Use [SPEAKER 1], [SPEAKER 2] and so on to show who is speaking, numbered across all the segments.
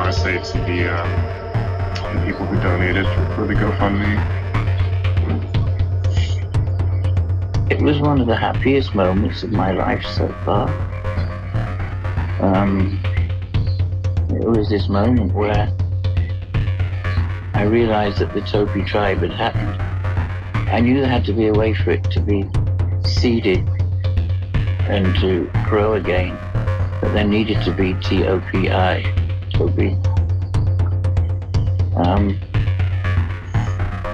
[SPEAKER 1] want to say to the people who donated for the GoFundMe.
[SPEAKER 2] It was one of the happiest moments of my life so far. It was this moment where I realized that the Topi tribe had happened. I knew there had to be a way for it to be seeded and to grow again, but there needed to be T-O-P-I, Topi.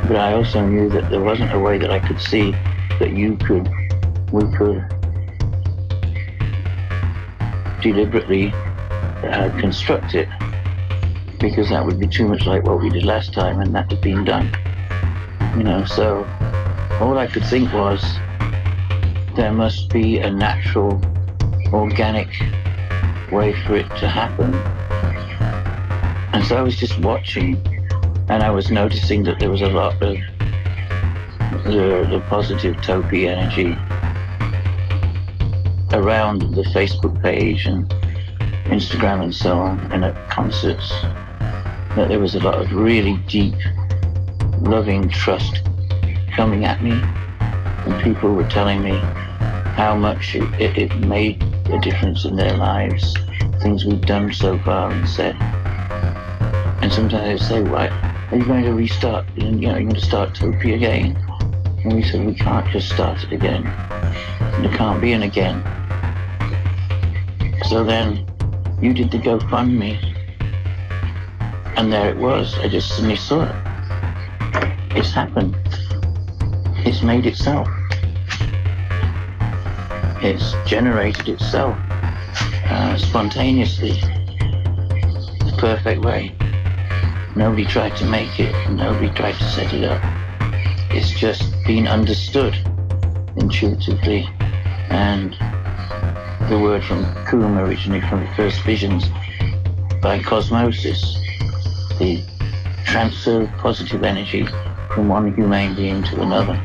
[SPEAKER 2] But I also knew that there wasn't a way that I could see that we could deliberately construct it, because that would be too much like what we did last time, and that had been done. So all I could think was there must be a natural, organic way for it to happen. And so I was just watching, and I was noticing that there was a lot of the positive Topi energy around the Facebook page and Instagram and so on, and at concerts, that there was a lot of really deep, loving trust coming at me, and people were telling me how much it made a difference in their lives, things we've done so far and said. And sometimes they say, "What, are you going to restart? You're going to start Topi again?" And we said, "We can't just start it again. There can't be an again." So then you did the GoFundMe, and there it was. I just suddenly saw it. It's happened. It's made itself. It's generated itself spontaneously, the perfect way. Nobody tried to make it. Nobody tried to set it up. It's just been understood intuitively. And the word from Kum originally from the first visions by cosmosis, the transfer of positive energy from one human being to another.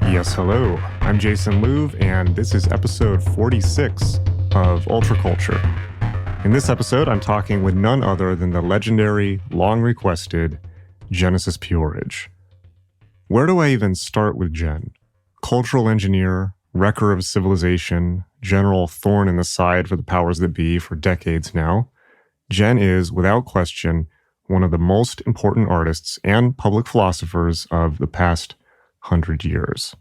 [SPEAKER 1] Yes, hello. I'm Jason Louv, and this is episode 46 of Ultraculture. In this episode, I'm talking with none other than the legendary, long-requested Genesis P-Orridge. Where do I even start with Jen? Cultural engineer, wrecker of civilization, general thorn in the side for the powers that be for decades now, Jen is, without question, one of the most important artists and public philosophers of the past 100 years.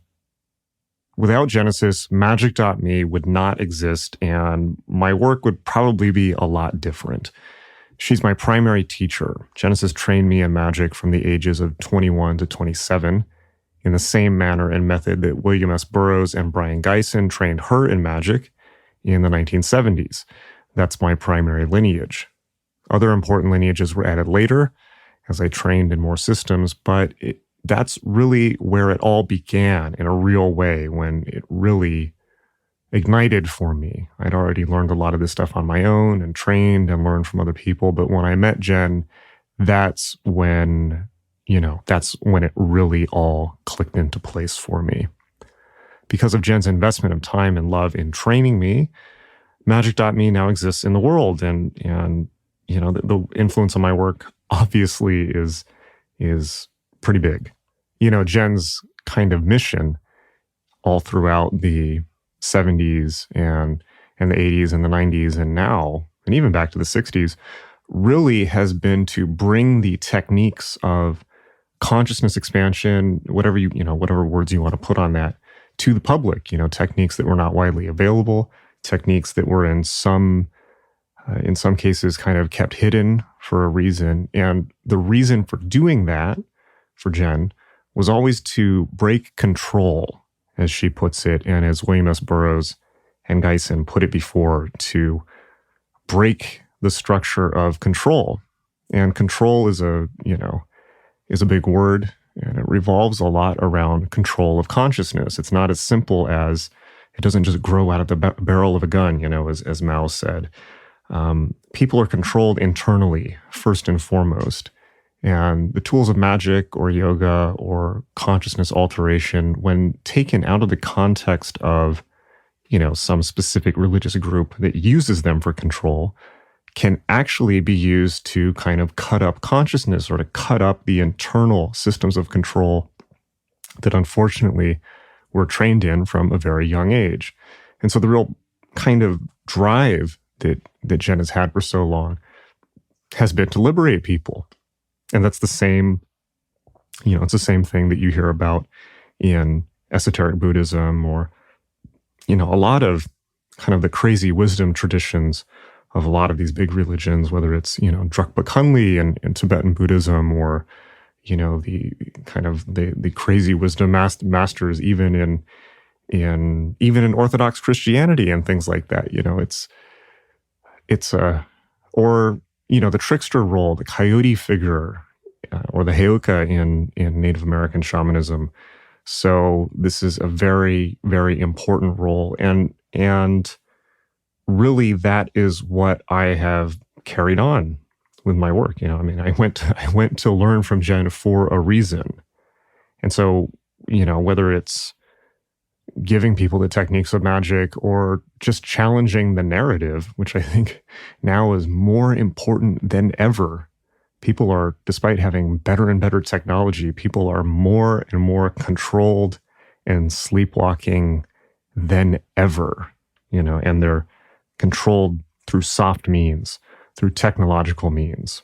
[SPEAKER 1] Without Genesis, Magic.me would not exist, and my work would probably be a lot different. She's my primary teacher. Genesis trained me in magic from the ages of 21 to 27 in the same manner and method that William S. Burroughs and Brian Geisen trained her in magic in the 1970s. That's my primary lineage. Other important lineages were added later as I trained in more systems, but that's really where it all began in a real way, when it really ignited for me. I'd already learned a lot of this stuff on my own and trained and learned from other people. But when I met Jen, that's when it really all clicked into place for me. Because of Jen's investment of time and love in training me, Magic.me now exists in the world. And the influence on my work obviously is pretty big. Jen's kind of mission all throughout the 70s and the 80s and the 90s and now, and even back to the 60s, really has been to bring the techniques of consciousness expansion, whatever words you want to put on that, to the public. Techniques that were not widely available, techniques that were in some cases kind of kept hidden for a reason. And the reason for doing that for Jen was always to break control, as she puts it, and as William S. Burroughs and Geisen put it before, to break the structure of control. And control is a big word, and it revolves a lot around control of consciousness. It's not as simple as, it doesn't just grow out of the barrel of a gun, as Mao said. People are controlled internally, first and foremost. And the tools of magic or yoga or consciousness alteration, when taken out of the context of some specific religious group that uses them for control can actually be used to kind of cut up consciousness or to cut up the internal systems of control that unfortunately we're trained in from a very young age. And so the real kind of drive that Jen has had for so long has been to liberate people. And that's the same, it's the same thing that you hear about in esoteric Buddhism or, a lot of kind of the crazy wisdom traditions of a lot of these big religions, whether it's, Drukpa Kunli in Tibetan Buddhism or, the kind of the crazy wisdom masters even in Orthodox Christianity and things like that. Or the trickster role, the coyote figure, or the heoka in Native American shamanism. So this is a very, very important role. And really that is what I have carried on with my work. I went to learn from Jen for a reason. And so, whether it's giving people the techniques of magic or just challenging the narrative, which I think now is more important than ever. People are, despite having better and better technology, people are more and more controlled and sleepwalking than ever, and they're controlled through soft means, through technological means.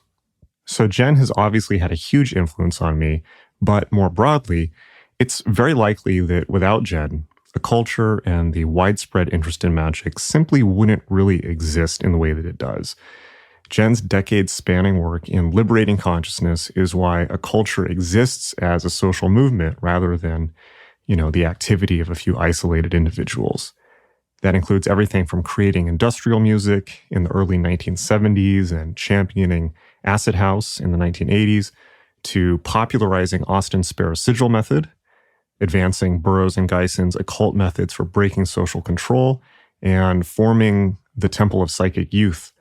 [SPEAKER 1] So Jen has obviously had a huge influence on me, but more broadly, it's very likely that without Jen, the culture and the widespread interest in magic simply wouldn't really exist in the way that it does. Jen's decades-spanning work in liberating consciousness is why a culture exists as a social movement rather than, the activity of a few isolated individuals. That includes everything from creating industrial music in the early 1970s and championing acid house in the 1980s, to popularizing Austin's Sparrow Sigil method, advancing Burroughs and Geison's occult methods for breaking social control, and forming the Temple of Psychic Youth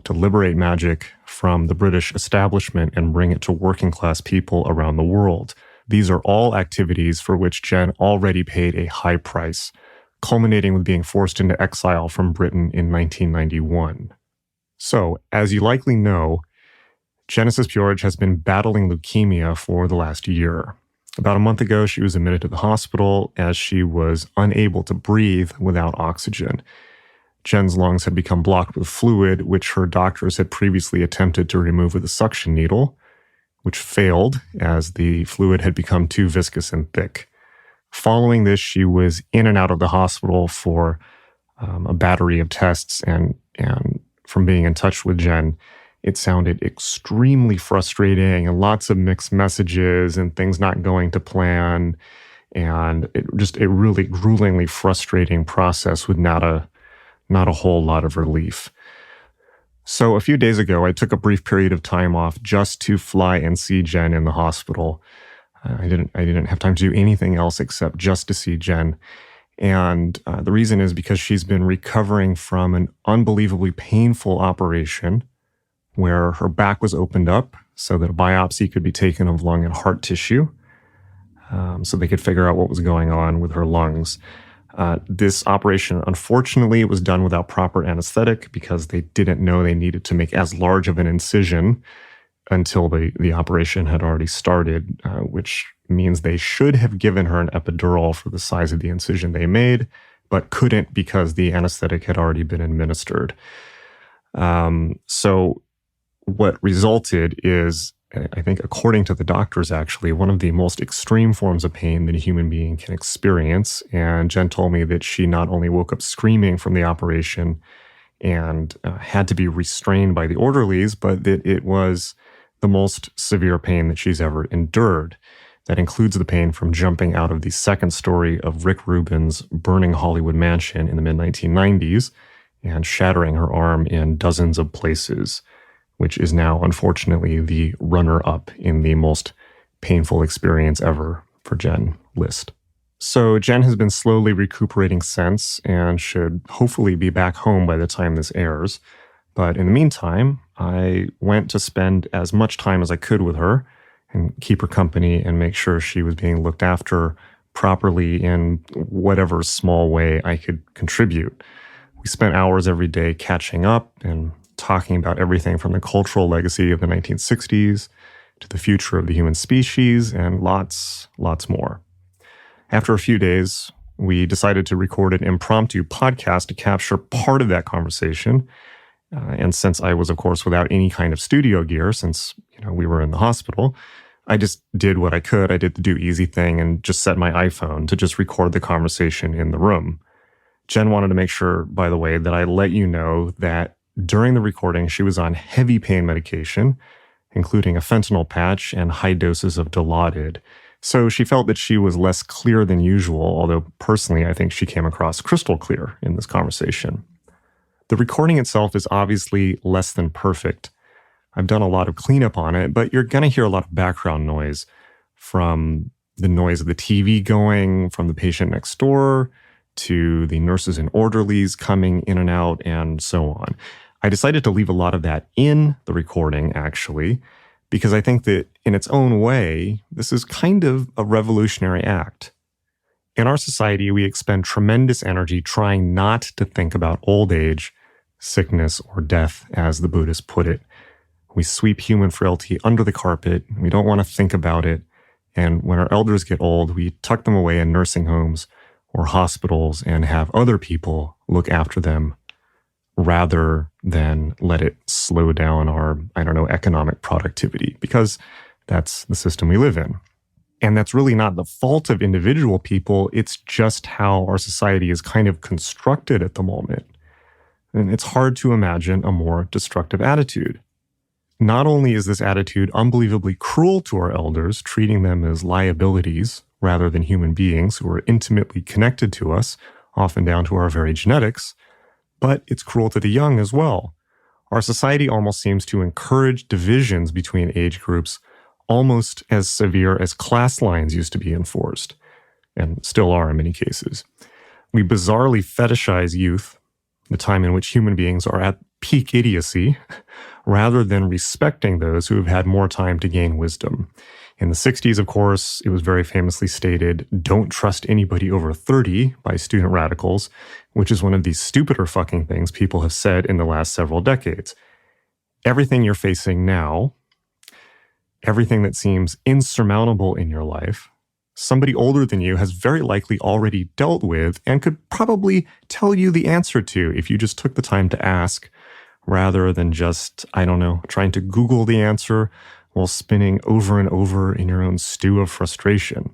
[SPEAKER 1] to liberate magic from the British establishment and bring it to working class people around the world. These are all activities for which Jen already paid a high price, culminating with being forced into exile from Britain in 1991. So, as you likely know, Genesis P-Orridge has been battling leukemia for the last year. About a month ago, she was admitted to the hospital as she was unable to breathe without oxygen. Jen's lungs had become blocked with fluid, which her doctors had previously attempted to remove with a suction needle, which failed as the fluid had become too viscous and thick. Following this, she was in and out of the hospital for a battery of tests, and from being in touch with Jen, it sounded extremely frustrating and lots of mixed messages and things not going to plan, and just a really gruelingly frustrating process with not a whole lot of relief. So a few days ago, I took a brief period of time off just to fly and see Jen in the hospital. I didn't have time to do anything else except just to see Jen. And the reason is because she's been recovering from an unbelievably painful operation where her back was opened up so that a biopsy could be taken of lung and heart tissue, so they could figure out what was going on with her lungs. This operation, unfortunately, was done without proper anesthetic because they didn't know they needed to make as large of an incision until the operation had already started, which means they should have given her an epidural for the size of the incision they made, but couldn't because the anesthetic had already been administered. So what resulted is, I think according to the doctors actually, one of the most extreme forms of pain that a human being can experience. And Jen told me that she not only woke up screaming from the operation and had to be restrained by the orderlies, but that it was the most severe pain that she's ever endured. That includes the pain from jumping out of the second story of Rick Rubin's burning Hollywood mansion in the mid-1990s and shattering her arm in dozens of places, which is now, unfortunately, the runner-up in the most painful experience ever for Jen list. So Jen has been slowly recuperating since and should hopefully be back home by the time this airs. But in the meantime, I went to spend as much time as I could with her and keep her company and make sure she was being looked after properly in whatever small way I could contribute. We spent hours every day catching up and talking about everything from the cultural legacy of the 1960s to the future of the human species and lots more. After a few days, we decided to record an impromptu podcast to capture part of that conversation. And since I was, of course, without any kind of studio gear, since we were in the hospital, I just did what I could. I did the do easy thing and just set my iPhone to just record the conversation in the room. Jen wanted to make sure, by the way, that I let you know that during the recording, she was on heavy pain medication, including a fentanyl patch and high doses of Dilaudid. So she felt that she was less clear than usual, although personally, I think she came across crystal clear in this conversation. The recording itself is obviously less than perfect. I've done a lot of cleanup on it, but you're going to hear a lot of background noise, from the noise of the TV going, from the patient next door, to the nurses and orderlies coming in and out, and so on. I decided to leave a lot of that in the recording, actually, because I think that in its own way, this is kind of a revolutionary act. In our society, we expend tremendous energy trying not to think about old age, sickness, or death, as the Buddhists put it. We sweep human frailty under the carpet. We don't want to think about it. And when our elders get old, we tuck them away in nursing homes or hospitals and have other people look after them rather than let it slow down our, economic productivity, because that's the system we live in. And that's really not the fault of individual people. It's just how our society is kind of constructed at the moment. And it's hard to imagine a more destructive attitude. Not only is this attitude unbelievably cruel to our elders, treating them as liabilities rather than human beings who are intimately connected to us, often down to our very genetics, but it's cruel to the young as well. Our society almost seems to encourage divisions between age groups, almost as severe as class lines used to be enforced, and still are in many cases. We bizarrely fetishize youth, the time in which human beings are at peak idiocy, rather than respecting those who have had more time to gain wisdom. In the 60s, of course, it was very famously stated, "Don't trust anybody over 30" by student radicals, which is one of the stupider fucking things people have said in the last several decades. Everything you're facing now, everything that seems insurmountable in your life, somebody older than you has very likely already dealt with and could probably tell you the answer to if you just took the time to ask, rather than just, trying to Google the answer while spinning over and over in your own stew of frustration.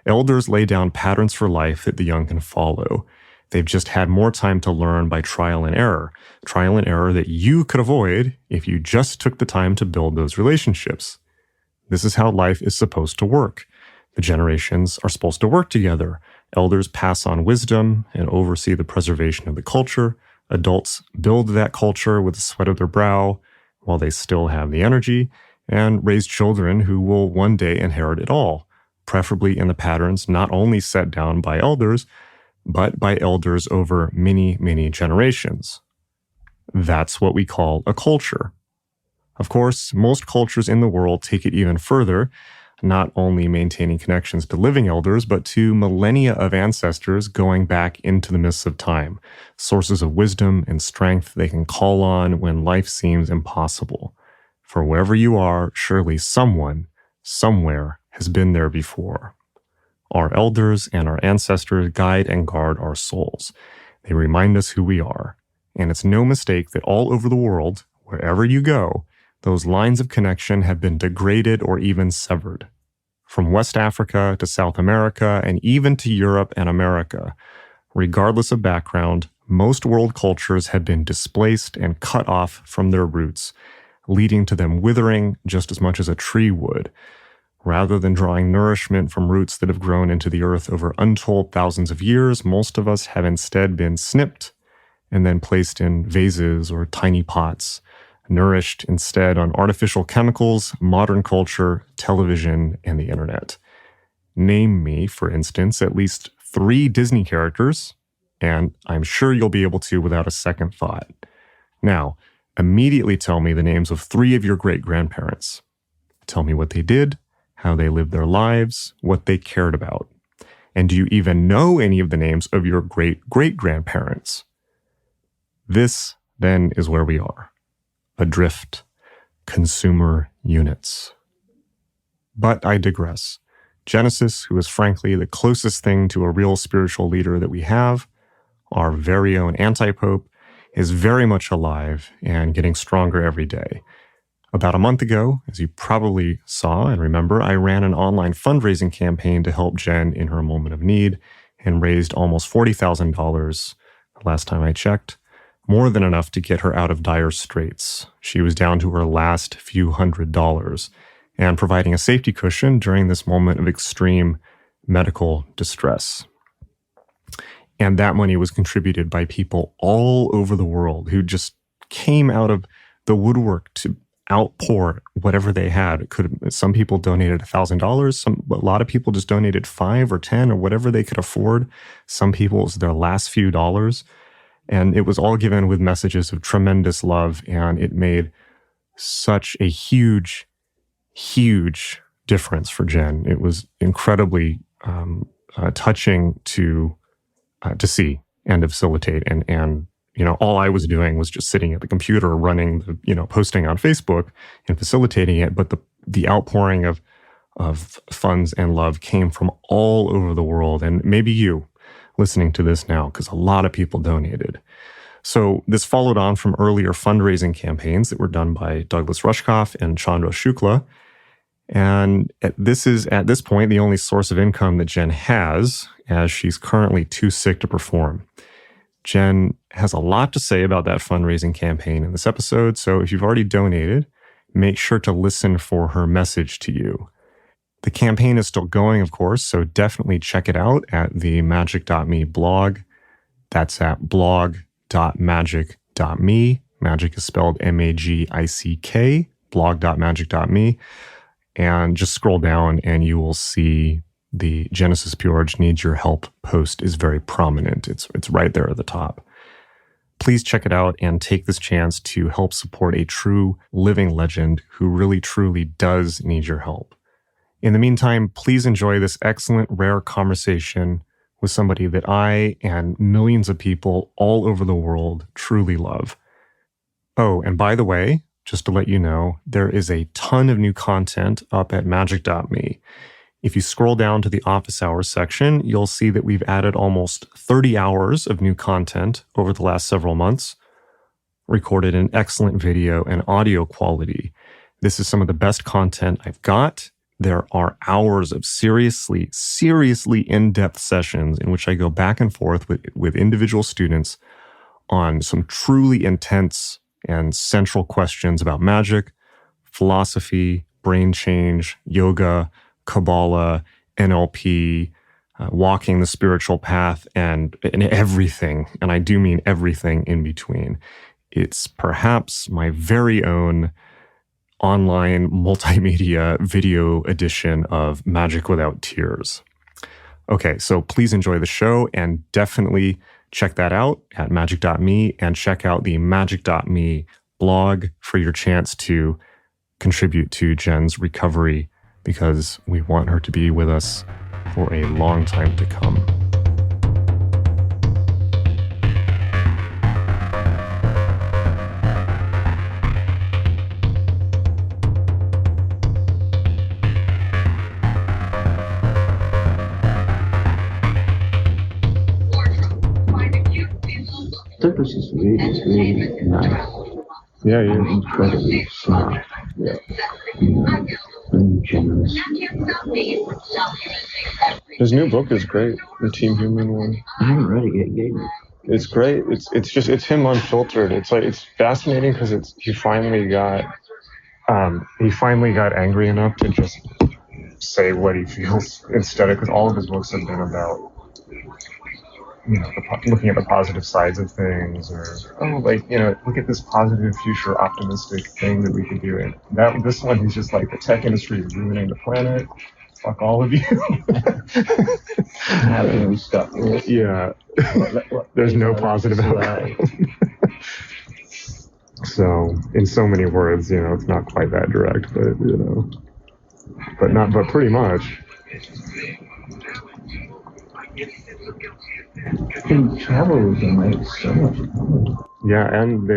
[SPEAKER 1] Elders lay down patterns for life that the young can follow. They've just had more time to learn by trial and error that you could avoid if you just took the time to build those relationships. This is how life is supposed to work. The generations are supposed to work together. Elders pass on wisdom and oversee the preservation of the culture. Adults build that culture with the sweat of their brow while they still have the energy, and raise children who will one day inherit it all, preferably in the patterns not only set down by elders, but by elders over many, many generations. That's what we call a culture. Of course, most cultures in the world take it even further, not only maintaining connections to living elders, but to millennia of ancestors going back into the mists of time, sources of wisdom and strength they can call on when life seems impossible. For wherever you are, surely someone, somewhere, has been there before. Our elders and our ancestors guide and guard our souls. They remind us who we are. And it's no mistake that all over the world, wherever you go, those lines of connection have been degraded or even severed. From West Africa to South America and even to Europe and America, regardless of background, most world cultures have been displaced and cut off from their roots, leading to them withering just as much as a tree would. Rather than drawing nourishment from roots that have grown into the earth over untold thousands of years, most of us have instead been snipped and then placed in vases or tiny pots, nourished instead on artificial chemicals, modern culture, television, and the internet. Name me, for instance, at least 3 Disney characters, and I'm sure you'll be able to without a second thought. Now, immediately tell me the names of 3 of your great-grandparents. Tell me what they did, how they lived their lives, what they cared about. And do you even know any of the names of your great-great-grandparents? This, then, is where we are. Adrift. Consumer units. But I digress. Genesis, who is frankly the closest thing to a real spiritual leader that we have, our very own anti-pope, is very much alive and getting stronger every day. About a month ago, as you probably saw and remember, I ran an online fundraising campaign to help Jen in her moment of need and raised almost $40,000 last time I checked, more than enough to get her out of dire straits. She was down to her last few $100s and providing a safety cushion during this moment of extreme medical distress. And that money was contributed by people all over the world who just came out of the woodwork to outpour whatever they had. Some people donated $1,000. A lot of people just donated $5 or $10 or whatever they could afford. Some people, it was their last few dollars. And it was all given with messages of tremendous love. And it made such a huge, huge difference for Jen. It was incredibly touching to see and to facilitate. And all I was doing was just sitting at the computer, running posting on Facebook and facilitating it. But the outpouring of funds and love came from all over the world. And maybe you listening to this now, because a lot of people donated. So this followed on from earlier fundraising campaigns that were done by Douglas Rushkoff and Chandra Shukla. And this is, at this point, the only source of income that Jen has, as she's currently too sick to perform. Jen has a lot to say about that fundraising campaign in this episode, so if you've already donated, make sure to listen for her message to you. The campaign is still going, of course, so definitely check it out at the magic.me blog. That's at blog.magic.me. Magic is spelled M-A-G-I-C-K, blog.magic.me. And just scroll down and you will see the Genesis P-Orridge Needs Your Help post is very prominent. It's right there at the top. Please check it out and take this chance to help support a true living legend who really truly does need your help. In the meantime, please enjoy this excellent, rare conversation with somebody that I and millions of people all over the world truly love. Oh, and by the way, just to let you know, there is a ton of new content up at magic.me. If you scroll down to the office hours section, you'll see that we've added almost 30 hours of new content over the last several months, recorded in excellent video and audio quality. This is some of the best content I've got. There are hours of seriously in-depth sessions in which I go back and forth with individual students on some truly intense and central questions about magic, philosophy, brain change, yoga, Kabbalah, NLP, walking the spiritual path, and everything, and I do mean everything in between. It's perhaps my very own online multimedia video edition of Magic Without Tears. Okay, so please enjoy the show and definitely check that out at magic.me and check out the magic.me blog for your chance to contribute to Jen's recovery, because we want her to be with us for a long time to come.
[SPEAKER 2] Douglas is really nice.
[SPEAKER 1] Yeah, he is.
[SPEAKER 2] Incredibly smart. Yeah. And generous.
[SPEAKER 1] His new book is great, the Team Human one.
[SPEAKER 2] I haven't read it yet, gave it.
[SPEAKER 1] It's great. It's him unfiltered. It's fascinating because he finally got angry enough to just say what he feels instead of, because all of his books have been about looking at the positive sides of things, or look at this positive future optimistic thing that we could do. And this one, he's just like, the tech industry is ruining the planet. Fuck all of you.
[SPEAKER 2] How can we stop this?
[SPEAKER 1] Yeah. There's no positive outcome. So, in so many words, it's not quite that direct, but pretty much.
[SPEAKER 2] He travels and makes so much money.
[SPEAKER 1] Yeah, and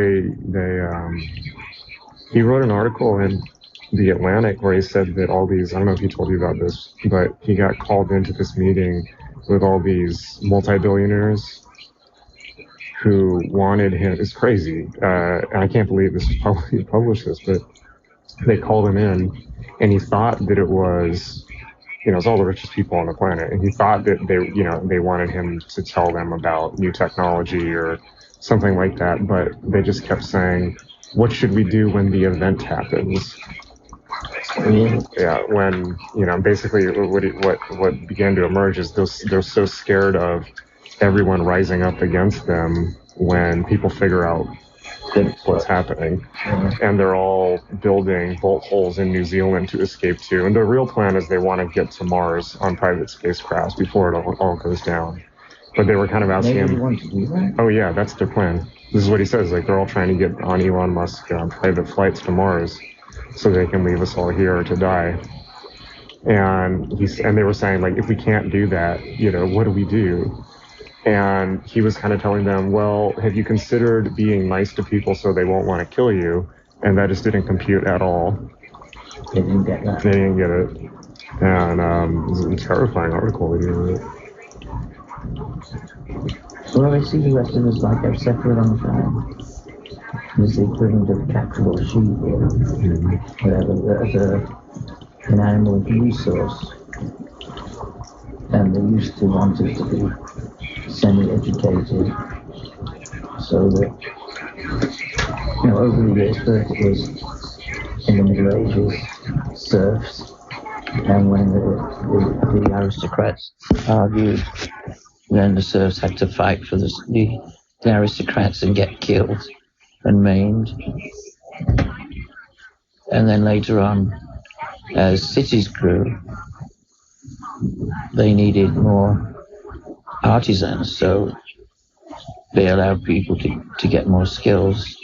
[SPEAKER 1] he wrote an article in The Atlantic where he said that all these, I don't know if he told you about this, but he got called into this meeting with all these multi-billionaires who wanted him. It's crazy. And I can't believe this is published this, but they called him in and he thought that it was, it's all the richest people on the planet. And he thought that they wanted him to tell them about new technology or something like that. But they just kept saying, what should we do when the event happens? Yeah, when, basically what began to emerge is they're so scared of everyone rising up against them when people figure out what's happening. And they're all building bolt holes in New Zealand to escape to. And the real plan is they want to get to Mars on private spacecrafts before it all goes down. But they were kind of asking him,
[SPEAKER 2] want to do that?
[SPEAKER 1] oh yeah, that's their plan. This is what he says, like they're all trying to get on Elon Musk private flights to Mars so they can leave us all here to die. And they were saying, like, if we can't do that, what do we do? And he was kind of telling them, well, have you considered being nice to people so they won't want to kill you? And that just didn't compute at all.
[SPEAKER 2] They didn't get that.
[SPEAKER 1] They didn't get it. And it was a terrifying article that he wrote.
[SPEAKER 2] Well, I see the rest of us like I've separate on the farm. Is the equivalent of capturable sheep or whatever, as an animal resource. And they used to want it to be semi-educated so that, over the years, first it was in the Middle Ages, serfs, and when the aristocrats argued, then the serfs had to fight for the aristocrats and get killed and maimed. And then later on, as cities grew, they needed more artisans, so they allowed people to get more skills.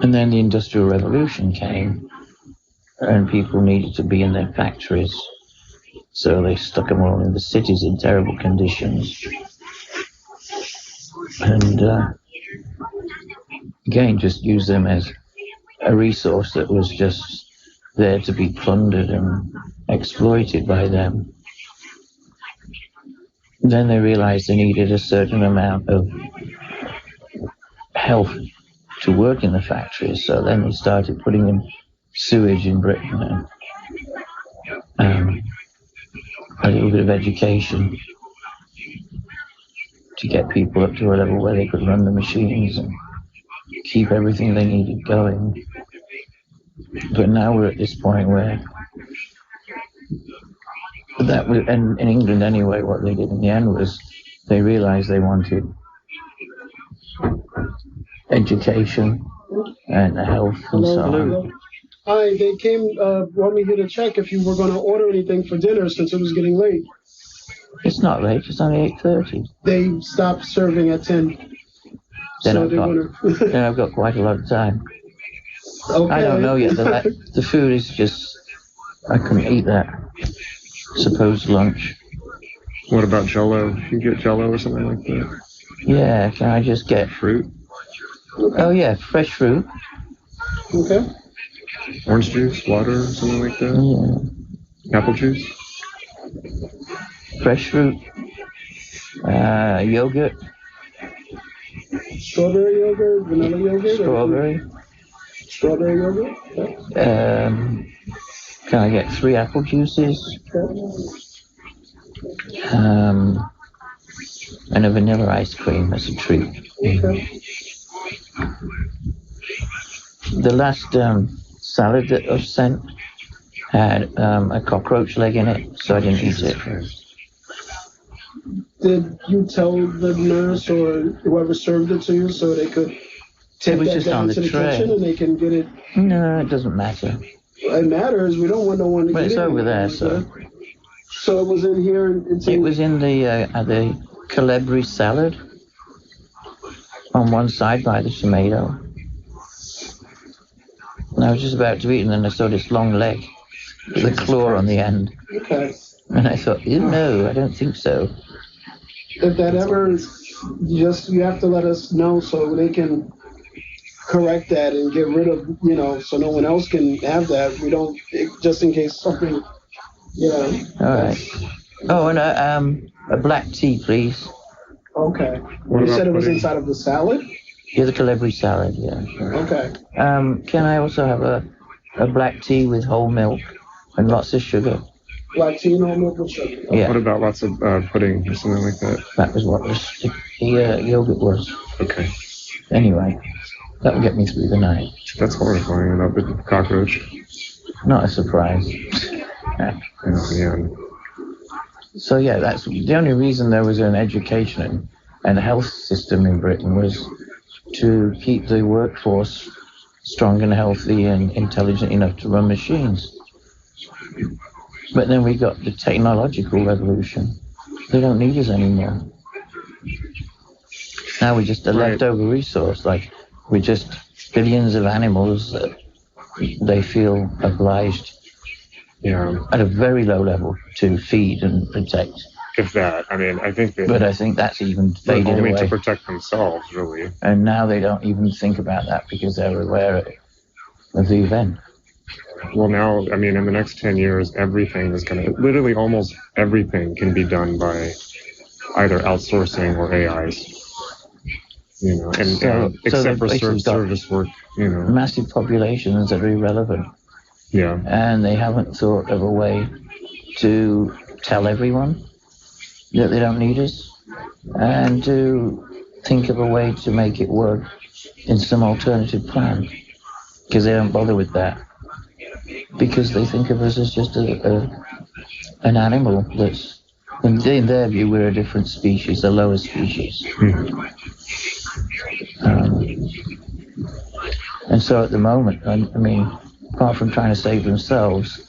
[SPEAKER 2] And then the Industrial Revolution came, and people needed to be in their factories, so they stuck them all in the cities in terrible conditions. And again, just used them as a resource that was just there to be plundered and exploited by them. Then they realized they needed a certain amount of health to work in the factories, so then they started putting in sewage in Britain and a little bit of education to get people up to a level where they could run the machines and keep everything they needed going. But now we're at this point where and in England anyway, what they did in the end was they realized they wanted education and health and so on.
[SPEAKER 3] Hi, they came, want me here to check if you were going to order anything for dinner since it was getting late.
[SPEAKER 2] It's not late, it's only 8:30.
[SPEAKER 3] They stopped serving at 10.
[SPEAKER 2] Then I've got quite a lot of time.
[SPEAKER 3] Okay.
[SPEAKER 2] I don't know yet. The food is just, I couldn't eat that supposed lunch.
[SPEAKER 1] What about Jell-O? You get Jell-O or something like that?
[SPEAKER 2] Yeah, can I just get
[SPEAKER 1] fruit?
[SPEAKER 2] Oh yeah, fresh fruit.
[SPEAKER 3] Okay.
[SPEAKER 1] Orange juice, water, something like that? Yeah. Apple juice?
[SPEAKER 2] Fresh fruit. Yogurt.
[SPEAKER 3] Strawberry yogurt, vanilla yogurt? Strawberry yogurt?
[SPEAKER 2] Okay. Can I get 3 apple juices?
[SPEAKER 3] Okay.
[SPEAKER 2] And a vanilla ice cream as a treat.
[SPEAKER 3] Okay.
[SPEAKER 2] The last salad that was sent had a cockroach leg in it, so I didn't eat it.
[SPEAKER 3] Did you tell the nurse or whoever served it to you so they could take that down to the kitchen and they can get it?
[SPEAKER 2] No, it doesn't matter.
[SPEAKER 3] It matters. We don't want no one to get it.
[SPEAKER 2] But it's over there, so.
[SPEAKER 3] So it was in here.
[SPEAKER 2] It was in the Calabri salad on one side by the tomato. And I was just about to eat, and then I saw this long leg with a claw on the end.
[SPEAKER 3] Okay.
[SPEAKER 2] And I thought, no, I don't think so.
[SPEAKER 3] If that ever, you have to let us know so they can correct that and get rid of, so no one else can have that. We don't, just in case something,
[SPEAKER 2] All right. Oh, and a black tea, please.
[SPEAKER 3] Okay. You said it was inside of the salad?
[SPEAKER 2] Yeah, the celebrity salad, yeah.
[SPEAKER 3] Okay.
[SPEAKER 2] Can I also have a black tea with whole milk and lots of sugar?
[SPEAKER 3] Black tea and whole milk with sugar?
[SPEAKER 2] Yeah.
[SPEAKER 1] What about lots of pudding or something like that?
[SPEAKER 2] That was what the yogurt was.
[SPEAKER 1] Okay.
[SPEAKER 2] Anyway, that will get me through the night.
[SPEAKER 1] That's horrifying about the cockroach.
[SPEAKER 2] Not a surprise.
[SPEAKER 1] Yeah.
[SPEAKER 2] So yeah, that's the only reason there was an education and health system in Britain was to keep the workforce strong and healthy and intelligent enough to run machines. But then we got the technological revolution. They don't need us anymore. Now we're just a leftover resource. Like we're just billions of animals that they feel obliged at a very low level to feed and protect.
[SPEAKER 1] If that, I mean, I think that...
[SPEAKER 2] But I think that's even faded
[SPEAKER 1] only
[SPEAKER 2] away.
[SPEAKER 1] To protect themselves, really.
[SPEAKER 2] And now they don't even think about that because they're aware of the event.
[SPEAKER 1] Well, now, I mean, in the next 10 years, everything is going to... Literally almost everything can be done by either outsourcing or AIs. Except for service work,
[SPEAKER 2] Massive populations that are irrelevant.
[SPEAKER 1] Yeah.
[SPEAKER 2] And they haven't thought of a way to tell everyone that they don't need us and to think of a way to make it work in some alternative plan, because they don't bother with that, because they think of us as just an animal that's, in their view, we're a different species, a lower species. And so at the moment, I mean, apart from trying to save themselves,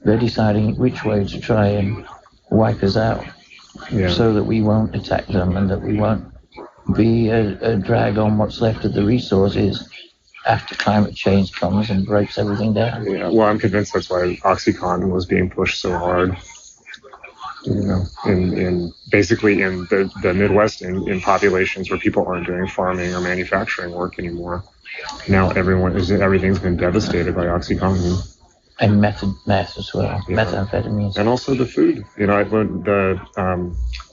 [SPEAKER 2] they're deciding which way to try and wipe us out, so that we won't attack them and that we won't be a drag on what's left of the resources after climate change comes and breaks everything down.
[SPEAKER 1] Yeah, well, I'm convinced that's why OxyContin was being pushed so hard. In basically in the Midwest, in populations where people aren't doing farming or manufacturing work anymore. Now everything's been devastated by OxyContin.
[SPEAKER 2] And meth as well, methamphetamines.
[SPEAKER 1] And also the food.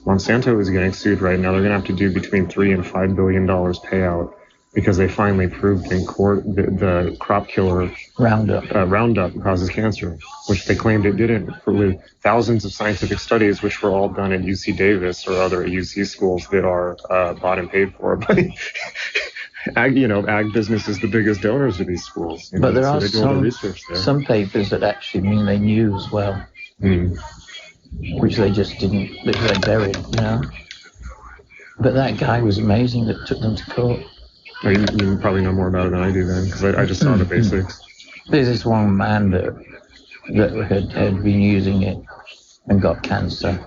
[SPEAKER 1] Monsanto is getting sued right now. They're going to have to do between $3 and $5 billion payout because they finally proved in court the crop killer Roundup causes cancer, which they claimed it didn't, with thousands of scientific studies, which were all done at UC Davis or other UC schools that are bought and paid for by ag business is the biggest donors to these schools.
[SPEAKER 2] But there are some papers that actually mean they knew as well, which they just didn't, they buried, But that guy was amazing that took them to court.
[SPEAKER 1] Oh, you probably know more about it than I do then, because I just saw the basics.
[SPEAKER 2] There's this one man that had been using it and got cancer,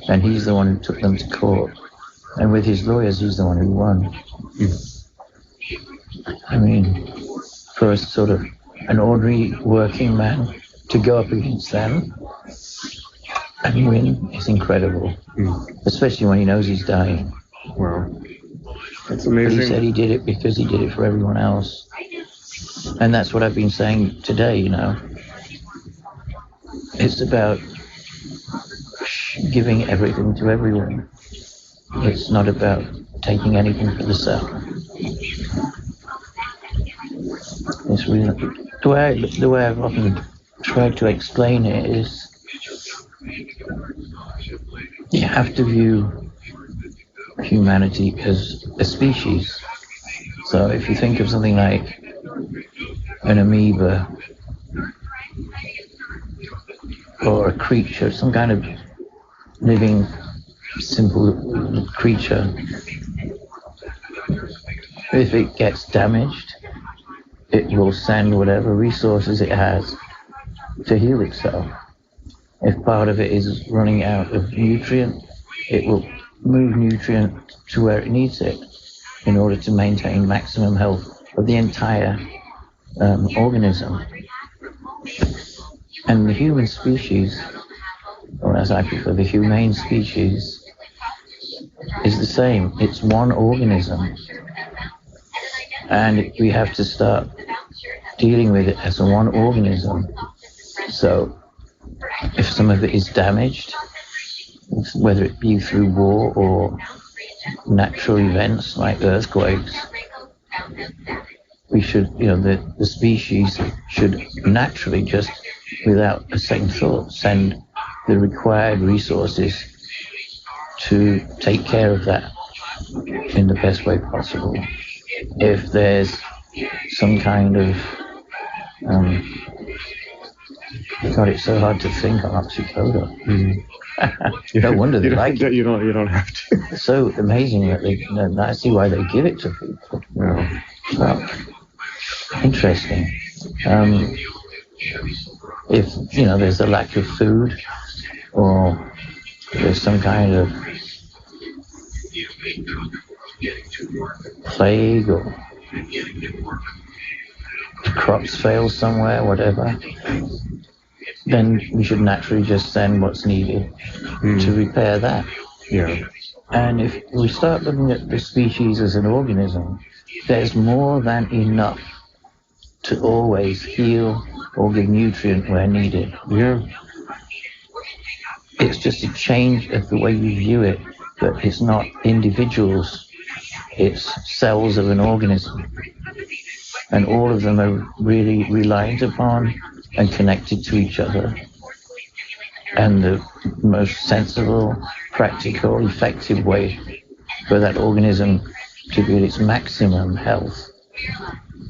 [SPEAKER 2] and he's the one who took them to court. And with his lawyers, he's the one who won. I mean, for a sort of an ordinary working man to go up against them and win is incredible, especially when he knows he's dying.
[SPEAKER 1] Wow. That's amazing.
[SPEAKER 2] But he said he did it because he did it for everyone else. And that's what I've been saying today, It's about giving everything to everyone. It's not about taking anything for the self. It's really, the way I've often tried to explain it is you have to view humanity as a species. So if you think of something like an amoeba or a creature, some kind of living, simple creature, if it gets damaged, it will send whatever resources it has to heal itself. If part of it is running out of nutrient, it will move nutrient to where it needs it in order to maintain maximum health of the entire organism. And the human species or as I prefer, the humane species, is the same. It's one organism. And we have to start dealing with it as a one organism. So if some of it is damaged, whether it be through war or natural events like earthquakes, we should, the species should naturally, just without a second thought, send the required resources to take care of that in the best way possible. If there's some kind of, God, it's so hard to think on oxycodone. No wonder they like it.
[SPEAKER 1] You don't have to.
[SPEAKER 2] It's so amazing that I see why they give it to people.
[SPEAKER 1] Yeah.
[SPEAKER 2] Well, interesting. If there's a lack of food, or there's some kind of plague, or the crops fail somewhere, whatever, then we should naturally just send what's needed to repair that.
[SPEAKER 1] Yeah.
[SPEAKER 2] And if we start looking at the species as an organism, there's more than enough to always heal or give nutrient where needed.
[SPEAKER 1] Yeah.
[SPEAKER 2] It's just a change of the way you view it, that it's not individuals, it's cells of an organism. And all of them are really reliant upon and connected to each other. And the most sensible, practical, effective way for that organism to be at its maximum health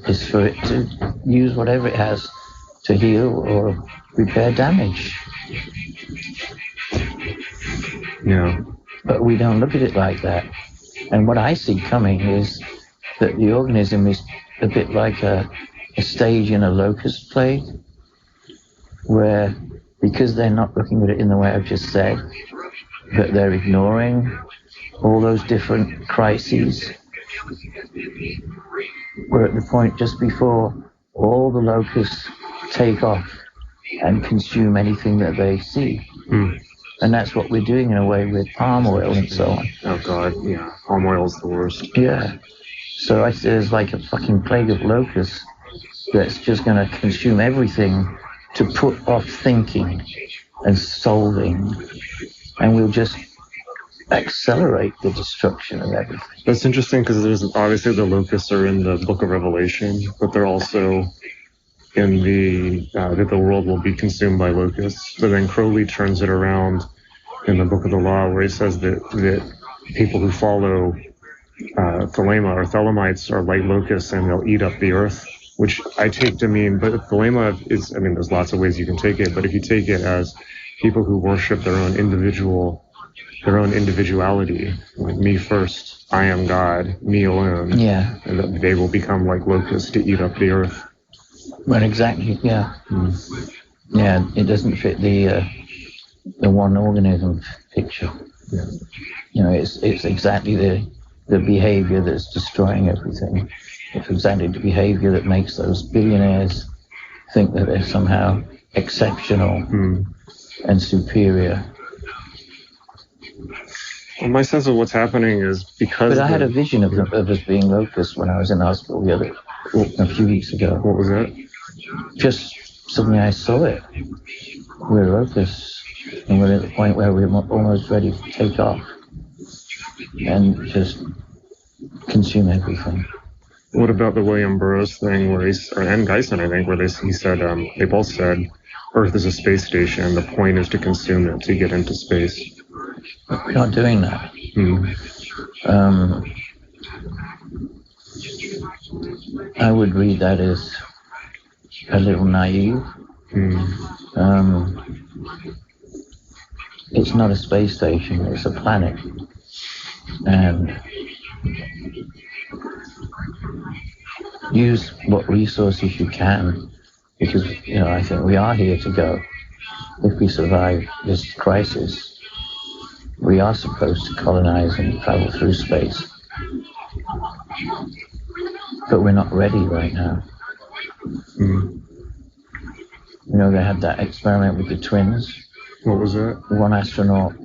[SPEAKER 2] is for it to use whatever it has to heal or repair damage.
[SPEAKER 1] Yeah.
[SPEAKER 2] But we don't look at it like that. And what I see coming is that the organism is a bit like a stage in a locust plague, where, because they're not looking at it in the way I've just said, but they're ignoring all those different crises, we're at the point just before all the locusts take off and consume anything that they see. And that's what we're doing in a way with palm oil and so on.
[SPEAKER 1] Oh God, yeah. Palm oil's the worst.
[SPEAKER 2] Yeah. So I see there's like a fucking plague of locusts that's just going to consume everything to put off thinking and solving. And we'll just accelerate the destruction of everything.
[SPEAKER 1] That's interesting, because there's obviously the locusts are in the book of Revelation, but they're also in that the world will be consumed by locusts. But then Crowley turns it around in the book of the law, where he says that people who follow thelema or thelemites are like locusts, and they'll eat up the earth, which I take to mean, but thelema is, there's lots of ways you can take it, but if you take it as people who worship their own individuality, like me first, I am God, me alone,
[SPEAKER 2] Yeah.
[SPEAKER 1] and that they will become like locusts to eat up the earth.
[SPEAKER 2] Well, exactly, yeah. Yeah, it doesn't fit the one organism picture.
[SPEAKER 1] Yeah.
[SPEAKER 2] It's exactly the behavior that's destroying everything. It's exactly the behavior that makes those billionaires think that they're somehow exceptional and superior.
[SPEAKER 1] Well, my sense of what's happening is because...
[SPEAKER 2] But I had a vision of us being locusts when I was in the hospital a few weeks ago.
[SPEAKER 1] What was that?
[SPEAKER 2] Just suddenly I saw it. We're locusts, and we're at the point where we're almost ready to take off and just consume everything.
[SPEAKER 1] What about the William Burroughs thing, where and Geisen, I think, where he said, they both said, Earth is a space station, the point is to consume it, to get into space.
[SPEAKER 2] We're not doing that. I would read that as a little naive. It's not a space station, it's a planet. And use what resources you can, because, I think we are here to go. If we survive this crisis, we are supposed to colonize and travel through space. But we're not ready right now. They had that experiment with the twins,
[SPEAKER 1] What was that?
[SPEAKER 2] One astronaut.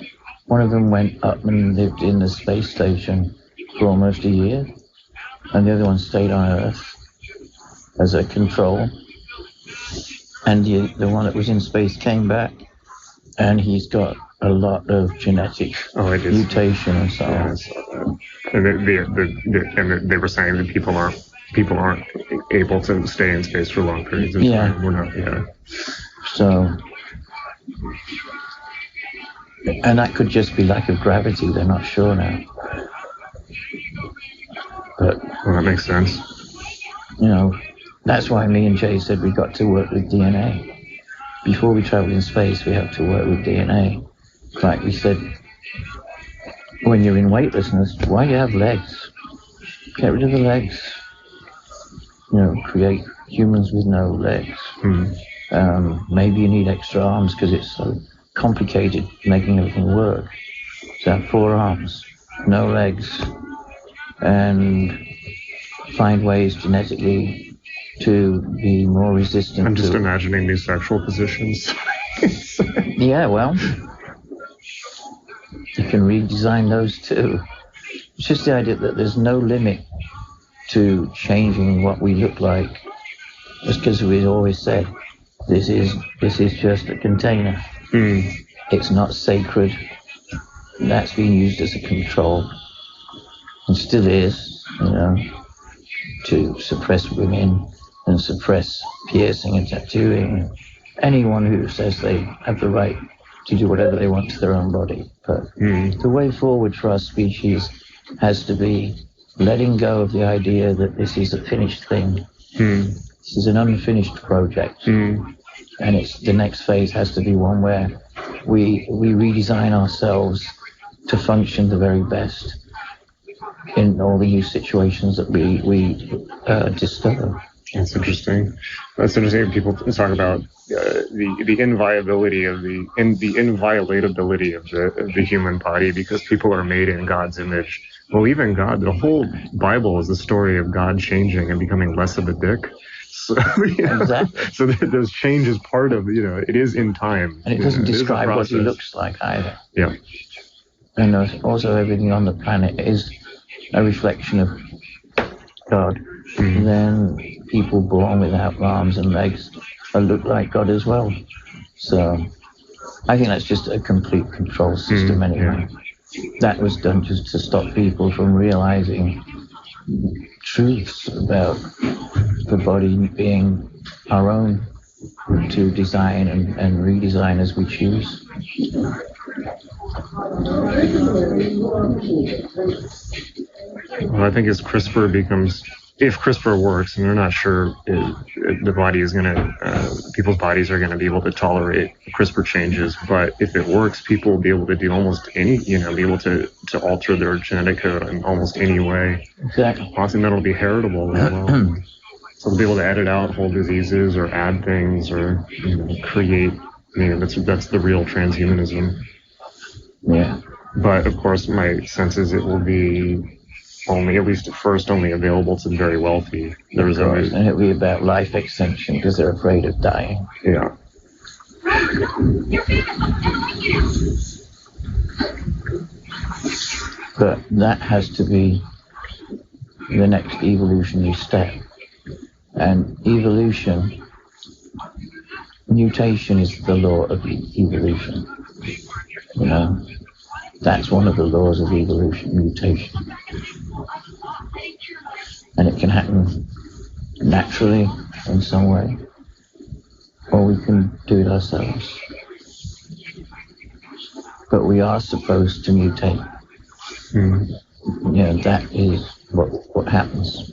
[SPEAKER 2] One of them went up and lived in the space station for almost a year, and the other one stayed on Earth as a control. And the one that was in space came back, and he's got a lot of genetic mutation and so on.
[SPEAKER 1] And they were saying that people aren't able to stay in space for long periods of time. We're not. Yeah.
[SPEAKER 2] So, and that could just be lack of gravity. They're not sure now. But
[SPEAKER 1] that makes sense.
[SPEAKER 2] That's why me and Jay said we got to work with DNA. Before we travel in space, we have to work with DNA. Like we said, when you're in weightlessness, why do you have legs? Get rid of the legs. Create humans with no legs. Maybe you need extra arms because it's so complicated making everything work. So have 4 arms, no legs, and find ways genetically to be more resistant.
[SPEAKER 1] I'm just imagining these sexual positions.
[SPEAKER 2] Yeah, well, you can redesign those too. It's just the idea that there's no limit to changing what we look like. Just because we always said, this is just a container. It's not sacred. That's being used as a control, and still is, to suppress women and suppress piercing and tattooing. Anyone who says they have the right to do whatever they want to their own body. But the way forward for our species has to be letting go of the idea that this is a finished thing. This is an unfinished project. And the next phase has to be one where we redesign ourselves to function the very best in all the new situations that we discover.
[SPEAKER 1] That's interesting. People talk about the inviolability of the inviolatability of the human body because people are made in God's image. Well, even God, the whole Bible is the story of God changing and becoming less of a dick. So,
[SPEAKER 2] Exactly.
[SPEAKER 1] So those change is part of, it is in time.
[SPEAKER 2] And it doesn't describe what he looks like either.
[SPEAKER 1] Yeah.
[SPEAKER 2] And also everything on the planet is a reflection of God. And then people born without arms and legs look like God as well. So I think that's just a complete control system anyway. Yeah. That was done just to stop people from realizing truths about the body being our own to design and redesign as we choose.
[SPEAKER 1] Well, I think if CRISPR works, and they're not sure if the body is going to, people's bodies are going to be able to tolerate CRISPR changes, but if it works, people will be able to do almost any, be able to alter their genetic code in almost any way.
[SPEAKER 2] Exactly.
[SPEAKER 1] Often that'll be heritable as well. So they'll be able to edit out whole diseases or add things or create, that's the real transhumanism.
[SPEAKER 2] Yeah.
[SPEAKER 1] But of course, my sense is it will be only, at least at first, only available to the very wealthy.
[SPEAKER 2] And it'll be about life extension because they're afraid of dying.
[SPEAKER 1] Yeah.
[SPEAKER 2] But that has to be the next evolutionary step. And mutation is the law of evolution. That's one of the laws of evolution, mutation. And it can happen naturally in some way, or we can do it ourselves. But we are supposed to mutate. That is what happens.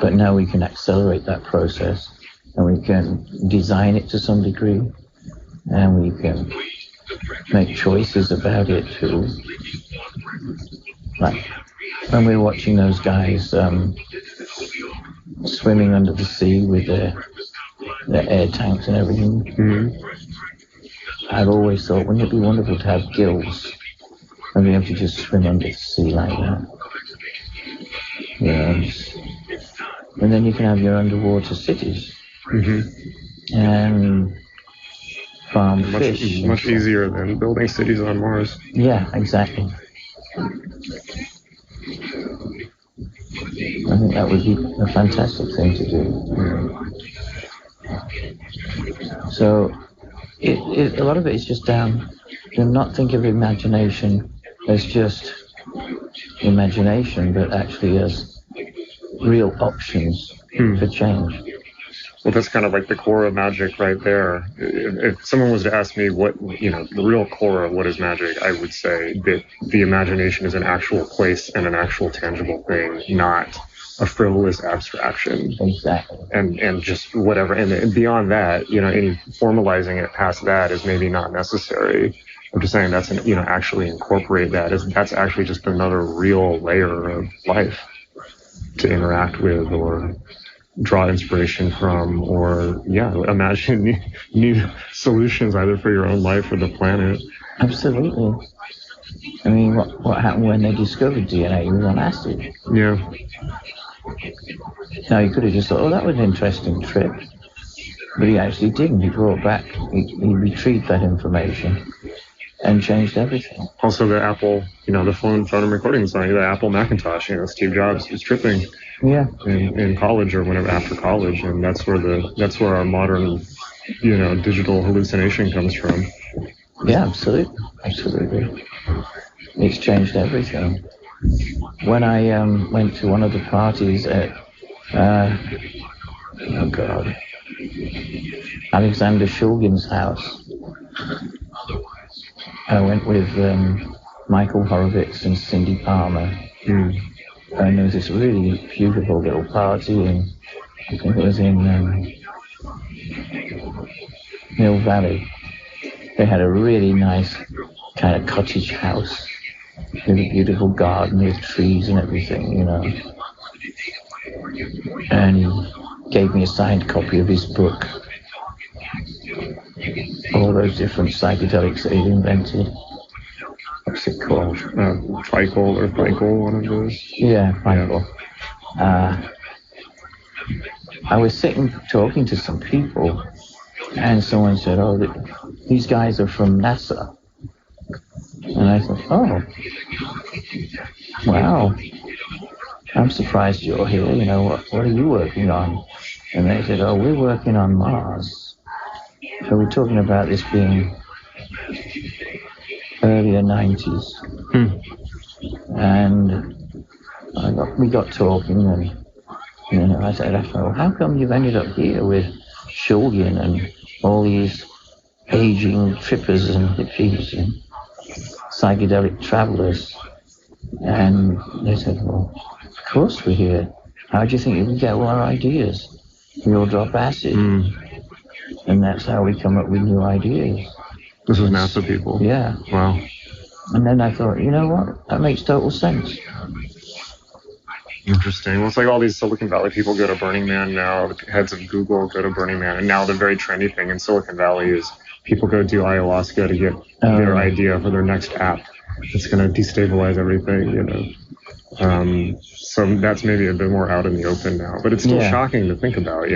[SPEAKER 2] But now we can accelerate that process, and we can design it to some degree, and we can make choices about it too. Like when we're watching those guys swimming under the sea with their air tanks and everything, I've always thought, wouldn't it be wonderful to have gills and be able to just swim under the sea like that? And then you can have your underwater cities. And farm fish.
[SPEAKER 1] Much easier than building cities on Mars.
[SPEAKER 2] Yeah, exactly. I think that would be a fantastic thing to do. So, a lot of it is just down to not think of imagination as just imagination, but actually as real options for change.
[SPEAKER 1] Well, that's kind of like the core of magic right there. If someone was to ask me what, the real core of what is magic, I would say that the imagination is an actual place and an actual tangible thing, not a frivolous abstraction.
[SPEAKER 2] Exactly.
[SPEAKER 1] And just whatever. And beyond that, any formalizing it past that is maybe not necessary. I'm just saying actually incorporate that's actually just another real layer of life to interact with or draw inspiration from, or imagine new solutions either for your own life or the planet.
[SPEAKER 2] Absolutely. I mean, what happened when they discovered DNA? It was on acid.
[SPEAKER 1] Yeah.
[SPEAKER 2] Now, you could have just thought, oh, that was an interesting trip. But he actually didn't. He brought back, he retrieved that information and changed everything.
[SPEAKER 1] Also, the Apple, the phone and recording song, the Apple Macintosh, Steve Jobs was tripping in college or whenever after college, and that's where our modern, digital hallucination comes from.
[SPEAKER 2] Yeah, absolutely. It's changed everything. When I went to one of the parties at, Alexander Shulgin's house, I went with Michael Horowitz and Cindy Palmer, and there was this really beautiful little party, and I think it was in Mill Valley. They had a really nice kind of cottage house with a beautiful garden with trees and everything, And he gave me a signed copy of his book, all those different psychedelics that he'd invented. What's it called?
[SPEAKER 1] Fykel, one of those?
[SPEAKER 2] Yeah, Fykel. I was sitting talking to some people, and someone said, oh, these guys are from NASA. And I thought, oh, wow, I'm surprised you're here, what are you working on? And they said, oh, we're working on Mars. So we're talking about this being earlier 90s. And we got talking, and I said, well, how come you've ended up here with Shulgin and all these aging trippers and hippies and psychedelic travelers? And they said, well, of course we're here. How do you think we get all our ideas? We all drop acid. And that's how we come up with new ideas.
[SPEAKER 1] This was NASA people?
[SPEAKER 2] Yeah.
[SPEAKER 1] Wow.
[SPEAKER 2] And then I thought, you know what? That makes total sense.
[SPEAKER 1] Interesting. Well, it's like all these Silicon Valley people go to Burning Man now. The heads of Google go to Burning Man. And now the very trendy thing in Silicon Valley is people go do ayahuasca to get their idea for their next app. It's going to destabilize everything, So that's maybe a bit more out in the open now. But it's still shocking to think about,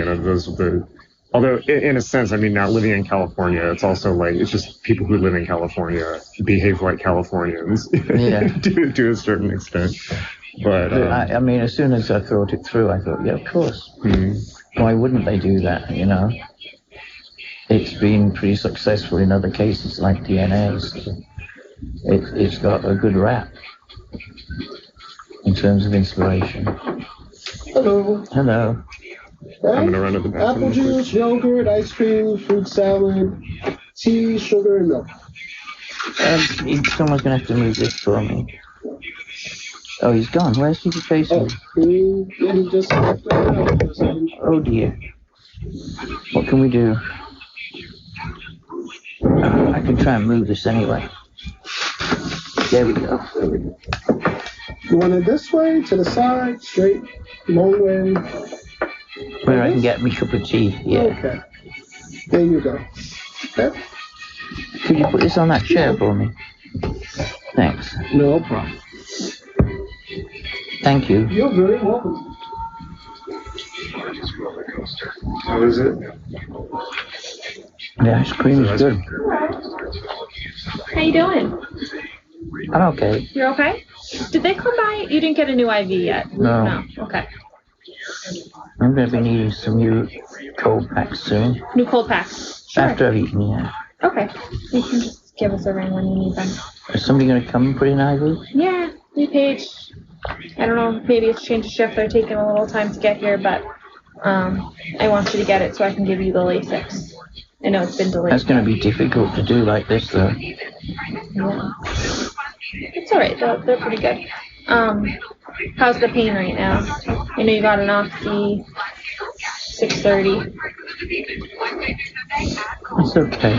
[SPEAKER 1] although in a sense, now living in California, it's also like, it's just people who live in California behave like Californians to a certain extent. But
[SPEAKER 2] as soon as I thought it through, I thought, yeah, of course. Why wouldn't they do that, It's been pretty successful in other cases like DNA. So it's got a good rap in terms of inspiration.
[SPEAKER 3] Hello.
[SPEAKER 2] Hello.
[SPEAKER 1] I'm going to run to the bathroom.
[SPEAKER 3] Apple juice, yogurt, ice cream, fruit salad, tea, sugar, and milk.
[SPEAKER 2] Someone's going to have to move this for me. Oh, he's gone. Where's he facing?
[SPEAKER 3] He just left the house.
[SPEAKER 2] Oh, dear. What can we do? I can try and move this anyway. There we go.
[SPEAKER 3] You want it this way, to the side, straight, long way?
[SPEAKER 2] Where I can get me a cup of tea, yeah.
[SPEAKER 3] Okay. There you go. Okay.
[SPEAKER 2] Could you put this on that chair for me? Thanks.
[SPEAKER 3] No problem.
[SPEAKER 2] Thank you.
[SPEAKER 3] You're very welcome.
[SPEAKER 1] How is it?
[SPEAKER 2] The ice cream is good.
[SPEAKER 4] How you doing?
[SPEAKER 2] I'm okay.
[SPEAKER 4] You're okay? Did they come by? You didn't get a new IV yet?
[SPEAKER 2] No.
[SPEAKER 4] Okay.
[SPEAKER 2] I'm going to be needing some new cold packs soon.
[SPEAKER 4] New cold packs? Sure.
[SPEAKER 2] After I've eaten, yeah.
[SPEAKER 4] Okay. You can just give us a ring when you need them.
[SPEAKER 2] Is somebody going to come and put in IV?
[SPEAKER 4] Yeah, new page. I don't know, maybe it's change of shift. They're taking a little time to get here, but I want you to get it so I can give you the Lasix. I know it's been delayed.
[SPEAKER 2] That's going to be difficult to do like this, though.
[SPEAKER 4] Yeah. It's alright, they're pretty good. How's the pain right now? I know you got an oxy 630.
[SPEAKER 2] It's okay.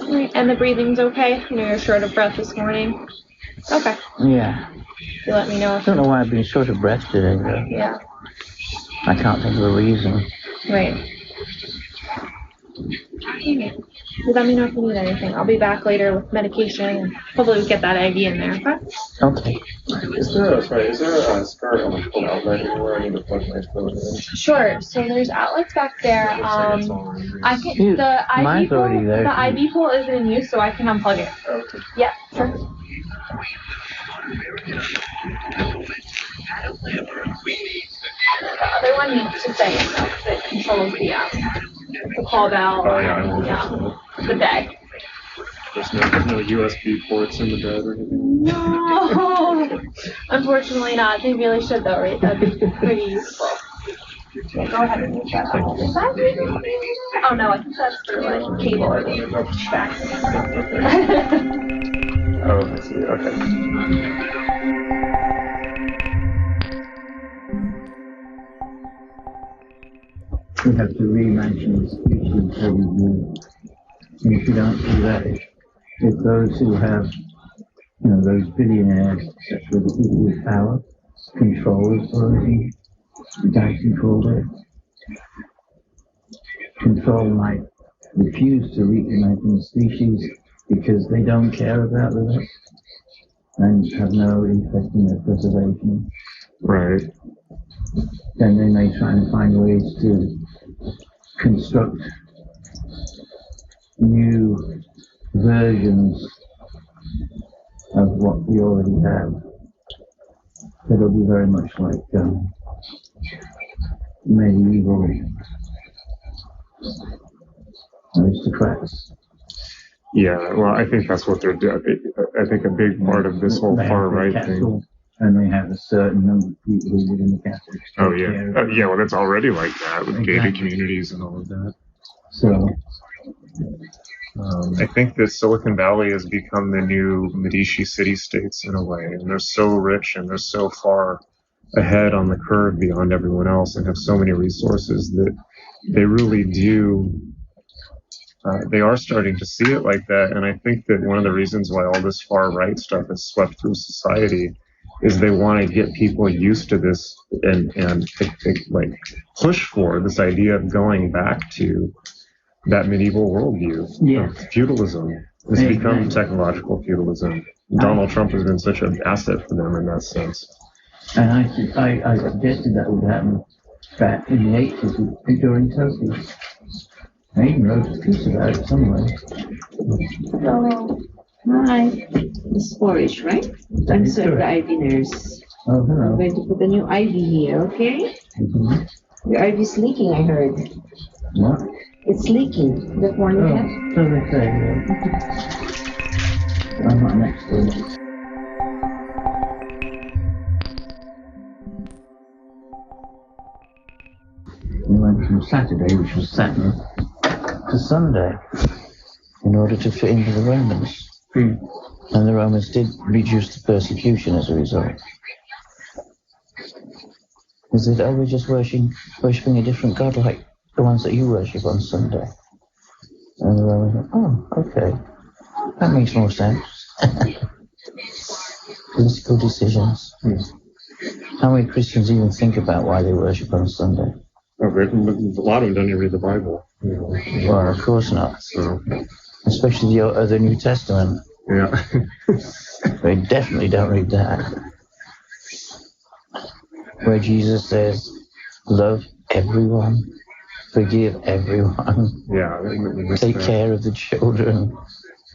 [SPEAKER 4] Right, and the breathing's okay? I know you're short of breath this morning. Okay.
[SPEAKER 2] Yeah.
[SPEAKER 4] You let me know
[SPEAKER 2] I
[SPEAKER 4] if...
[SPEAKER 2] don't know why I've been short of breath today, though.
[SPEAKER 4] Yeah.
[SPEAKER 2] I can't think of a reason.
[SPEAKER 4] Right. You let me know if you need anything. I'll be back later with medication and hopefully we get that IV in there, okay?
[SPEAKER 2] Okay.
[SPEAKER 1] Is there a skirt on the full outlet anywhere I need to plug my phone in?
[SPEAKER 4] Sure. So there's outlets back there. I can
[SPEAKER 2] Dude,
[SPEAKER 4] the
[SPEAKER 2] mine's
[SPEAKER 4] IV pole.
[SPEAKER 2] already there.
[SPEAKER 4] The IV pole isn't in use, so I can unplug it.
[SPEAKER 1] Okay.
[SPEAKER 4] Yeah. Sure. The other one needs to stay in though, because it controls the call bell and the bed.
[SPEAKER 1] There's no USB ports in the bed or anything?
[SPEAKER 4] No, unfortunately not. They really should though, right? That'd be pretty useful. Yeah, go ahead and use that. Oh no, I think that's through like cable or back.
[SPEAKER 1] Oh, I see. Okay.
[SPEAKER 2] We have to reimagine the species every year. And if you don't do that, if those who have, those billionaires, etc., the people with power, control authority, don't control it. Control might refuse to reimagine the species because they don't care about the rest and have no interest in their preservation.
[SPEAKER 1] Right.
[SPEAKER 2] Then they may try and find ways to construct new versions of what we already have. It'll be very much like medieval aristocrats.
[SPEAKER 1] Yeah, well, I think that's what they're doing. I think a big part of this whole far right thing.
[SPEAKER 2] And they have a certain number of people who live in the castle.
[SPEAKER 1] Oh, yeah. Yeah, well, that's already like that with gated communities and all of that.
[SPEAKER 2] So,
[SPEAKER 1] I think that Silicon Valley has become the new Medici city-states in a way, and they're so rich and they're so far ahead on the curve beyond everyone else and have so many resources that they really do, they are starting to see it like that. And I think that one of the reasons why all this far-right stuff has swept through society is they want to get people used to this and like push for this idea of going back to that medieval worldview.
[SPEAKER 2] Yeah.
[SPEAKER 1] Feudalism has become technological feudalism. Donald Trump has been such an asset for them in that sense.
[SPEAKER 2] And I suggested that would happen back in the 80s during Tokyo. I even wrote a piece about it somewhere.
[SPEAKER 5] Hello. Hi. This is P-Orridge, right? I'm sorry, the IV nurse.
[SPEAKER 2] Oh, hello.
[SPEAKER 5] I'm going to put a new IV here, okay?
[SPEAKER 2] Mm-hmm.
[SPEAKER 5] Your IV is leaking, I heard.
[SPEAKER 2] What?
[SPEAKER 5] It's leaking. That one you have?
[SPEAKER 2] So they say, I'm not next to it. We went from Saturday, which was Saturn, to Sunday in order to fit into the Romans. And the Romans did reduce the persecution as a result. Is it, we're just worshipping a different god like the ones that you worship on Sunday? And the Romans went, oh, okay. That makes more sense. Political decisions. How many Christians even think about why they worship on Sunday?
[SPEAKER 1] A lot of them don't even read the Bible.
[SPEAKER 2] Well, of course not.
[SPEAKER 1] So,
[SPEAKER 2] especially the New Testament.
[SPEAKER 1] yeah.
[SPEAKER 2] They definitely don't read that. Where Jesus says, love everyone forgive everyone,
[SPEAKER 1] Yeah.
[SPEAKER 2] take care of the children,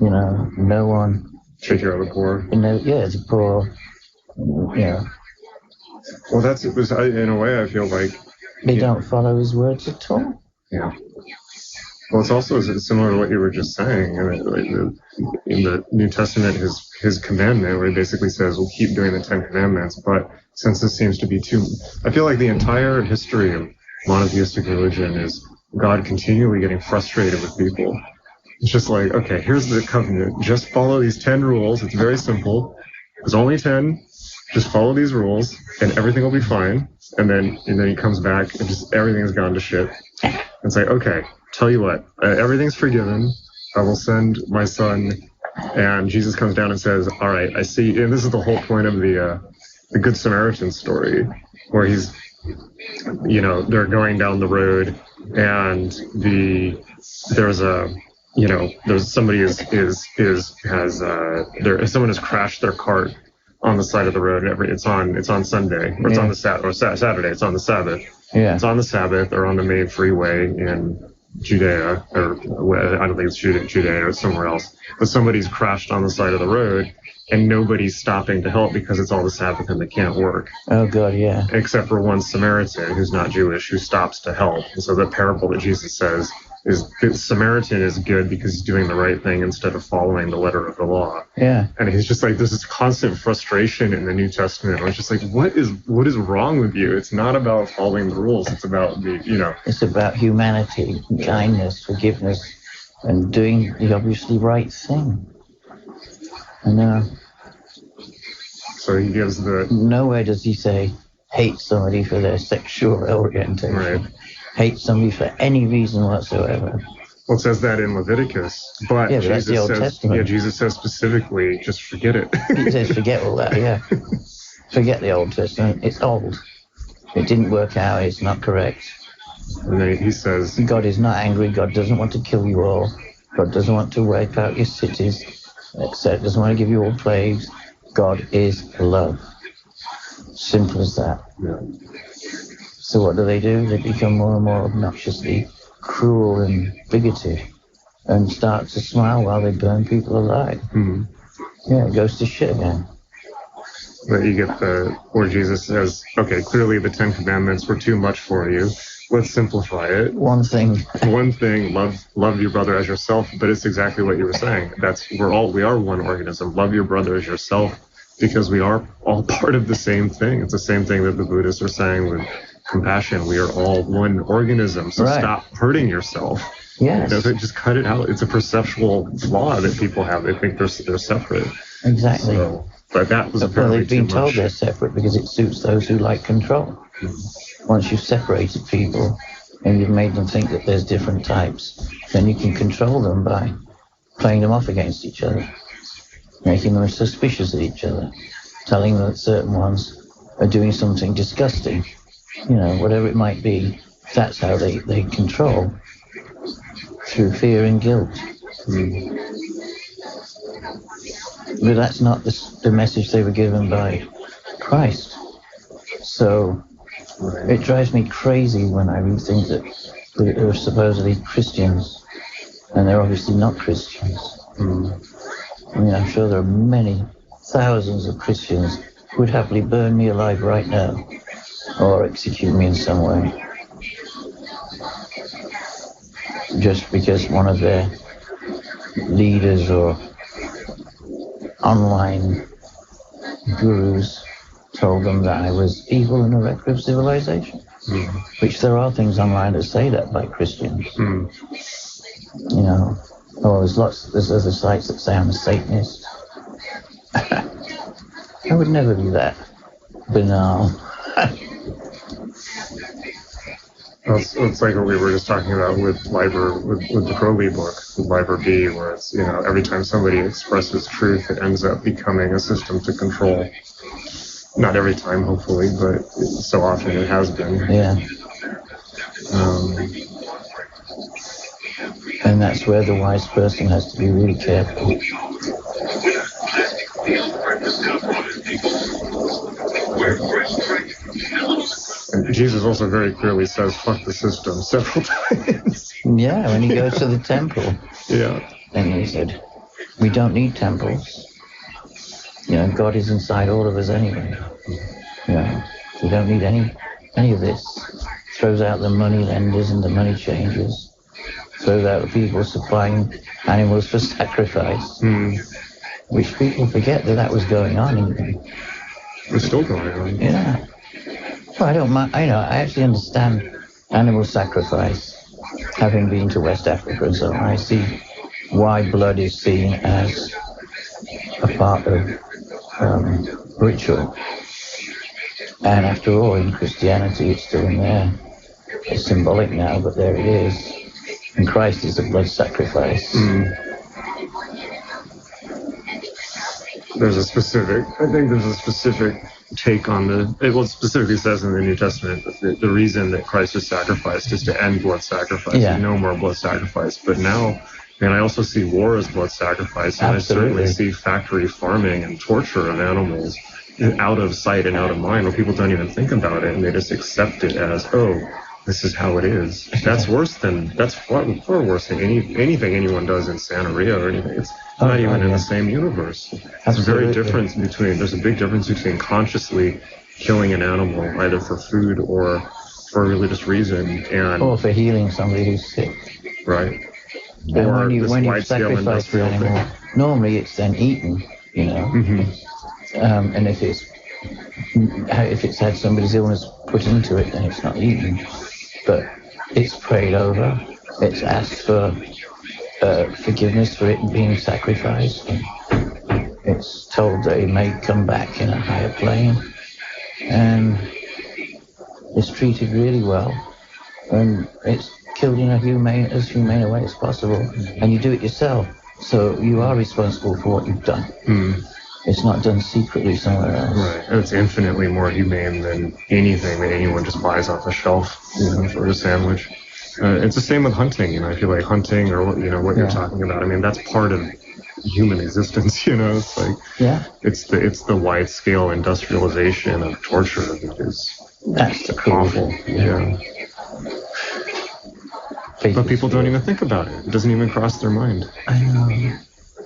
[SPEAKER 2] no one.
[SPEAKER 1] Take care of the poor.
[SPEAKER 2] The poor,
[SPEAKER 1] Well, in a way, I feel like
[SPEAKER 2] they don't follow his words at all.
[SPEAKER 1] Yeah. Well, it's also similar to what you were just saying. In the New Testament, his commandment, where he basically says, "We'll keep doing the 10 Commandments." But since this seems to be I feel like the entire history of monotheistic religion is God continually getting frustrated with people. It's just like, okay, here's the covenant. Just follow these 10 rules. It's very simple. There's only 10. Just follow these rules, and everything will be fine. And then he comes back, and just everything's gone to shit. It's like, okay, tell you what, everything's forgiven. I will send my son. And Jesus comes down and says, all right, I see. And this is the whole point of the Good Samaritan story, where he's, they're going down the road, and someone has crashed their cart on the side of the road. It's on Sunday, or it's on the Saturday. It's on the Sabbath.
[SPEAKER 2] Yeah.
[SPEAKER 1] It's on the Sabbath, or on the main freeway in Judea, or I don't think it's Judea or somewhere else. But somebody's crashed on the side of the road, and nobody's stopping to help because it's all the Sabbath and they can't work.
[SPEAKER 2] Oh God, yeah.
[SPEAKER 1] Except for one Samaritan who's not Jewish who stops to help. And so the parable that Jesus says is the Samaritan is good because he's doing the right thing instead of following the letter of the law.
[SPEAKER 2] Yeah.
[SPEAKER 1] And he's just like, there's this constant frustration in the New Testament. It's just like, what is wrong with you? It's not about following the rules. It's about
[SPEAKER 2] It's about humanity, kindness, forgiveness, and doing the obviously right thing. And
[SPEAKER 1] so he gives
[SPEAKER 2] nowhere does he say hate somebody for their sexual orientation.
[SPEAKER 1] Right.
[SPEAKER 2] Hate somebody for any reason whatsoever.
[SPEAKER 1] Well, it says that in Leviticus, but
[SPEAKER 2] yeah, but that's the Old Testament.
[SPEAKER 1] Yeah, Jesus says specifically, just forget it.
[SPEAKER 2] He says forget all that, yeah. Forget the Old Testament. It's old. It didn't work out. It's not correct.
[SPEAKER 1] And then he says,
[SPEAKER 2] God is not angry. God doesn't want to kill you all. God doesn't want to wipe out your cities, etc. Doesn't want to give you all plagues. God is love. Simple as that.
[SPEAKER 1] Yeah.
[SPEAKER 2] So what do? They become more and more obnoxiously cruel and bigoted and start to smile while they burn people alive.
[SPEAKER 1] Mm-hmm.
[SPEAKER 2] Yeah, it goes to shit again.
[SPEAKER 1] But you get where Jesus says, okay, clearly the 10 Commandments were too much for you. Let's simplify it.
[SPEAKER 2] One thing,
[SPEAKER 1] love your brother as yourself. But it's exactly what you were saying. We are one organism. Love your brother as yourself, because we are all part of the same thing. It's the same thing that the Buddhists are saying with compassion. We are all one organism. So Stop hurting yourself.
[SPEAKER 2] Yes.
[SPEAKER 1] Just cut it out. It's a perceptual flaw that people have. They think they're separate.
[SPEAKER 2] Exactly.
[SPEAKER 1] So, but that was apparently
[SPEAKER 2] they've been
[SPEAKER 1] too
[SPEAKER 2] told
[SPEAKER 1] much.
[SPEAKER 2] they're separate because it suits those who like control.
[SPEAKER 1] Mm-hmm.
[SPEAKER 2] Once you've separated people and you've made them think that there's different types, then you can control them by playing them off against each other, making them suspicious of each other, telling them that certain ones are doing something disgusting, whatever it might be. That's how they control, through fear and guilt.
[SPEAKER 1] Mm-hmm.
[SPEAKER 2] But that's not the message they were given by Christ. So it drives me crazy when I read things that are supposedly Christians, and they're obviously not Christians.
[SPEAKER 1] Mm-hmm.
[SPEAKER 2] I mean, I'm sure there are many thousands of Christians who would happily burn me alive right now, or execute me in some way, just because one of their leaders or online gurus told them that I was evil and a wreck of civilization.
[SPEAKER 1] Mm-hmm.
[SPEAKER 2] Which there are things online that say that by Christians.
[SPEAKER 1] Mm-hmm.
[SPEAKER 2] There's other sites that say I'm a Satanist. I would never be that banal.
[SPEAKER 1] It's like what we were just talking about with the Crowley book, with Liber B, where it's, every time somebody expresses truth, it ends up becoming a system to control. Not every time, hopefully, but so often it has been.
[SPEAKER 2] Yeah. And that's where the wise person has to be really careful.
[SPEAKER 1] And Jesus also very clearly says, fuck the system several times.
[SPEAKER 2] Yeah, when he goes to the temple.
[SPEAKER 1] Yeah.
[SPEAKER 2] And he said, we don't need temples. You know, God is inside all of us anyway. You know, we don't need any of this. Throws out the money lenders and the money changers. Throws out the people supplying animals for sacrifice. Which people forget that was going on even.
[SPEAKER 1] It's still going on.
[SPEAKER 2] Yeah. Well, I don't mind. I actually understand animal sacrifice, having been to West Africa and so on. I see why blood is seen as a part of ritual. And after all, in Christianity, it's still in there. It's symbolic now, but there it is. And Christ is a blood sacrifice.
[SPEAKER 1] There's a specific take on it specifically says in the New Testament that the reason that Christ was sacrificed is to end blood sacrifice.
[SPEAKER 2] Yeah.
[SPEAKER 1] No more blood sacrifice. But now, and I also see war as blood sacrifice, and
[SPEAKER 2] Absolutely.
[SPEAKER 1] I certainly see factory farming and torture of animals out of sight and out of mind, where people don't even think about it and they just accept it as, oh, this is how it is. That's far worse than anything anyone does in Santeria or anything. It's not even in the same universe.
[SPEAKER 2] Absolutely.
[SPEAKER 1] There's a big difference between consciously killing an animal, either for food or for a religious reason, and
[SPEAKER 2] Or for healing somebody who's sick.
[SPEAKER 1] right.
[SPEAKER 2] And
[SPEAKER 1] Or this
[SPEAKER 2] when you
[SPEAKER 1] wide-scale
[SPEAKER 2] sacrifice the
[SPEAKER 1] industrial
[SPEAKER 2] animal,
[SPEAKER 1] thing.
[SPEAKER 2] normally it's then eaten, you know. And if it's had somebody's illness put into it, then it's not eaten. But it's prayed over. It's asked for forgiveness for it being sacrificed. And it's told that it may come back in a higher plane. And it's treated really well. And it's killed in as humane a way as possible. And you do it yourself. So you are responsible for what you've done. It's not done secretly somewhere else.
[SPEAKER 1] Right, and it's infinitely more humane than anything that anyone just buys off the shelf, for a sandwich. It's the same with hunting. I feel like hunting, or what you're talking about. I mean, that's part of human existence. It's like it's the wide scale industrialization of torture that is
[SPEAKER 2] That's
[SPEAKER 1] awful. Yeah. But people don't even think about it. It doesn't even cross their mind.
[SPEAKER 2] I know.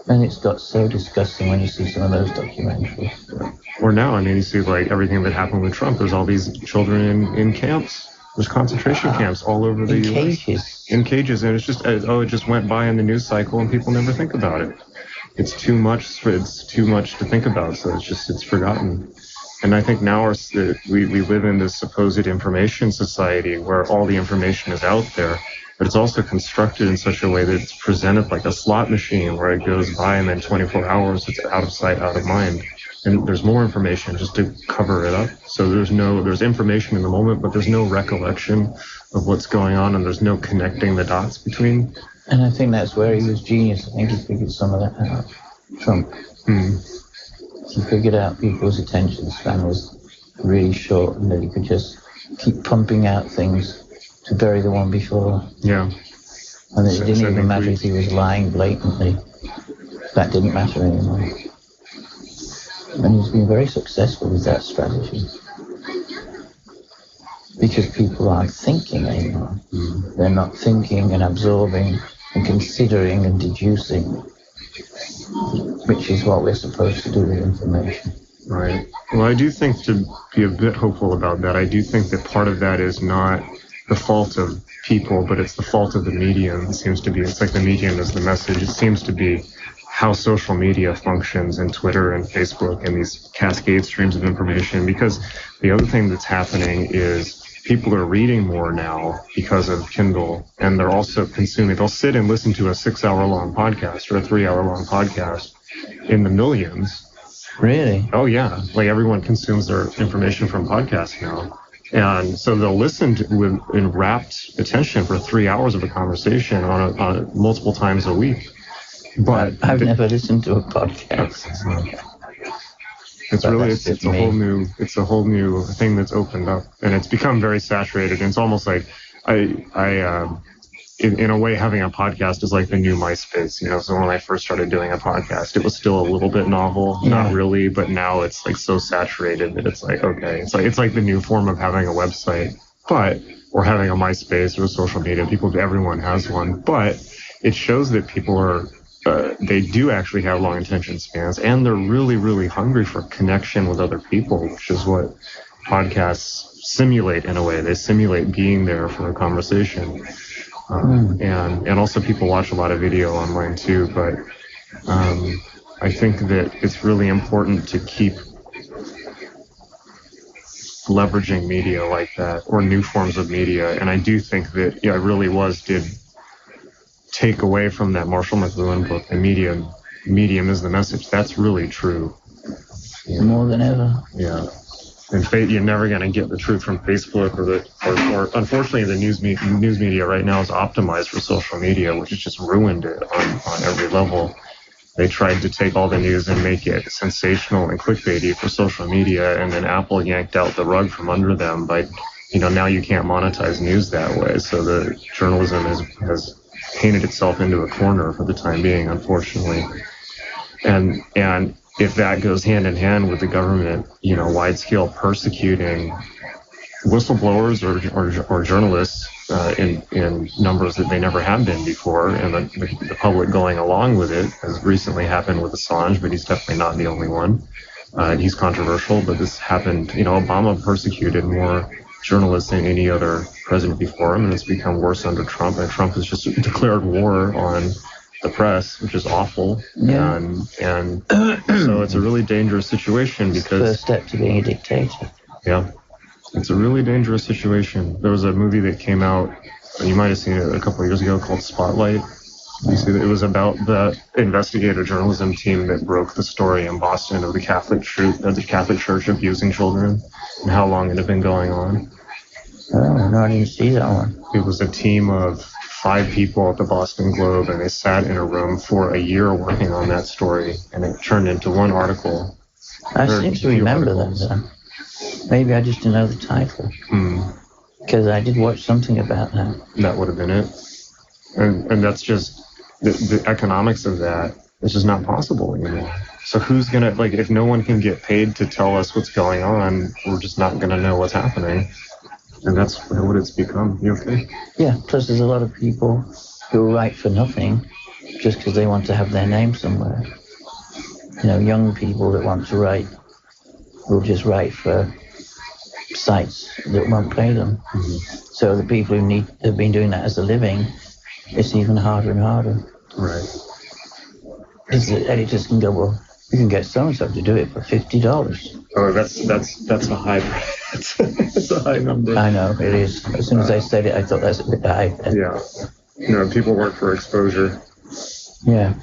[SPEAKER 2] And it's got so disgusting when you see some of those documentaries.
[SPEAKER 1] Or now, you see like everything that happened with Trump. There's all these children in camps. There's concentration camps all over the U.S. In cages. And it's just, it just went by in the news cycle and people never think about it. It's too much to think about, so it's forgotten. And I think now we live in this supposed information society where all the information is out there. But it's also constructed in such a way that it's presented like a slot machine where it goes by and then 24 hours it's out of sight, out of mind. And there's more information just to cover it up. So there's information in the moment, but there's no recollection of what's going on, and there's no connecting the dots between.
[SPEAKER 2] And I think that's where he was genius. I think he figured some of that out. Trump. He figured out people's attention span was really short, and that he could just keep pumping out things to bury the one before.
[SPEAKER 1] Yeah.
[SPEAKER 2] And it didn't even matter if he was lying blatantly. That didn't matter anymore. And he's been very successful with that strategy. Because people aren't thinking anymore. They're not thinking and absorbing and considering and deducing, which is what we're supposed to do with information.
[SPEAKER 1] Right. Well, I do think, to be a bit hopeful about that, I do think that part of that is not the fault of people, but it's the fault of the medium. It seems to be. It's like the medium is the message. It seems to be how social media functions, and Twitter and Facebook and these cascade streams of information. Because the other thing that's happening is people are reading more now because of Kindle, and they're also consuming. They'll sit and listen to a 6-hour-long podcast or a 3-hour-long podcast in the millions.
[SPEAKER 2] Really?
[SPEAKER 1] Oh, yeah. Like everyone consumes their information from podcasts now. And so they'll listen in rapt attention for 3 hours of a conversation on multiple times a week. But
[SPEAKER 2] I've never listened to a podcast.
[SPEAKER 1] It's a whole new thing that's opened up, and it's become very saturated. And it's almost like in a way, having a podcast is like the new MySpace. So when I first started doing a podcast, it was still a little bit novel, not really, but now it's like so saturated that it's like, okay, it's like the new form of having a website. or having a MySpace or a social media. Everyone has one, but it shows that people are, they do actually have long attention spans, and they're really, really hungry for connection with other people, which is what podcasts simulate in a way. They simulate being there for a conversation. And also people watch a lot of video online too, but I think that it's really important to keep leveraging media like that, or new forms of media. And I do think that, it really did take away from that Marshall McLuhan book, the medium is the message. That's really true.
[SPEAKER 2] More than ever.
[SPEAKER 1] Yeah. And you're never going to get the truth from Facebook or unfortunately the news media right now is optimized for social media, which has just ruined it on every level. They tried to take all the news and make it sensational and clickbaity for social media, and then Apple yanked out the rug from under them by, now you can't monetize news that way. So the journalism has painted itself into a corner for the time being, unfortunately. And if that goes hand in hand with the government, wide-scale persecuting whistleblowers or journalists in numbers that they never have been before, and the public going along with it, as recently happened with Assange, but he's definitely not the only one. He's controversial, but this happened. Obama persecuted more journalists than any other president before him, and it's become worse under Trump. And Trump has just declared war on the press, which is awful.
[SPEAKER 2] Yeah.
[SPEAKER 1] And so it's a really dangerous situation because
[SPEAKER 2] first step to being a dictator.
[SPEAKER 1] Yeah. It's a really dangerous situation. There was a movie that came out, you might have seen it a couple of years ago, called Spotlight. You see that it was about the investigative journalism team that broke the story in Boston of the Catholic Church abusing children and how long it had been going on.
[SPEAKER 2] Oh, no, I didn't see that one.
[SPEAKER 1] It was a team of 5 people at the Boston Globe, and they sat in a room for a year working on that story, and it turned into one article.
[SPEAKER 2] I seem to remember that. Maybe I just didn't know the title. Because I did watch something about that.
[SPEAKER 1] That would have been it. And that's just the economics of that. It's just not possible anymore. So who's going to, if no one can get paid to tell us what's going on, we're just not going to know what's happening. And that's what it's become. You okay?
[SPEAKER 2] Yeah, plus there's a lot of people who write for nothing just because they want to have their name somewhere. Young people that want to write will just write for sites that won't pay them. So the people who have been doing that as a living, it's even harder and harder.
[SPEAKER 1] Right.
[SPEAKER 2] Because the editors can go, well, you can get so-and-so to do it for $50.
[SPEAKER 1] Oh, that's a high price. That's a high number.
[SPEAKER 2] I know, it is. As soon as I said it, I thought that's a bit high.
[SPEAKER 1] Yeah. People work for exposure.
[SPEAKER 2] Yeah.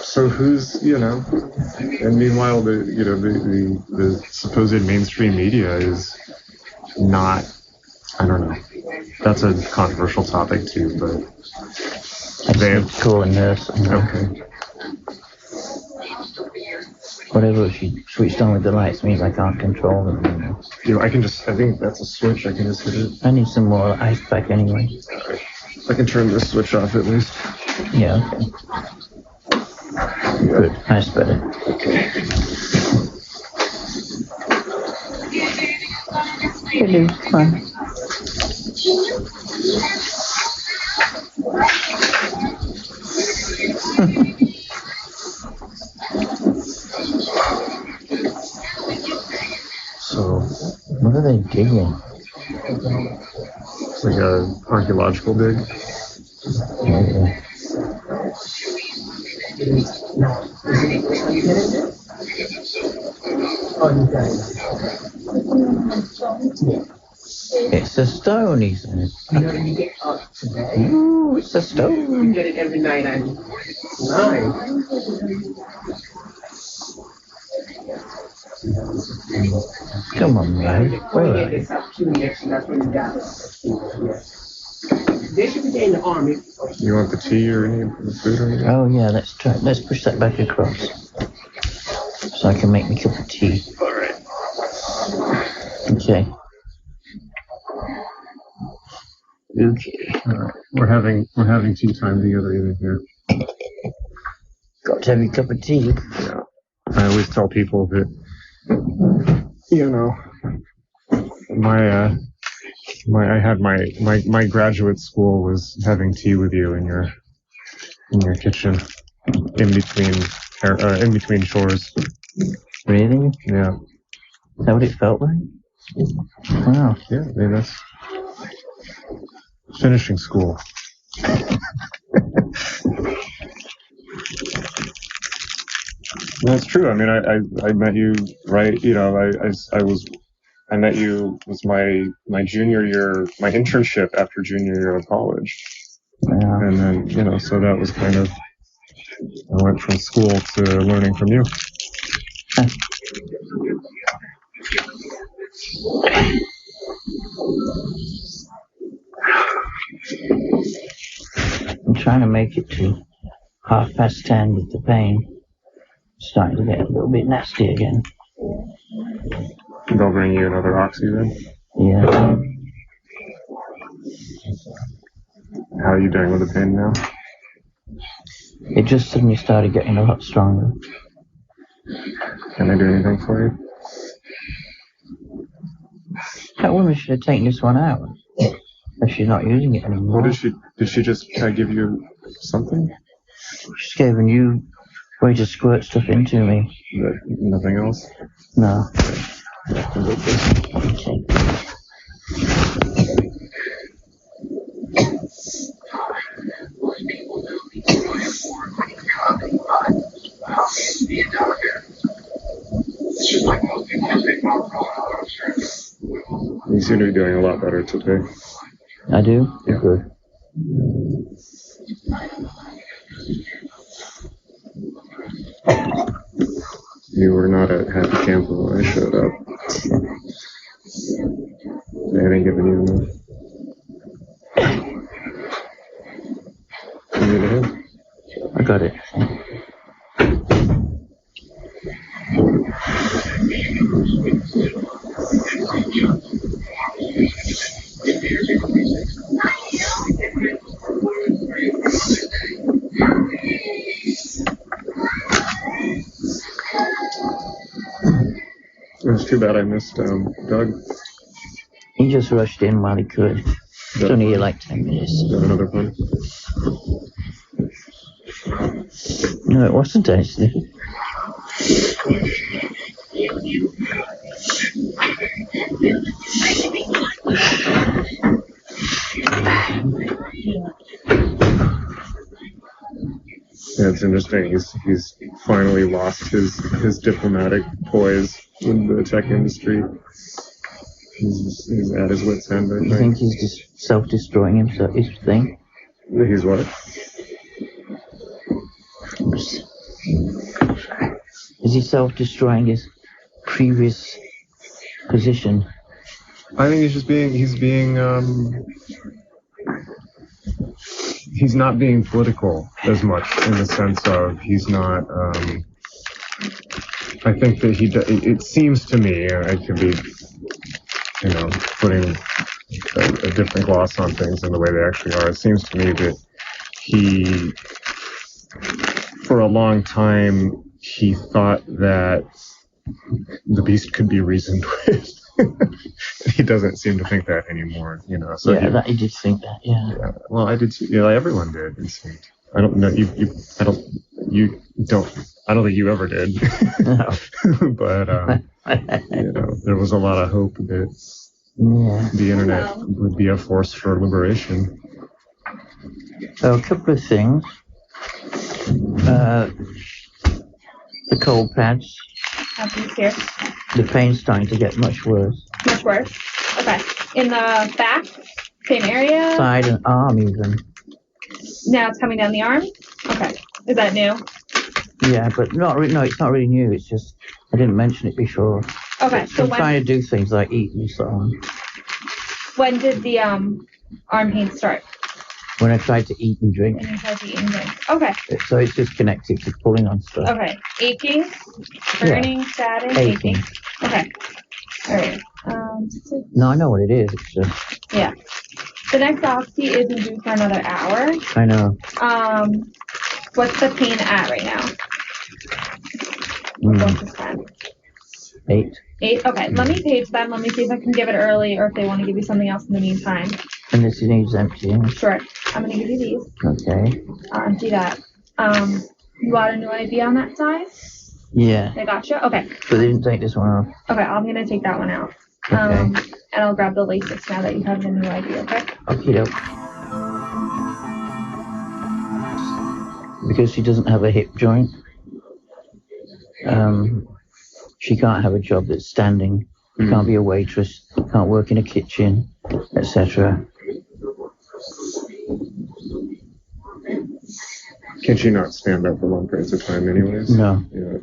[SPEAKER 1] So who's, and meanwhile, the supposed mainstream media is not, I don't know. That's a controversial topic too, but
[SPEAKER 2] I just need to call a nurse.
[SPEAKER 1] Okay.
[SPEAKER 2] Whatever she switched on with the lights means I can't control them anymore.
[SPEAKER 1] I think that's a switch. I can just hit it.
[SPEAKER 2] I need some more ice pack anyway.
[SPEAKER 1] Right. I can turn this switch off at least.
[SPEAKER 2] Yeah, okay. Good, that's better. Hello, come on.
[SPEAKER 1] So,
[SPEAKER 2] what are they digging?
[SPEAKER 1] It's like an archaeological dig.
[SPEAKER 2] Yeah. It's a stone, he said. Ooh, it's a stone.
[SPEAKER 6] You get it every night and nine.
[SPEAKER 2] Come on, man. Where are you?
[SPEAKER 6] They should be in the army.
[SPEAKER 1] You want the tea or any food or anything?
[SPEAKER 2] Oh yeah, let's push that back across. So I can make me a cup of tea.
[SPEAKER 1] Alright.
[SPEAKER 2] Okay.
[SPEAKER 1] Alright. We're having tea time together even here.
[SPEAKER 2] Got to have a cup of tea.
[SPEAKER 1] Yeah. I always tell people that, I had my graduate school was having tea with you in your kitchen in between chores.
[SPEAKER 2] Really?
[SPEAKER 1] Yeah.
[SPEAKER 2] Is that what it felt like? Wow.
[SPEAKER 1] Yeah, I mean, that's finishing school. That's true. I mean, I met you right. You know, I met you was my junior year, my internship after junior year of college,
[SPEAKER 2] Wow.
[SPEAKER 1] and then so that was kind of I went from school to learning from you.
[SPEAKER 2] I'm trying to make it to 10:30 with the pain. Starting to get a little bit nasty again.
[SPEAKER 1] They'll bring you another oxy then?
[SPEAKER 2] Yeah.
[SPEAKER 1] How are you doing with the pain now?
[SPEAKER 2] It just suddenly started getting a lot stronger.
[SPEAKER 1] Can I do anything for you?
[SPEAKER 2] That woman should have taken this one out. If she's not using it anymore.
[SPEAKER 1] What did she just give you something?
[SPEAKER 2] She's given you way to squirt stuff into me.
[SPEAKER 1] Nothing else?
[SPEAKER 2] No.
[SPEAKER 1] You seem to be doing a lot better today.
[SPEAKER 2] I do?
[SPEAKER 1] Yeah.
[SPEAKER 2] Good.
[SPEAKER 1] You were not at happy camp when I showed up. They hadn't given you enough. You need a hand?
[SPEAKER 2] I got it.
[SPEAKER 1] It was too bad I missed Doug.
[SPEAKER 2] He just rushed in while he could. It's only here like 10 minutes.
[SPEAKER 1] Is that another fun?
[SPEAKER 2] No, it wasn't actually.
[SPEAKER 1] Yeah, it's interesting. He's finally lost his diplomatic poise in the tech industry. He's at his wit's end, I think.
[SPEAKER 2] You think he's just self-destroying himself, his thing?
[SPEAKER 1] He's what?
[SPEAKER 2] Is he self-destroying his previous position?
[SPEAKER 1] I think he's not being political as much in the sense of he's not, I think that it seems to me, I could be, putting a different gloss on things than the way they actually are. It seems to me that he, for a long time, he thought that the beast could be reasoned with. He doesn't seem to think that anymore, So
[SPEAKER 2] Yeah, he did think that, yeah.
[SPEAKER 1] Well, I did too. Yeah, everyone did. It seemed. I don't know. I don't think you ever did.
[SPEAKER 2] No.
[SPEAKER 1] But there was a lot of hope that the internet would be a force for liberation.
[SPEAKER 2] So a couple of things. The cold pads.
[SPEAKER 4] Happens here.
[SPEAKER 2] The pain's starting to get much worse.
[SPEAKER 4] Much worse. Okay. In the back, same area.
[SPEAKER 2] Side and arm even.
[SPEAKER 4] Now it's coming down the arm. Okay. Is that new?
[SPEAKER 2] Yeah, but no, it's not really new. It's just I didn't mention it before.
[SPEAKER 4] Okay. So
[SPEAKER 2] I'm trying to do things like eat and so on.
[SPEAKER 4] When did the arm pain start?
[SPEAKER 2] When I tried to eat and drink.
[SPEAKER 4] When you tried to eat and drink. Okay.
[SPEAKER 2] So it's just connected to pulling on stuff.
[SPEAKER 4] Okay. Aching, burning, stabbing, aching. Okay. All right.
[SPEAKER 2] No, I know what it is. It's just.
[SPEAKER 4] Yeah. The next oxy isn't due for another hour.
[SPEAKER 2] I know.
[SPEAKER 4] What's the pain at right now? What's the time?
[SPEAKER 5] 8.
[SPEAKER 4] 8? Okay, let me page them. Let me see if I can give it early or if they want to give you something else in the meantime.
[SPEAKER 5] And this needs emptying.
[SPEAKER 4] Sure. I'm going to give you these.
[SPEAKER 5] Okay.
[SPEAKER 4] I'll empty that. You got a new ID on that side?
[SPEAKER 5] Yeah.
[SPEAKER 4] I gotcha. Okay.
[SPEAKER 5] But they didn't take this one off.
[SPEAKER 4] Okay, I'm going to take that one out.
[SPEAKER 5] Okay.
[SPEAKER 4] And I'll grab the Lasix now that you have the new ID, okay?
[SPEAKER 5] Okie doke. Because she doesn't have a hip joint, she can't have a job that's standing. Can't be a waitress. Can't work in a kitchen, etc.
[SPEAKER 1] Can she not stand up for long periods of time anyways?
[SPEAKER 5] No.
[SPEAKER 1] Yeah.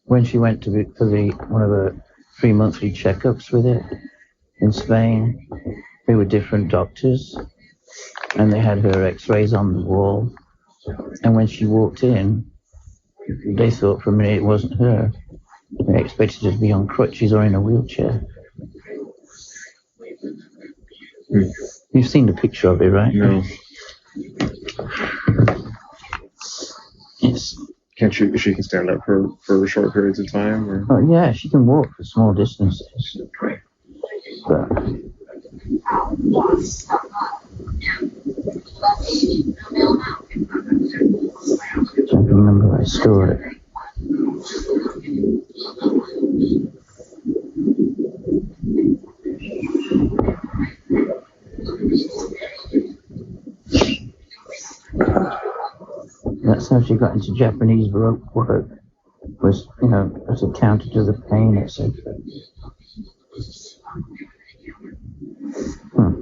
[SPEAKER 5] When she went for one of her 3 monthly checkups with it in Spain, they were different doctors, and they had her x-rays on the wall. And when she walked in, they thought for a minute it wasn't her. They expected her to be on crutches or in a wheelchair. You've seen the picture of it, right?
[SPEAKER 1] No.
[SPEAKER 5] Yes.
[SPEAKER 1] Can't she can stand up for short periods of time? Or?
[SPEAKER 5] Oh, yeah, she can walk for small distances. But I don't remember where I stored it. That's how she got into Japanese rope work, was, as a counter to the pain, etc. I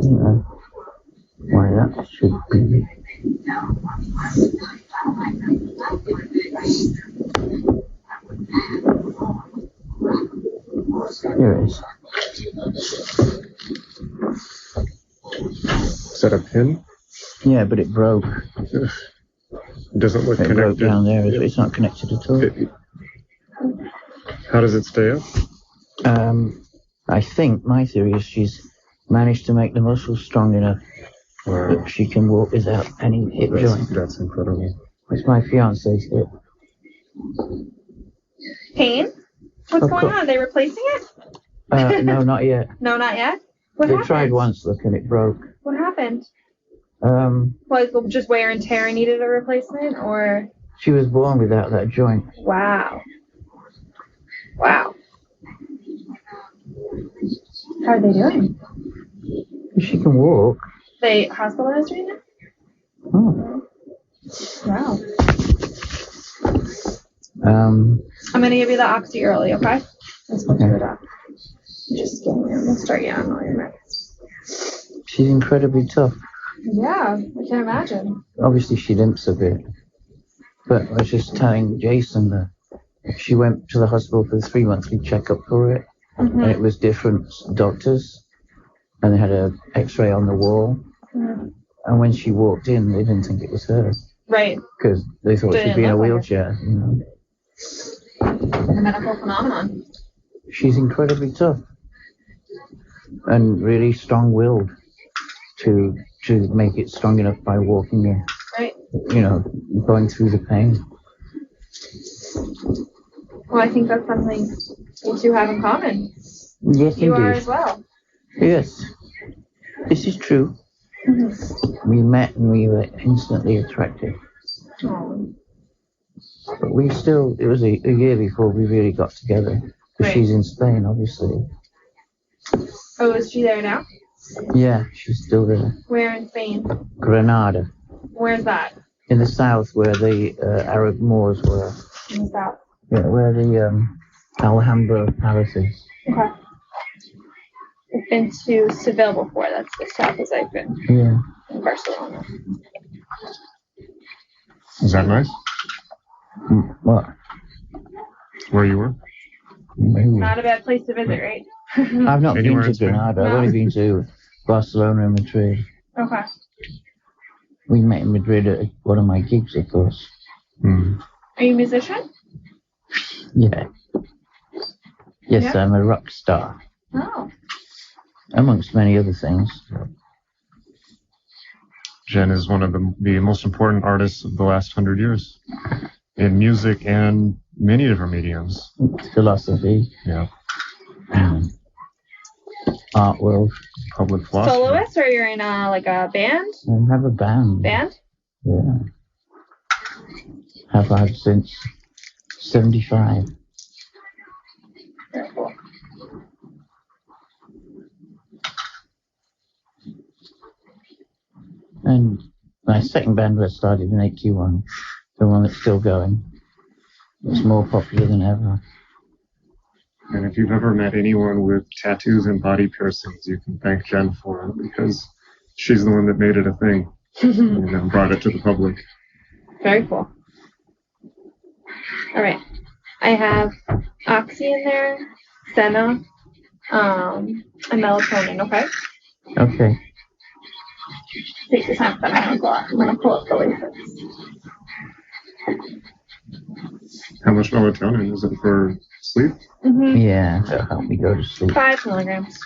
[SPEAKER 5] don't know why that should be. Here it is.
[SPEAKER 1] Is that a pin?
[SPEAKER 5] Yeah, but it broke.
[SPEAKER 1] It doesn't look
[SPEAKER 5] It
[SPEAKER 1] connected.
[SPEAKER 5] broke down there. It's not connected at all.
[SPEAKER 1] How does it stay up?
[SPEAKER 5] I think my theory is she's managed to make the muscles strong enough that she can walk without any hip joint.
[SPEAKER 1] That's incredible.
[SPEAKER 5] It's my fiance's hip.
[SPEAKER 4] Pain? What's
[SPEAKER 5] Of
[SPEAKER 4] going
[SPEAKER 5] course.
[SPEAKER 4] on? Are they replacing it?
[SPEAKER 5] No, not yet.
[SPEAKER 4] No, not yet. What
[SPEAKER 5] They
[SPEAKER 4] happened?
[SPEAKER 5] tried once, look, and it broke.
[SPEAKER 4] What happened?
[SPEAKER 5] Like
[SPEAKER 4] just wear and tear needed a replacement, or?
[SPEAKER 5] she was born without that joint.
[SPEAKER 4] Wow. Wow. How are they doing?
[SPEAKER 5] She can walk.
[SPEAKER 4] They hospitalized right now?
[SPEAKER 5] Oh.
[SPEAKER 4] Wow. I'm gonna give you the oxy early, okay? Let's go to it up. Just get me. I'm gonna start you on all your meds.
[SPEAKER 5] She's incredibly tough.
[SPEAKER 4] Yeah, I can imagine.
[SPEAKER 5] Obviously, she limps a bit. But I was just telling Jason that she went to the hospital for the 3 monthly checkup for it,
[SPEAKER 4] Mm-hmm.
[SPEAKER 5] and it was different doctors, and they had an X-ray on the wall.
[SPEAKER 4] Mm-hmm.
[SPEAKER 5] And when she walked in, they didn't think it was her
[SPEAKER 4] Right.
[SPEAKER 5] because they thought she'd
[SPEAKER 4] Didn't
[SPEAKER 5] be in a
[SPEAKER 4] look like her.
[SPEAKER 5] wheelchair.
[SPEAKER 4] A medical phenomenon.
[SPEAKER 5] She's incredibly tough and really strong-willed to make it strong enough by walking in.
[SPEAKER 4] Right.
[SPEAKER 5] Going through the pain.
[SPEAKER 4] Well, I think that's something you two have in common.
[SPEAKER 5] Yes,
[SPEAKER 4] You are
[SPEAKER 5] indeed.
[SPEAKER 4] as well.
[SPEAKER 5] Yes, this is true.
[SPEAKER 4] Mm-hmm.
[SPEAKER 5] We met and we were instantly attracted.
[SPEAKER 4] Oh.
[SPEAKER 5] But it was a year before we really got together. Because
[SPEAKER 4] Right.
[SPEAKER 5] she's in Spain, obviously.
[SPEAKER 4] Oh, is she there now?
[SPEAKER 5] Yeah, she's still there.
[SPEAKER 4] Where in Spain?
[SPEAKER 5] Granada.
[SPEAKER 4] Where's that?
[SPEAKER 5] In the south where the Arab Moors were.
[SPEAKER 4] In the south.
[SPEAKER 5] Yeah, where the Alhambra palaces.
[SPEAKER 4] Okay. I've been to Seville before. That's as south as I've been.
[SPEAKER 5] Yeah.
[SPEAKER 4] In Barcelona.
[SPEAKER 1] Is that nice?
[SPEAKER 5] What?
[SPEAKER 1] Where you were?
[SPEAKER 4] Not a bad place to visit, right?
[SPEAKER 5] I've not
[SPEAKER 1] Anywhere
[SPEAKER 5] been
[SPEAKER 1] in
[SPEAKER 5] to
[SPEAKER 1] Spain?
[SPEAKER 5] Granada. I've
[SPEAKER 4] No.
[SPEAKER 5] only been to Barcelona and Madrid.
[SPEAKER 4] Okay.
[SPEAKER 5] We met in Madrid at one of my gigs, of course.
[SPEAKER 1] Hmm.
[SPEAKER 4] Are you a musician?
[SPEAKER 5] Yeah. Yes,
[SPEAKER 4] Yeah.
[SPEAKER 5] I'm a rock star,
[SPEAKER 4] Oh.
[SPEAKER 5] amongst many other things.
[SPEAKER 1] Jen is one of the most important artists of the last 100 years in music and many different mediums.
[SPEAKER 5] Philosophy,
[SPEAKER 1] Yeah.
[SPEAKER 5] art world.
[SPEAKER 1] Public philosophy.
[SPEAKER 4] Soloist, or you're in like a band?
[SPEAKER 5] I have a band.
[SPEAKER 4] Band?
[SPEAKER 5] Yeah. Have had since 75.
[SPEAKER 4] Very cool.
[SPEAKER 5] And my second band was started in 81, the one that's still going. It's more popular than ever.
[SPEAKER 1] And if you've ever met anyone with tattoos and body piercings, you can thank Jen for it because she's the one that made it a thing and brought it to the public.
[SPEAKER 4] Very cool. All right. I have oxy in there, senna, and melatonin, okay?
[SPEAKER 5] Okay.
[SPEAKER 4] Take your time, but I'm going to pull up the laces.
[SPEAKER 1] How much melatonin is it for sleep?
[SPEAKER 4] Mm-hmm.
[SPEAKER 5] Yeah, that'll help me go to sleep.
[SPEAKER 4] 5 milligrams.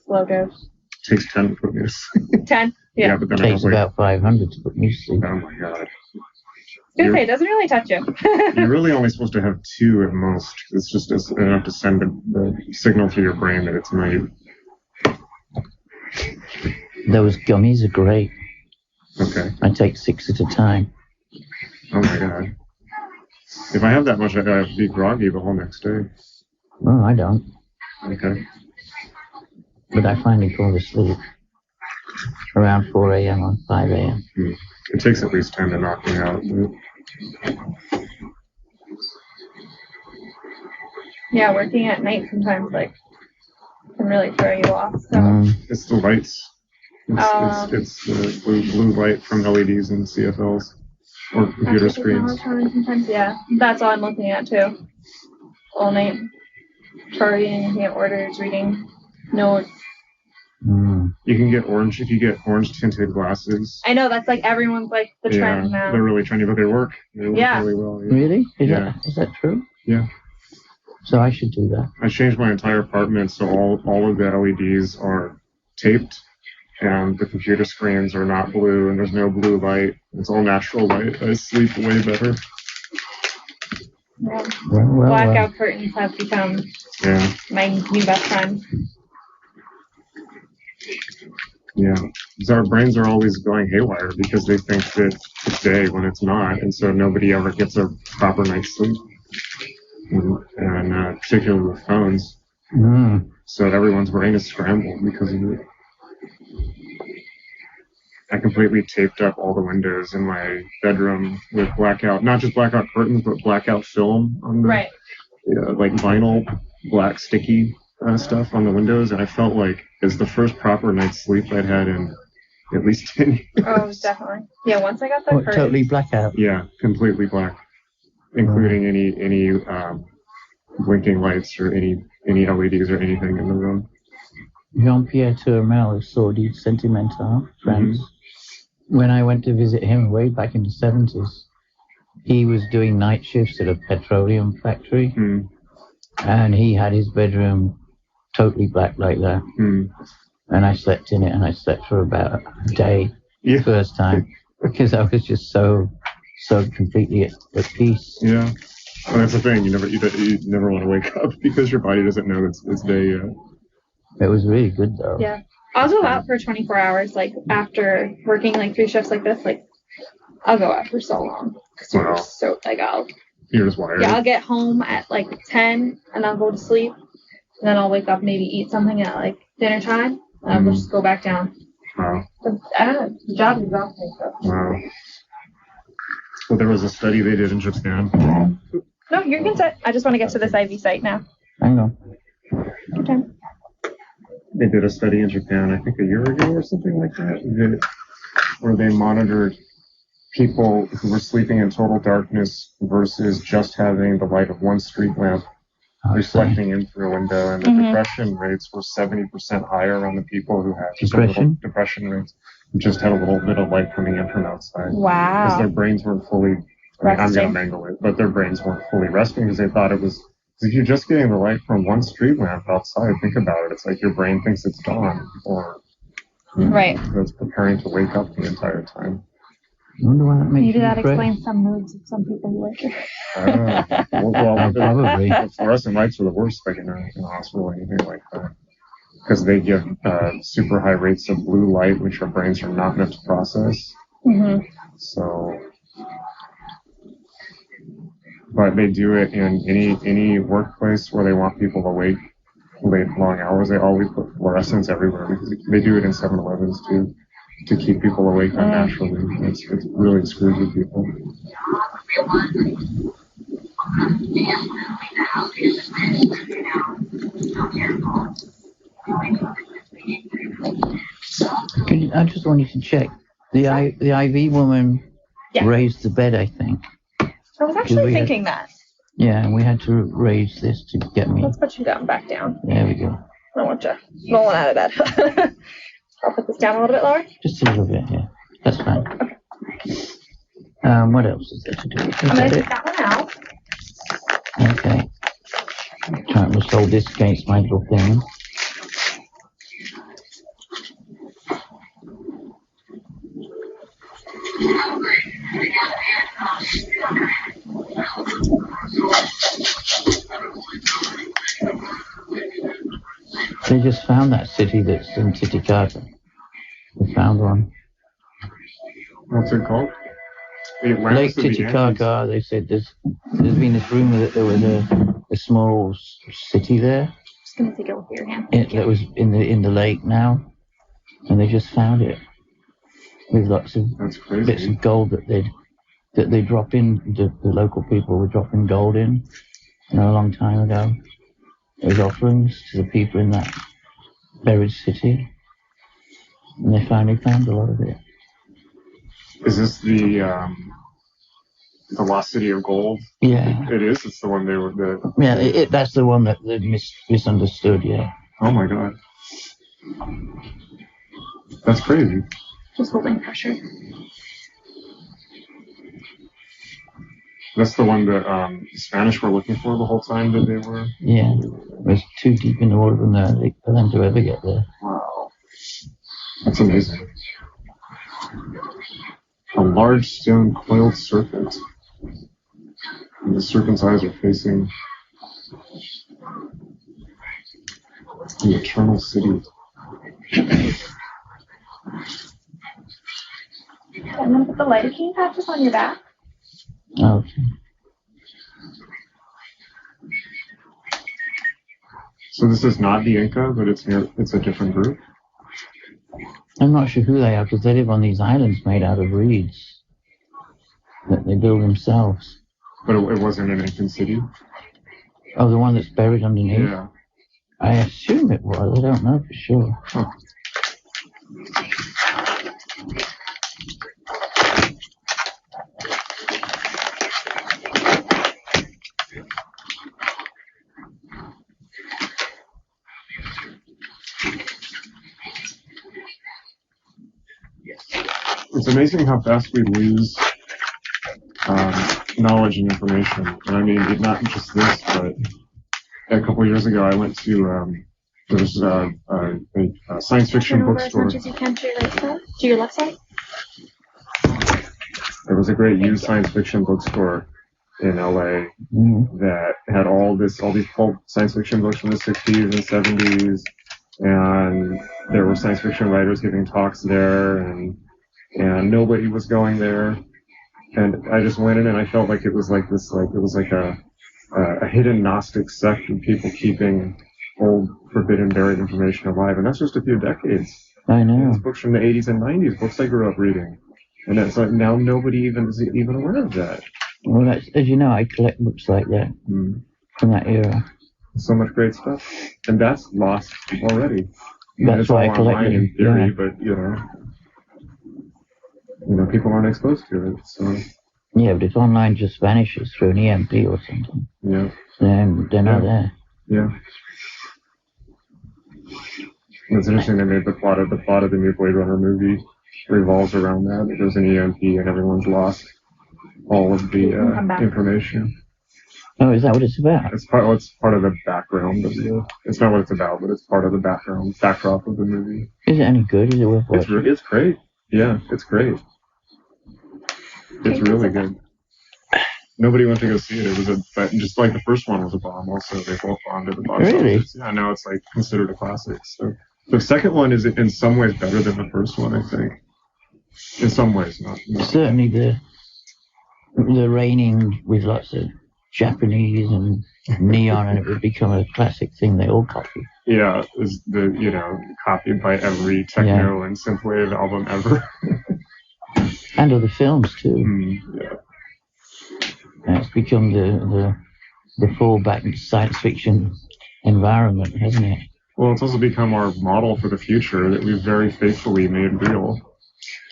[SPEAKER 4] Low dose.
[SPEAKER 1] Takes 10 to put me to sleep.
[SPEAKER 4] 10? Yeah.
[SPEAKER 1] But then
[SPEAKER 5] It
[SPEAKER 1] I
[SPEAKER 5] takes
[SPEAKER 1] don't wake.
[SPEAKER 5] about 500 to put me to sleep.
[SPEAKER 1] Oh my god.
[SPEAKER 4] I was going to say, it doesn't really touch you.
[SPEAKER 1] You're really only supposed to have 2 at most. It's just enough to send the signal to your brain that it's night.
[SPEAKER 5] Those gummies are great.
[SPEAKER 1] Okay.
[SPEAKER 5] I take 6 at a time.
[SPEAKER 1] Oh my god. If I have that much, I'd be groggy the whole next day.
[SPEAKER 5] Well, I don't.
[SPEAKER 1] Okay.
[SPEAKER 5] But I finally fall asleep around 4 a.m. or 5 a.m.
[SPEAKER 1] It takes at least 10 to knock me out.
[SPEAKER 4] Yeah, working at night sometimes, like, can really throw you off. So.
[SPEAKER 1] It's the lights. It's the blue light from LEDs and CFLs or computer screens.
[SPEAKER 4] Sometimes, yeah. That's all I'm looking at, too. All night. Charting, looking at orders, reading notes.
[SPEAKER 1] You can get orange if you get orange tinted glasses.
[SPEAKER 4] I know, that's like everyone's like the trend now.
[SPEAKER 1] They're really trendy, but they work. They work really well. Yeah.
[SPEAKER 5] Really?
[SPEAKER 1] Yeah.
[SPEAKER 5] Is that true?
[SPEAKER 1] Yeah.
[SPEAKER 5] So I should do that.
[SPEAKER 1] I changed my entire apartment so all of the LEDs are taped and the computer screens are not blue and there's no blue light. It's all natural light. I sleep way better.
[SPEAKER 4] Yeah.
[SPEAKER 5] Well,
[SPEAKER 4] Blackout curtains have become my new best friend.
[SPEAKER 1] Yeah. So our brains are always going haywire because they think that it's day when it's not, and so nobody ever gets a proper night's sleep. And particularly with phones. So everyone's brain is scrambled because of it. I completely taped up all the windows in my bedroom with blackout, not just blackout curtains, but blackout film on the like vinyl black sticky stuff on the windows, and I felt like it's the first proper night's sleep I'd had in at least 10 years.
[SPEAKER 4] Oh, definitely. Yeah, once I got the curtains.
[SPEAKER 5] Totally blackout?
[SPEAKER 1] Yeah, completely black, including any blinking lights or any LEDs or anything in the room.
[SPEAKER 5] Jean-Pierre Tourmel is Sordide Sentimental, France. When I went to visit him way back in the 70s, he was doing night shifts at a petroleum factory, and he had his bedroom totally black like that. And I slept in it, and I slept for about a day the first time because I was just so completely at peace.
[SPEAKER 1] Yeah, well, that's the thing. You never want to wake up because your body doesn't know it's day yet.
[SPEAKER 5] It was really good though.
[SPEAKER 4] Yeah, I'll go out for 24 hours. Like after working like 3 shifts like this, like I'll go out for so long.
[SPEAKER 1] Wow.
[SPEAKER 4] So like
[SPEAKER 1] You're just wired.
[SPEAKER 4] Yeah, I'll get home at like 10 and I'll go to sleep. And then I'll wake up, maybe eat something at like dinner time. And I'll just go back down.
[SPEAKER 1] Wow.
[SPEAKER 4] I don't know. The job is exhausting. So.
[SPEAKER 1] Wow. Well, there was a study they did in Japan.
[SPEAKER 4] No, you're good. I just want to get to this IV site now.
[SPEAKER 5] Hang on.
[SPEAKER 4] Okay.
[SPEAKER 1] They did a study in Japan, I think a year ago or something like that, where they monitored people who were sleeping in total darkness versus just having the light of one street lamp reflecting in through a window, and the depression rates were 70% higher on the people who had depression rates who just had a little bit of light coming in from outside.
[SPEAKER 4] Wow.
[SPEAKER 1] Because their brains weren't fully, I'm going to mangle it, but their brains weren't fully resting because they thought it was, if you're just getting the light from one street lamp outside, think about it. It's like your brain thinks it's dawn, or
[SPEAKER 4] Right.
[SPEAKER 1] That's preparing to wake up the entire time.
[SPEAKER 5] I wonder why that makes
[SPEAKER 4] Maybe
[SPEAKER 5] you
[SPEAKER 4] that
[SPEAKER 5] depressed.
[SPEAKER 4] explains some moods of some people who work here.
[SPEAKER 1] Well,
[SPEAKER 5] Probably.
[SPEAKER 1] fluorescent lights are the worst, like in a hospital or anything like that, because they give super high rates of blue light, which our brains are not meant to process.
[SPEAKER 4] Mm-hmm.
[SPEAKER 1] So, but they do it in any workplace where they want people awake late, long hours. They always put fluorescents everywhere because they do it in 7-Elevens too, to keep people awake unnaturally. It's really screws with people.
[SPEAKER 5] I just wanted to check. The IV woman
[SPEAKER 4] Yeah.
[SPEAKER 5] raised the bed, I think.
[SPEAKER 4] I was actually
[SPEAKER 5] we had-
[SPEAKER 4] thinking that.
[SPEAKER 5] Yeah, and we had to raise this to get me.
[SPEAKER 4] Let's put you down, back down.
[SPEAKER 5] There we go.
[SPEAKER 4] I don't want you rolling out of bed. I'll put this down a little bit lower.
[SPEAKER 5] Just a little bit, yeah. That's fine. What else is there to do? Is
[SPEAKER 4] I'm going
[SPEAKER 5] that
[SPEAKER 4] to
[SPEAKER 5] it?
[SPEAKER 4] take that one out.
[SPEAKER 5] Okay. Trying to hold this against my little thing. They just found that city that's in Titicaca. They found one.
[SPEAKER 1] What's it called? The
[SPEAKER 5] Lake
[SPEAKER 1] Atlantis of the
[SPEAKER 5] Titicaca, they said there's been this rumor that there was a small city there
[SPEAKER 4] Just going to take it with your hand.
[SPEAKER 5] that was in the lake now, and they just found it with lots of
[SPEAKER 1] That's
[SPEAKER 5] bits
[SPEAKER 1] crazy.
[SPEAKER 5] of gold that they drop in. The local people were dropping gold in, a long time ago. As offerings to the people in that buried city, and they finally found a lot of it.
[SPEAKER 1] Is this the lost city of gold?
[SPEAKER 5] Yeah,
[SPEAKER 1] It is. It's the one they were.
[SPEAKER 5] yeah. That's the one that they misunderstood. Yeah.
[SPEAKER 1] Oh my god. That's crazy.
[SPEAKER 4] Just holding pressure.
[SPEAKER 1] That's the one that the Spanish were looking for the whole time that they were.
[SPEAKER 5] Yeah, it was too deep in the water for them to ever get there.
[SPEAKER 1] Wow. That's amazing. A large stone coiled serpent. And the serpent's eyes are facing the eternal city.
[SPEAKER 4] I'm going to put the lidocaine patches on your back.
[SPEAKER 5] Okay.
[SPEAKER 1] So this is not the Inca, but it's a different group.
[SPEAKER 5] I'm not sure who they are because they live on these islands made out of reeds that they build themselves.
[SPEAKER 1] But it wasn't an Incan city.
[SPEAKER 5] Oh, the one that's buried underneath?
[SPEAKER 1] Yeah.
[SPEAKER 5] I assume it was. I don't know for sure.
[SPEAKER 1] Huh. It's amazing how fast we lose knowledge and information. And I mean, not just this, but a couple of years ago, I went to there was a science fiction
[SPEAKER 4] Turn over as
[SPEAKER 1] bookstore.
[SPEAKER 4] much as you can to your right side. To your left side.
[SPEAKER 1] There was a great used science fiction bookstore in LA that had all these pulp science fiction books from the 60s and 70s, and there were science fiction writers giving talks there, and nobody was going there. And I just went in and I felt like it was like this, like it was like a hidden Gnostic sect of people keeping old, forbidden, buried information alive. And that's just a few decades.
[SPEAKER 5] I know.
[SPEAKER 1] It's books from the 80s and 90s, books I grew up reading. And it's like now nobody even is even aware of that.
[SPEAKER 5] Well, that's, as you know, I collect books like that from that era.
[SPEAKER 1] So much great stuff. And that's lost already.
[SPEAKER 5] That's
[SPEAKER 1] it's
[SPEAKER 5] why
[SPEAKER 1] all
[SPEAKER 5] I collect
[SPEAKER 1] online
[SPEAKER 5] them.
[SPEAKER 1] in theory,
[SPEAKER 5] Yeah.
[SPEAKER 1] but people aren't exposed to it. So
[SPEAKER 5] Yeah, but if online just vanishes through an EMP or something,
[SPEAKER 1] yeah.
[SPEAKER 5] then they're not there.
[SPEAKER 1] Yeah. It's interesting they made the plot of the new Blade Runner movie revolves around that. There's an EMP and everyone's lost all of the information.
[SPEAKER 5] Oh, is that what it's about?
[SPEAKER 1] It's part of the background of the. It's not what it's about, but it's part of the backdrop of the movie.
[SPEAKER 5] Is it any good? Is it worth watching?
[SPEAKER 1] It's great. Yeah, it's great. It's really good. Nobody went to go see it. But just like the first one was a bomb. Also, they both bombed at the box office. Yeah, now it's like considered a classic. So the second one is in some ways better than the first one, I think. In some ways, not.
[SPEAKER 5] Certainly the raining with lots of Japanese and neon, and it would become a classic thing they all copy.
[SPEAKER 1] Yeah, is copied by every techno and synthwave album ever.
[SPEAKER 5] And other films too.
[SPEAKER 1] Yeah.
[SPEAKER 5] And it's become the fallback into science fiction environment, hasn't it?
[SPEAKER 1] Well, it's also become our model for the future that we've very faithfully made real,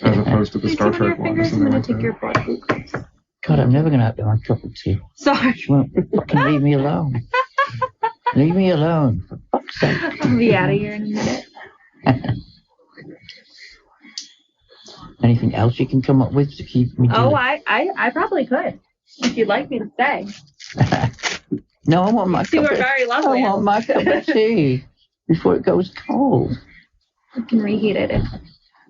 [SPEAKER 1] as opposed to the Star Trek one or something like that.
[SPEAKER 5] God, I'm never going to have my cup of tea.
[SPEAKER 4] Sorry.
[SPEAKER 5] She won't fucking leave me alone. Leave me alone, for fuck's sake.
[SPEAKER 4] I'll be out of here in a minute.
[SPEAKER 5] Anything else you can come up with to keep me doing?
[SPEAKER 4] Oh, I probably could. If you'd like me to stay.
[SPEAKER 5] No, I want my
[SPEAKER 4] You
[SPEAKER 5] cup
[SPEAKER 4] are
[SPEAKER 5] of
[SPEAKER 4] very lovely.
[SPEAKER 5] I want my cup of tea before it goes cold.
[SPEAKER 4] I can reheat it if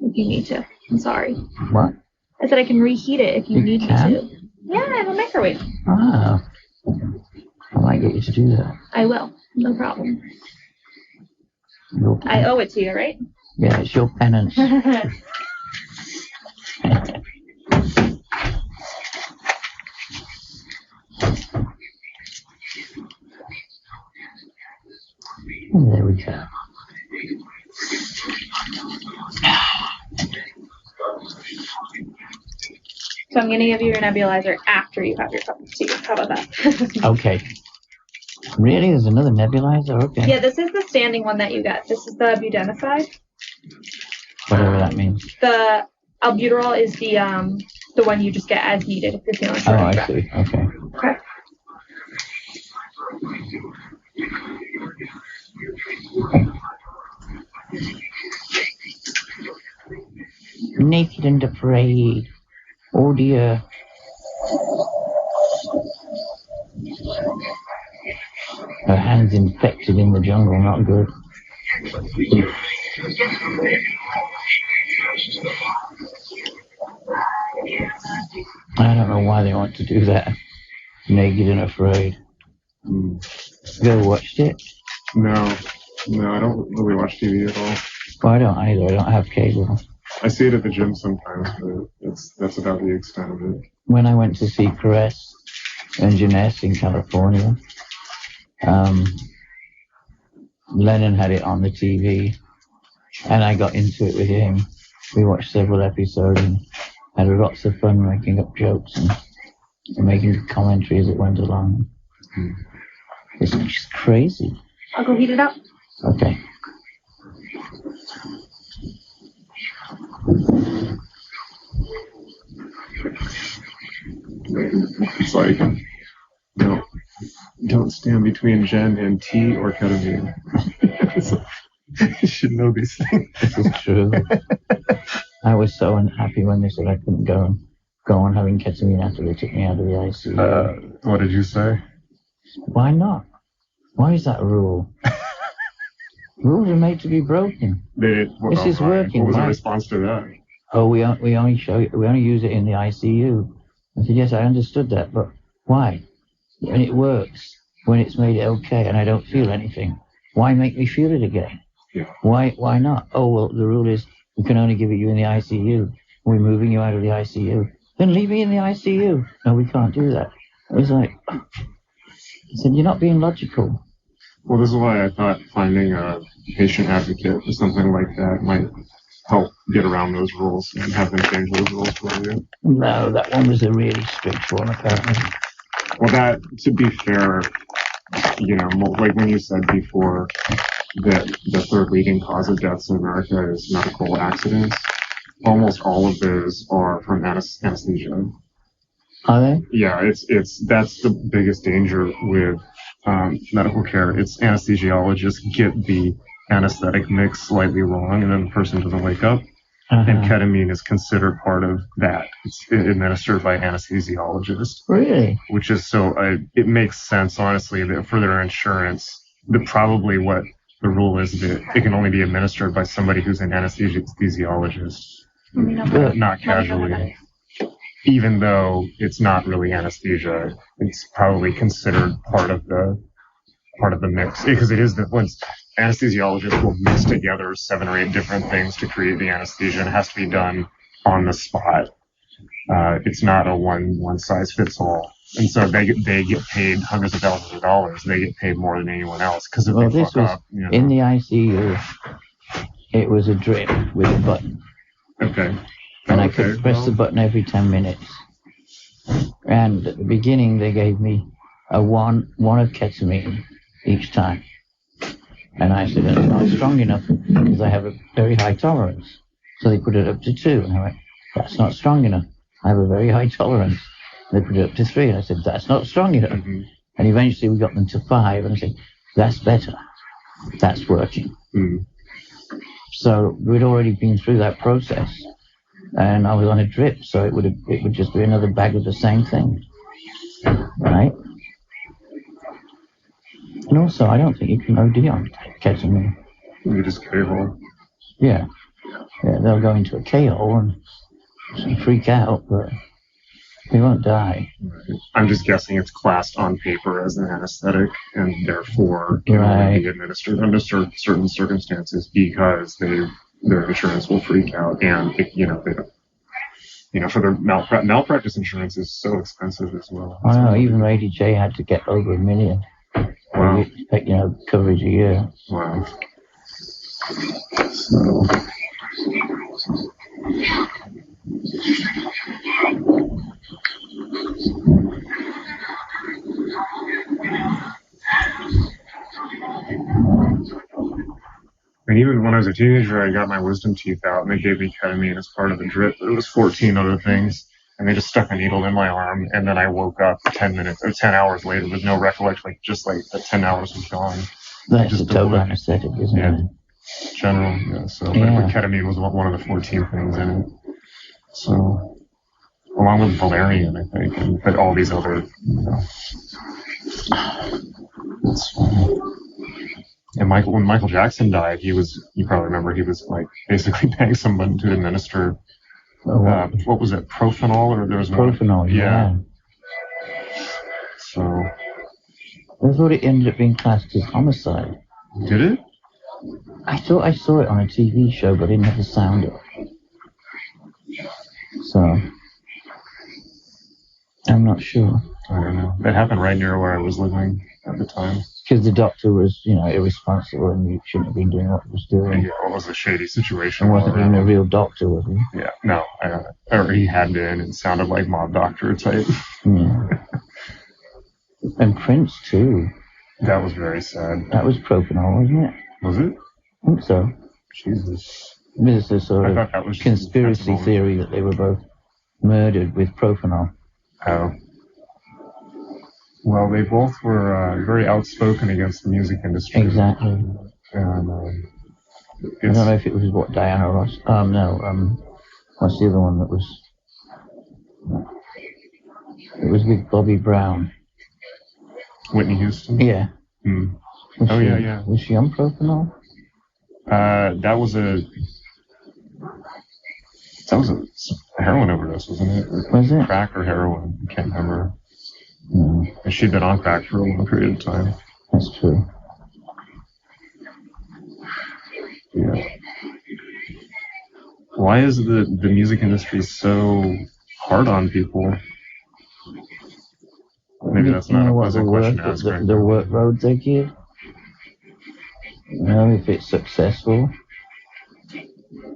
[SPEAKER 4] you need to. I'm sorry.
[SPEAKER 5] What?
[SPEAKER 4] I said I can reheat it if you need me
[SPEAKER 5] can?
[SPEAKER 4] to. Yeah, I have a microwave.
[SPEAKER 5] Ah. I might get you to do that.
[SPEAKER 4] I will. No problem.
[SPEAKER 5] Your
[SPEAKER 4] I owe it to you, right?
[SPEAKER 5] Yeah, it's your penance. And there we go.
[SPEAKER 4] So I'm going to give you your nebulizer after you have your cup of tea. How about that?
[SPEAKER 5] Okay. Really? There's another nebulizer? Okay.
[SPEAKER 4] Yeah, this is the standing one that you got. This is the budenicide.
[SPEAKER 5] Whatever that means.
[SPEAKER 4] The albuterol is the one you just get as needed if you're feeling short
[SPEAKER 5] Oh,
[SPEAKER 4] of
[SPEAKER 5] I
[SPEAKER 4] breath.
[SPEAKER 5] see. Okay.
[SPEAKER 4] Okay.
[SPEAKER 5] Naked and afraid. Oh dear. Her hand's infected in the jungle, not good. I don't know why they want to do that. Naked and afraid. You ever watched it?
[SPEAKER 1] No, I don't really watch TV at all.
[SPEAKER 5] Well, I don't either. I don't have cable.
[SPEAKER 1] I see it at the gym sometimes, but that's about the extent of it.
[SPEAKER 5] When I went to see Caress and Jeunesse in California, Lennon had it on the TV, and I got into it with him. We watched several episodes and had lots of fun making up jokes and making commentary as it went along. It's just crazy.
[SPEAKER 4] I'll go heat it up.
[SPEAKER 5] Okay.
[SPEAKER 1] It's like, don't stand between Jen and tea or ketamine. You should know these things.
[SPEAKER 5] This is true. I was so unhappy when they said I couldn't go on having ketamine after they took me out of the ICU.
[SPEAKER 1] What did you say?
[SPEAKER 5] Why not? Why is that a rule? Rules are made to be broken. This is working.
[SPEAKER 1] What was the response to that?
[SPEAKER 5] Oh, we only use it in the ICU. I said, yes, I understood that, but why? And it works when it's made okay, and I don't feel anything. Why make me feel it again?
[SPEAKER 1] Yeah.
[SPEAKER 5] Why not? Oh, well, the rule is we can only give it you in the ICU. We're moving you out of the ICU. Then leave me in the ICU. No, we can't do that. It was like, I said, you're not being logical.
[SPEAKER 1] Well, this is why I thought finding a patient advocate or something like that might help get around those rules and have them change those rules for you.
[SPEAKER 5] No, that one was a really strict one, apparently.
[SPEAKER 1] Well, that, to be fair, like when you said before that the third leading cause of deaths in America is medical accidents, almost all of those are from anesthesia.
[SPEAKER 5] Are they?
[SPEAKER 1] Yeah, that's the biggest danger with medical care. It's anesthesiologists get the anesthetic mix slightly wrong, and then the person doesn't wake up. and ketamine is considered part of that. It's administered by anesthesiologists.
[SPEAKER 5] Really?
[SPEAKER 1] Which is so, it makes sense, honestly, that for their insurance, that probably what the rule is that it can only be administered by somebody who's an anesthesiologist, not casually. Even though it's not really anesthesia, it's probably considered part of the mix, because it is once anesthesiologists will mix together 7 or 8 different things to create the anesthesia, and it has to be done on the spot. It's not a one size fits all, and so they get paid hundreds of thousands of dollars. They get paid more than anyone else because if they fuck up,
[SPEAKER 5] in the ICU. It was a drip with a button.
[SPEAKER 1] Okay.
[SPEAKER 5] And I could press the button every 10 minutes. And at the beginning, they gave me a one of ketamine each time. And I said, that's not strong enough because I have a very high tolerance. So they put it up to 2. And I went, that's not strong enough. I have a very high tolerance. They put it up to 3. And I said, that's not strong enough.
[SPEAKER 1] Mm-hmm.
[SPEAKER 5] And eventually we got them to 5. And I said, that's better. That's working.
[SPEAKER 1] Mm-hmm.
[SPEAKER 5] So we'd already been through that process. And I was on a drip, so it would just be another bag of the same thing. Right? And also, I don't think you can OD on ketamine.
[SPEAKER 1] You just K-hole.
[SPEAKER 5] Yeah, they'll go into a K-hole and freak out, but they won't die.
[SPEAKER 1] I'm just guessing it's classed on paper as an anesthetic, and therefore can only be administered under certain circumstances because their insurance will freak out, and they don't. For their malpractice insurance is so expensive as well.
[SPEAKER 5] I know, even Lady J had to get over $1 million.
[SPEAKER 1] Wow.
[SPEAKER 5] Coverage a year.
[SPEAKER 1] Wow. So. And even when I was a teenager, I got my wisdom teeth out, and they gave me ketamine as part of the drip. But it was 14 other things, and they just stuck a needle in my arm, and then I woke up 10 hours later with no recollection, just like the 10 hours was gone.
[SPEAKER 5] That's just a total anesthetic, isn't it?
[SPEAKER 1] General, yeah. So, but ketamine was one of the 14 things in it. So, along with valerian, I think, but all these other, That's funny. And when Michael Jackson died, you probably remember, he was like basically paying someone to administer, what was it, Propanol, or there was
[SPEAKER 5] Propanol, yeah.
[SPEAKER 1] So.
[SPEAKER 5] I thought it ended up being classed as homicide.
[SPEAKER 1] Did it?
[SPEAKER 5] I thought I saw it on a TV show, but I didn't have the sound of it. So, I'm not sure.
[SPEAKER 1] I don't know. That happened right near where I was living at the time.
[SPEAKER 5] Because the doctor was, irresponsible, and he shouldn't have been doing what he was doing.
[SPEAKER 1] Yeah, it was a shady situation.
[SPEAKER 5] He wasn't even a real doctor, was he?
[SPEAKER 1] Yeah, no. Or he had been, and sounded like mob doctor type.
[SPEAKER 5] Yeah. And Prince, too.
[SPEAKER 1] That was very sad.
[SPEAKER 5] That was Propanol, wasn't it?
[SPEAKER 1] Was it?
[SPEAKER 5] I think so.
[SPEAKER 1] Jesus.
[SPEAKER 5] There's a sort of conspiracy theory that they were both murdered with Propanol.
[SPEAKER 1] Oh. Well, they both were very outspoken against the music industry.
[SPEAKER 5] Exactly.
[SPEAKER 1] And,
[SPEAKER 5] I don't know if it was Diana Ross. What's the other one that was? It was with Bobby Brown.
[SPEAKER 1] Whitney Houston?
[SPEAKER 5] Yeah.
[SPEAKER 1] Mm. Yeah.
[SPEAKER 5] Was she on Propanol?
[SPEAKER 1] That was a heroin overdose, wasn't it?
[SPEAKER 5] Was it?
[SPEAKER 1] Crack or heroin? I can't remember.
[SPEAKER 5] No.
[SPEAKER 1] And she'd been on crack for a long period of time.
[SPEAKER 5] That's true.
[SPEAKER 1] Yeah. Why is the music industry so hard on people? Maybe that's not a pleasant question to ask.
[SPEAKER 5] The workload they give. If it's successful,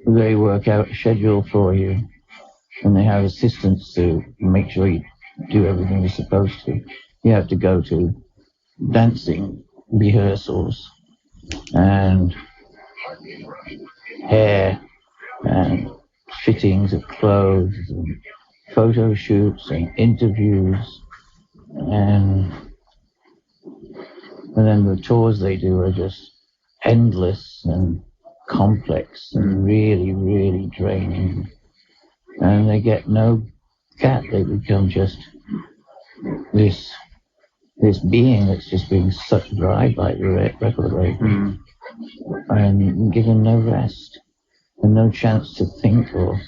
[SPEAKER 5] they work out a schedule for you, and they have assistants to make sure you do everything you're supposed to. You have to go to dancing rehearsals and hair and fittings of clothes and photo shoots and interviews, and then the tours they do are just endless and complex and really, really draining. And they get no gap. They become just this being that's just being sucked dry by the record label, and given no rest and no chance to think or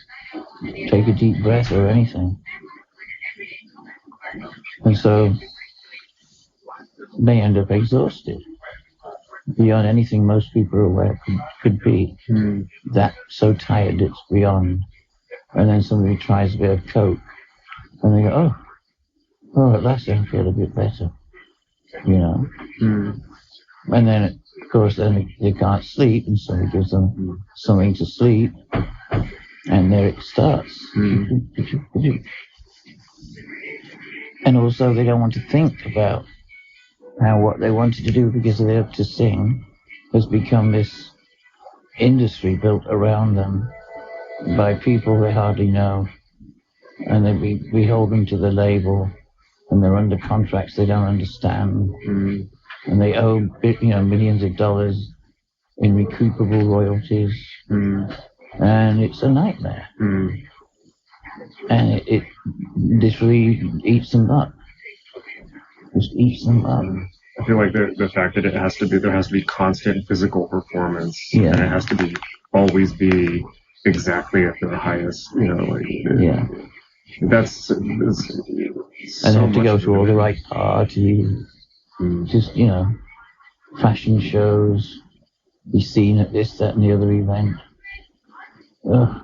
[SPEAKER 5] take a deep breath or anything. And so they end up exhausted beyond anything most people are aware could be. That so tired it's beyond. And then somebody tries a bit of coke and they go, oh, at last I feel a bit better, you know. And then, of course, then they can't sleep, and somebody gives them something to sleep, and there it starts. And also, they don't want to think about how what they wanted to do because they have to sing has become this industry built around them by people they hardly know, and we hold them to the label, and they're under contracts they don't understand, and they owe millions of dollars in recoupable royalties, and it's a nightmare, and it literally eats them up, just eats them up.
[SPEAKER 1] I feel like the fact that there has to be constant physical performance, and it has to always be exactly at the highest, that's and
[SPEAKER 5] they have to go to all the right parties, just fashion shows, be seen at this, that, and the other event. Ugh.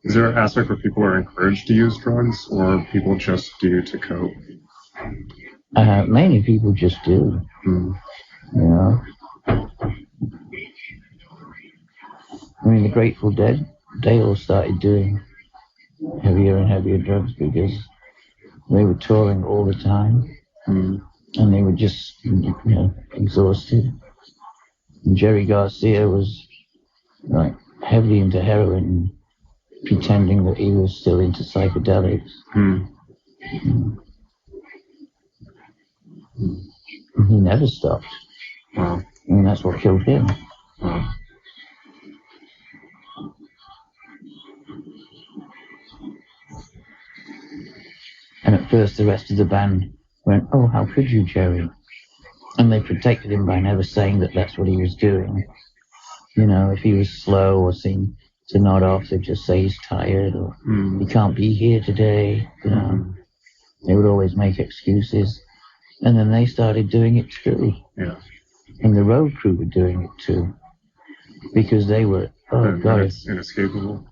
[SPEAKER 1] Is there an aspect where people are encouraged to use drugs, or people just do to cope?
[SPEAKER 5] Mainly people just do. I mean, the Grateful Dead, they all started doing heavier and heavier drugs because they were touring all the time, and they were just exhausted. And Jerry Garcia was like heavily into heroin, pretending that he was still into psychedelics. He never stopped.
[SPEAKER 1] Wow.
[SPEAKER 5] And that's what killed him.
[SPEAKER 1] Wow.
[SPEAKER 5] And at first the rest of the band went, oh, how could you, Jerry? And they protected him by never saying that that's what he was doing. If he was slow or seemed to nod off, they'd just say he's tired or he can't be here today. They would always make excuses. And then they started doing it too.
[SPEAKER 1] Yeah.
[SPEAKER 5] And the road crew were doing it too. Because they were, God.
[SPEAKER 1] It's inescapable.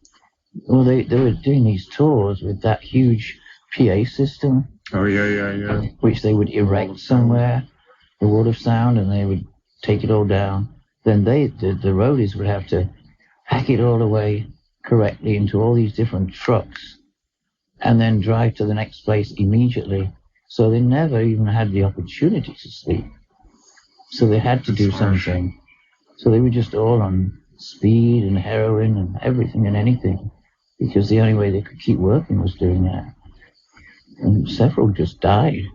[SPEAKER 5] Well, they were doing these tours with that huge PA system.
[SPEAKER 1] Oh, yeah.
[SPEAKER 5] Which they would erect somewhere, the wall of sound, and they would take it all down. Then the roadies would have to pack it all away correctly into all these different trucks and then drive to the next place immediately. So they never even had the opportunity to sleep. So they had to do something. So they were just all on speed and heroin and everything and anything, because the only way they could keep working was doing that. And several just died,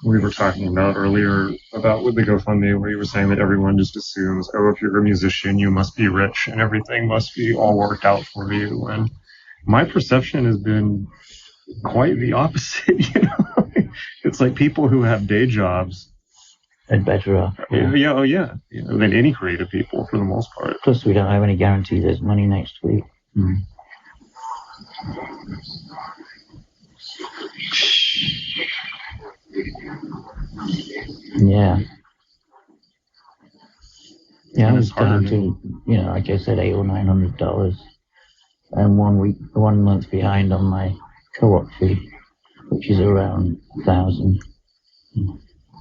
[SPEAKER 1] We were talking about earlier about with the GoFundMe, where you were saying that everyone just assumes, if you're a musician, you must be rich and everything must be all worked out for you. And my perception has been quite the opposite. It's like people who have day jobs
[SPEAKER 5] and better off.
[SPEAKER 1] Than any creative people for the most part.
[SPEAKER 5] Plus, we don't have any guarantee there's money next week. Yeah, I was down to, like I said, $800 or $900, and 1 month behind on my co-op fee, which is around $1,000,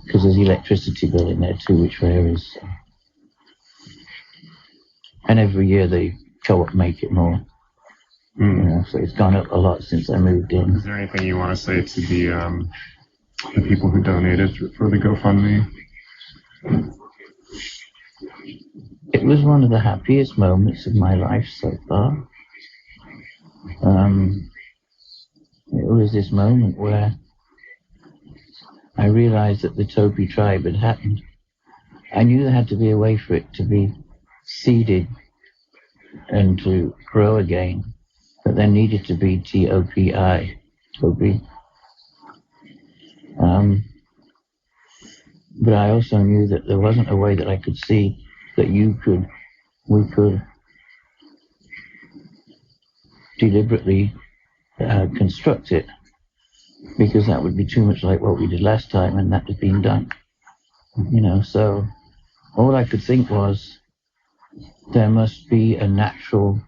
[SPEAKER 5] because there's electricity bill in there too, which varies. And every year the co-op make it more. So it's gone up a lot since I moved in.
[SPEAKER 1] Is there anything you want to say to the people who donated for the GoFundMe?
[SPEAKER 5] It was one of the happiest moments of my life so far. It was this moment where I realized that the Topi tribe had happened. I knew there had to be a way for it to be seeded and to grow again, but there needed to be TOPI, Topi. But I also knew that there wasn't a way that I could see that we could deliberately construct it, because that would be too much like what we did last time, and that had been done. So all I could think was there must be a natural,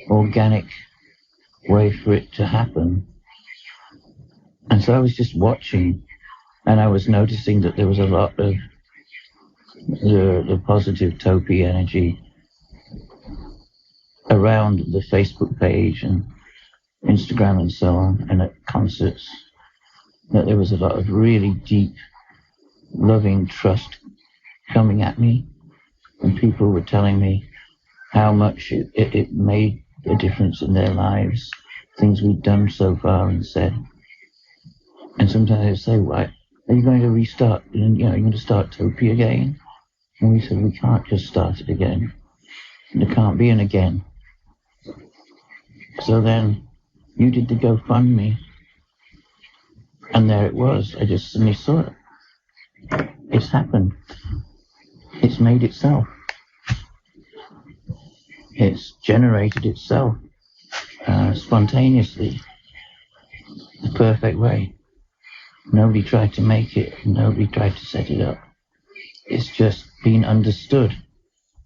[SPEAKER 5] organic way for it to happen. And so I was just watching, and I was noticing that there was a lot of the positive Topi energy around the Facebook page and Instagram and so on, and at concerts, that there was a lot of really deep, loving trust coming at me, and people were telling me how much it made a difference in their lives, things we'd done so far and said. And sometimes they'd say, "Why, are you going to restart, you're going to start Topi again?" And we said, "We can't just start it again. There can't be an again." So then you did the GoFundMe, and there it was. I just suddenly saw it. It's happened. It's made itself. It's generated itself spontaneously, the perfect way. Nobody tried to make it. Nobody tried to set it up. It's just been understood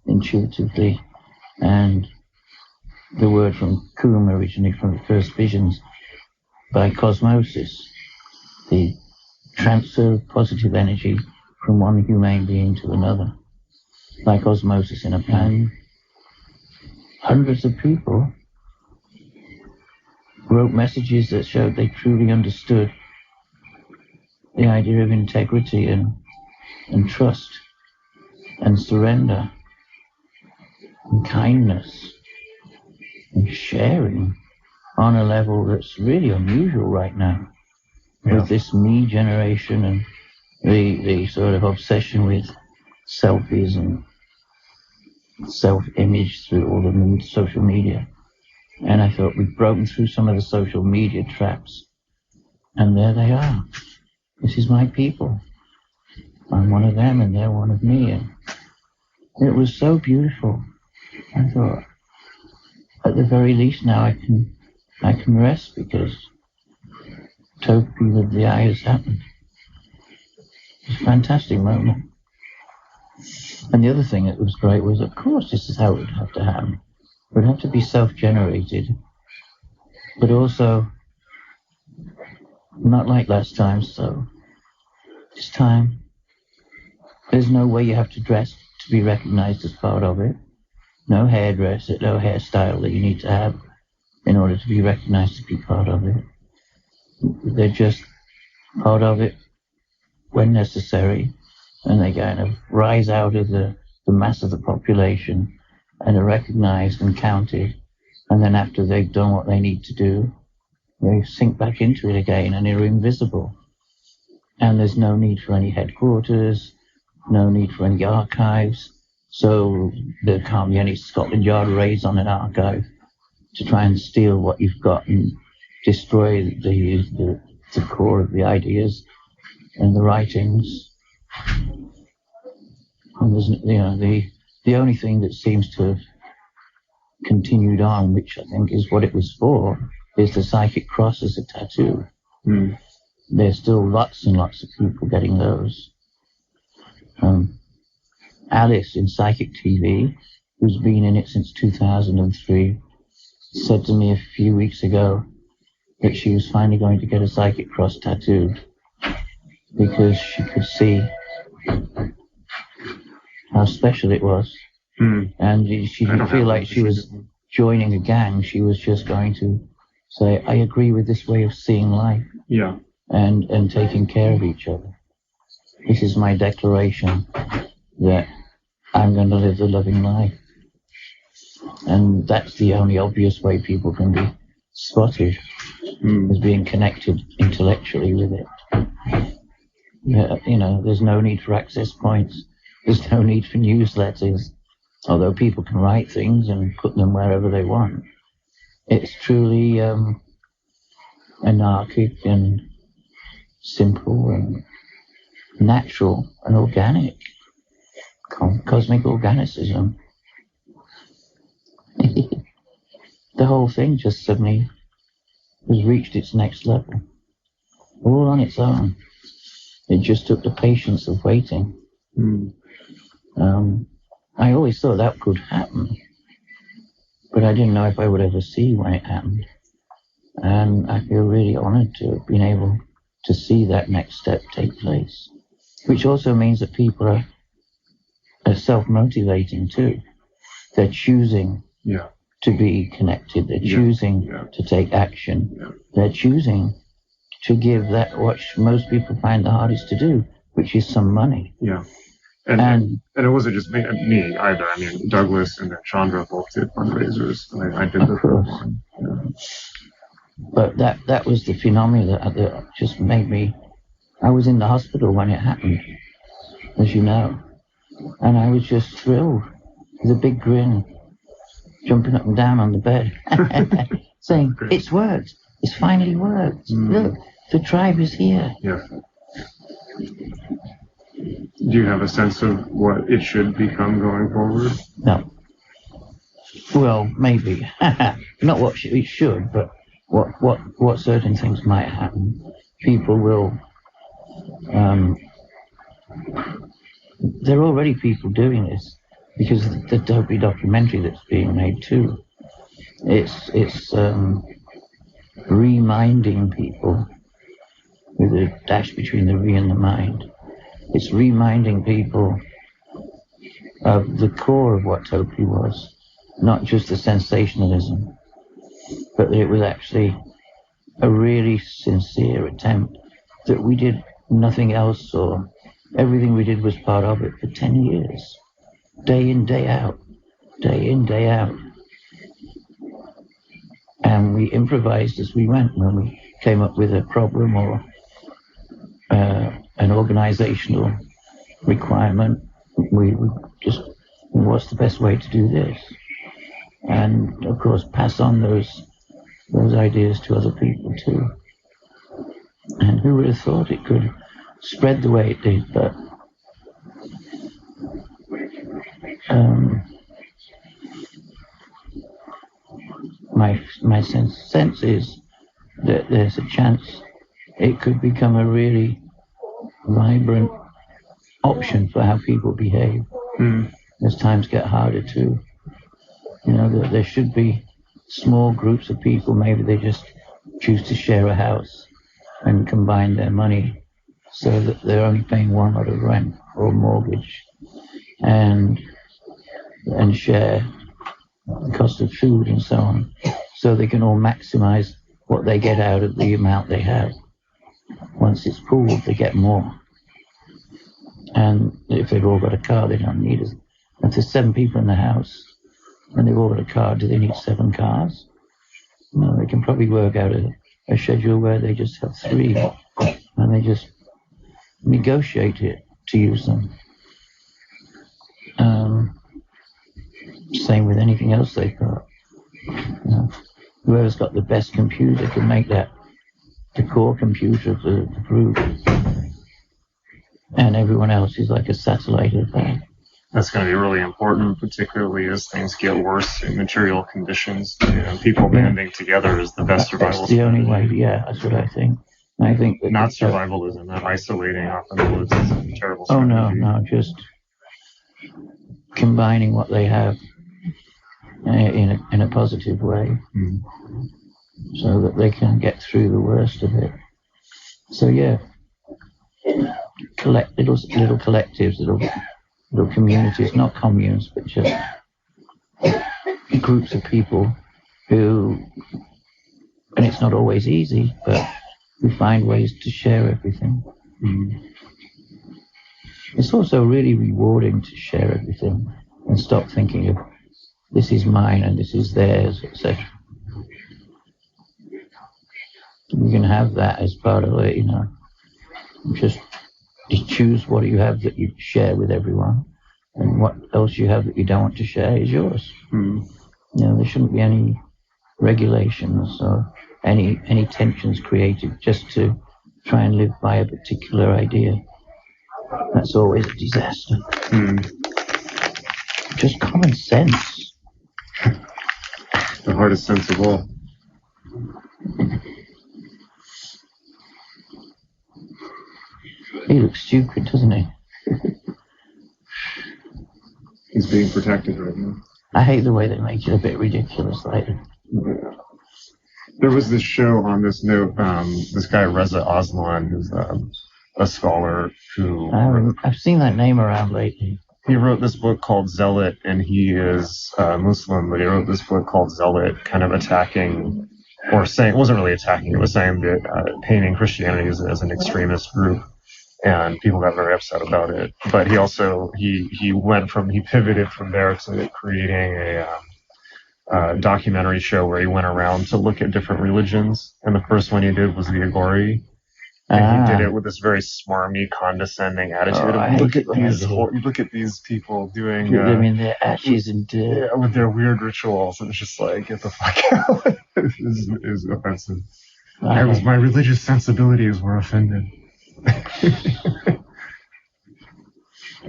[SPEAKER 5] intuitively. And the word from Kum, originally from the first visions, by cosmosis, the transfer of positive energy from one human being to another, like osmosis in a pan. Hundreds of people wrote messages that showed they truly understood the idea of integrity and trust and surrender and kindness and sharing on a level that's really unusual right now. Yeah. With this me generation and the sort of obsession with selfies and self-image through all the social media. And I thought we've broken through some of the social media traps, and there they are. This is my people. I'm one of them and they're one of me. And it was so beautiful. I thought, at the very least now I can rest, because Topi with the eye has happened. It's a fantastic moment. And the other thing that was great was, of course, this is how it would have to happen. It would have to be self-generated, but also not like last time. So this time, there's no way you have to dress to be recognized as part of it. No hairdresser, no hairstyle that you need to have in order to be recognized to be part of it. They're just part of it when necessary, and they kind of rise out of the mass of the population and are recognized and counted, and then after they've done what they need to do, they sink back into it again and are invisible. And there's no need for any headquarters, no need for any archives, so there can't be any Scotland Yard raids on an archive to try and steal what you've got and destroy the core of the ideas and the writings. And there's, the only thing that seems to have continued on, which I think is what it was for, is the psychic cross as a tattoo. Mm. There's still lots and lots of people getting those. Alice in Psychic TV, who's been in it since 2003, said to me a few weeks ago that she was finally going to get a psychic cross tattooed because she could see how special it was. Mm. And she didn't feel like she was joining a gang. She was just going to say, I agree with this way of seeing life.
[SPEAKER 1] Yeah.
[SPEAKER 5] And taking care of each other. This is my declaration that I'm going to live the loving life. And that's the only obvious way people can be spotted, is being connected intellectually with it. There's no need for access points. There's no need for newsletters. although people can write things and put them wherever they want, it's truly anarchic and simple and natural and organic, cosmic organicism. The whole thing just suddenly has reached its next level, all on its own. It just took the patience of waiting. I always thought that could happen, but I didn't know if I would ever see when it happened. And I feel really honored to have been able to see that next step take place, which also means that people are self-motivating too. They're choosing to be connected. They're choosing to take action. They're choosing to give that what most people find the hardest to do, which is some money.
[SPEAKER 1] And it wasn't just me either. I mean, Douglas and then Chandra both did fundraisers. I did the first one.
[SPEAKER 5] But that was the phenomena that just made me. I was in the hospital when it happened, as you know, and I was just thrilled with a big grin, jumping up and down on the bed, saying, "It's worked. It's finally worked. Look, the tribe is here."
[SPEAKER 1] Do you have a sense of what it should become going forward?
[SPEAKER 5] No. Well, maybe. Not what it should, but what certain things might happen. People will. There are already people doing this because of the dopey documentary that's being made too. It's reminding people with a dash between the re and the mind. It's reminding people of the core of what Topi was, not just the sensationalism, but that it was actually a really sincere attempt that we did nothing else, or everything we did was part of it for 10 years, day in, day out, day in, day out. And we improvised as we went. When we came up with a problem or an organizational requirement, we just, what's the best way to do this? And of course, pass on those ideas to other people too. And who would have thought it could spread the way it did? But my sense is that there's a chance it could become a really vibrant option for how people behave as times get harder too. You know, there should be small groups of people, maybe they just choose to share a house and combine their money so that they're only paying one lot of rent or mortgage, and share the cost of food and so on, so they can all maximize what they get out of the amount they have. Once it's pooled, they get more. And if they've all got a car, they don't need it. If there's 7 people in the house and they've all got a car, do they need 7 cars? No, they can probably work out a schedule where they just have 3 and they just negotiate it to use them. Same with anything else they've got. You know, whoever's got the best computer can make that the core computer of the group. And everyone else is like a satellite of that.
[SPEAKER 1] That's going to be really important, particularly as things get worse in material conditions. You know, people banding together is the best survival.
[SPEAKER 5] That's the only way, that's what I think. I think that
[SPEAKER 1] not survivalism, not isolating off in the woods is a terrible strategy.
[SPEAKER 5] No, just combining what they have in a positive way, so that they can get through the worst of it. So collect little collectives, little communities, not communes, but just groups of people who, and it's not always easy, but we find ways to share everything. It's also really rewarding to share everything and stop thinking of this is mine and this is theirs, etc. You can have that as part of it, you know. Just choose what you have that you share with everyone, And what else you have that you don't want to share is yours.
[SPEAKER 1] Mm.
[SPEAKER 5] You know, there shouldn't be any regulations or any tensions created just to try and live by a particular idea. That's always a disaster.
[SPEAKER 1] Mm.
[SPEAKER 5] Just common sense.
[SPEAKER 1] The hardest sense of all.
[SPEAKER 5] He looks stupid, doesn't he?
[SPEAKER 1] He's being protected right now.
[SPEAKER 5] I hate the way they make it a bit ridiculous later.
[SPEAKER 1] There was this show on this note, this guy Reza Aslan, who's a scholar who...
[SPEAKER 5] I've seen that name around lately.
[SPEAKER 1] He wrote this book called Zealot, and he is Muslim, but he wrote this book called Zealot, kind of attacking, or saying, it wasn't really attacking, it was saying that painting Christianity as an extremist group, and people got very upset about it. But he also, he pivoted from there to creating a documentary show where he went around to look at different religions, and the first one he did was the Agori. And he did it with this very smarmy, condescending attitude. You look at these people doing...
[SPEAKER 5] Put them in their ashes and dirt.
[SPEAKER 1] Yeah, with their weird rituals, and it's just like, get the fuck out. It is offensive. My religious sensibilities were offended.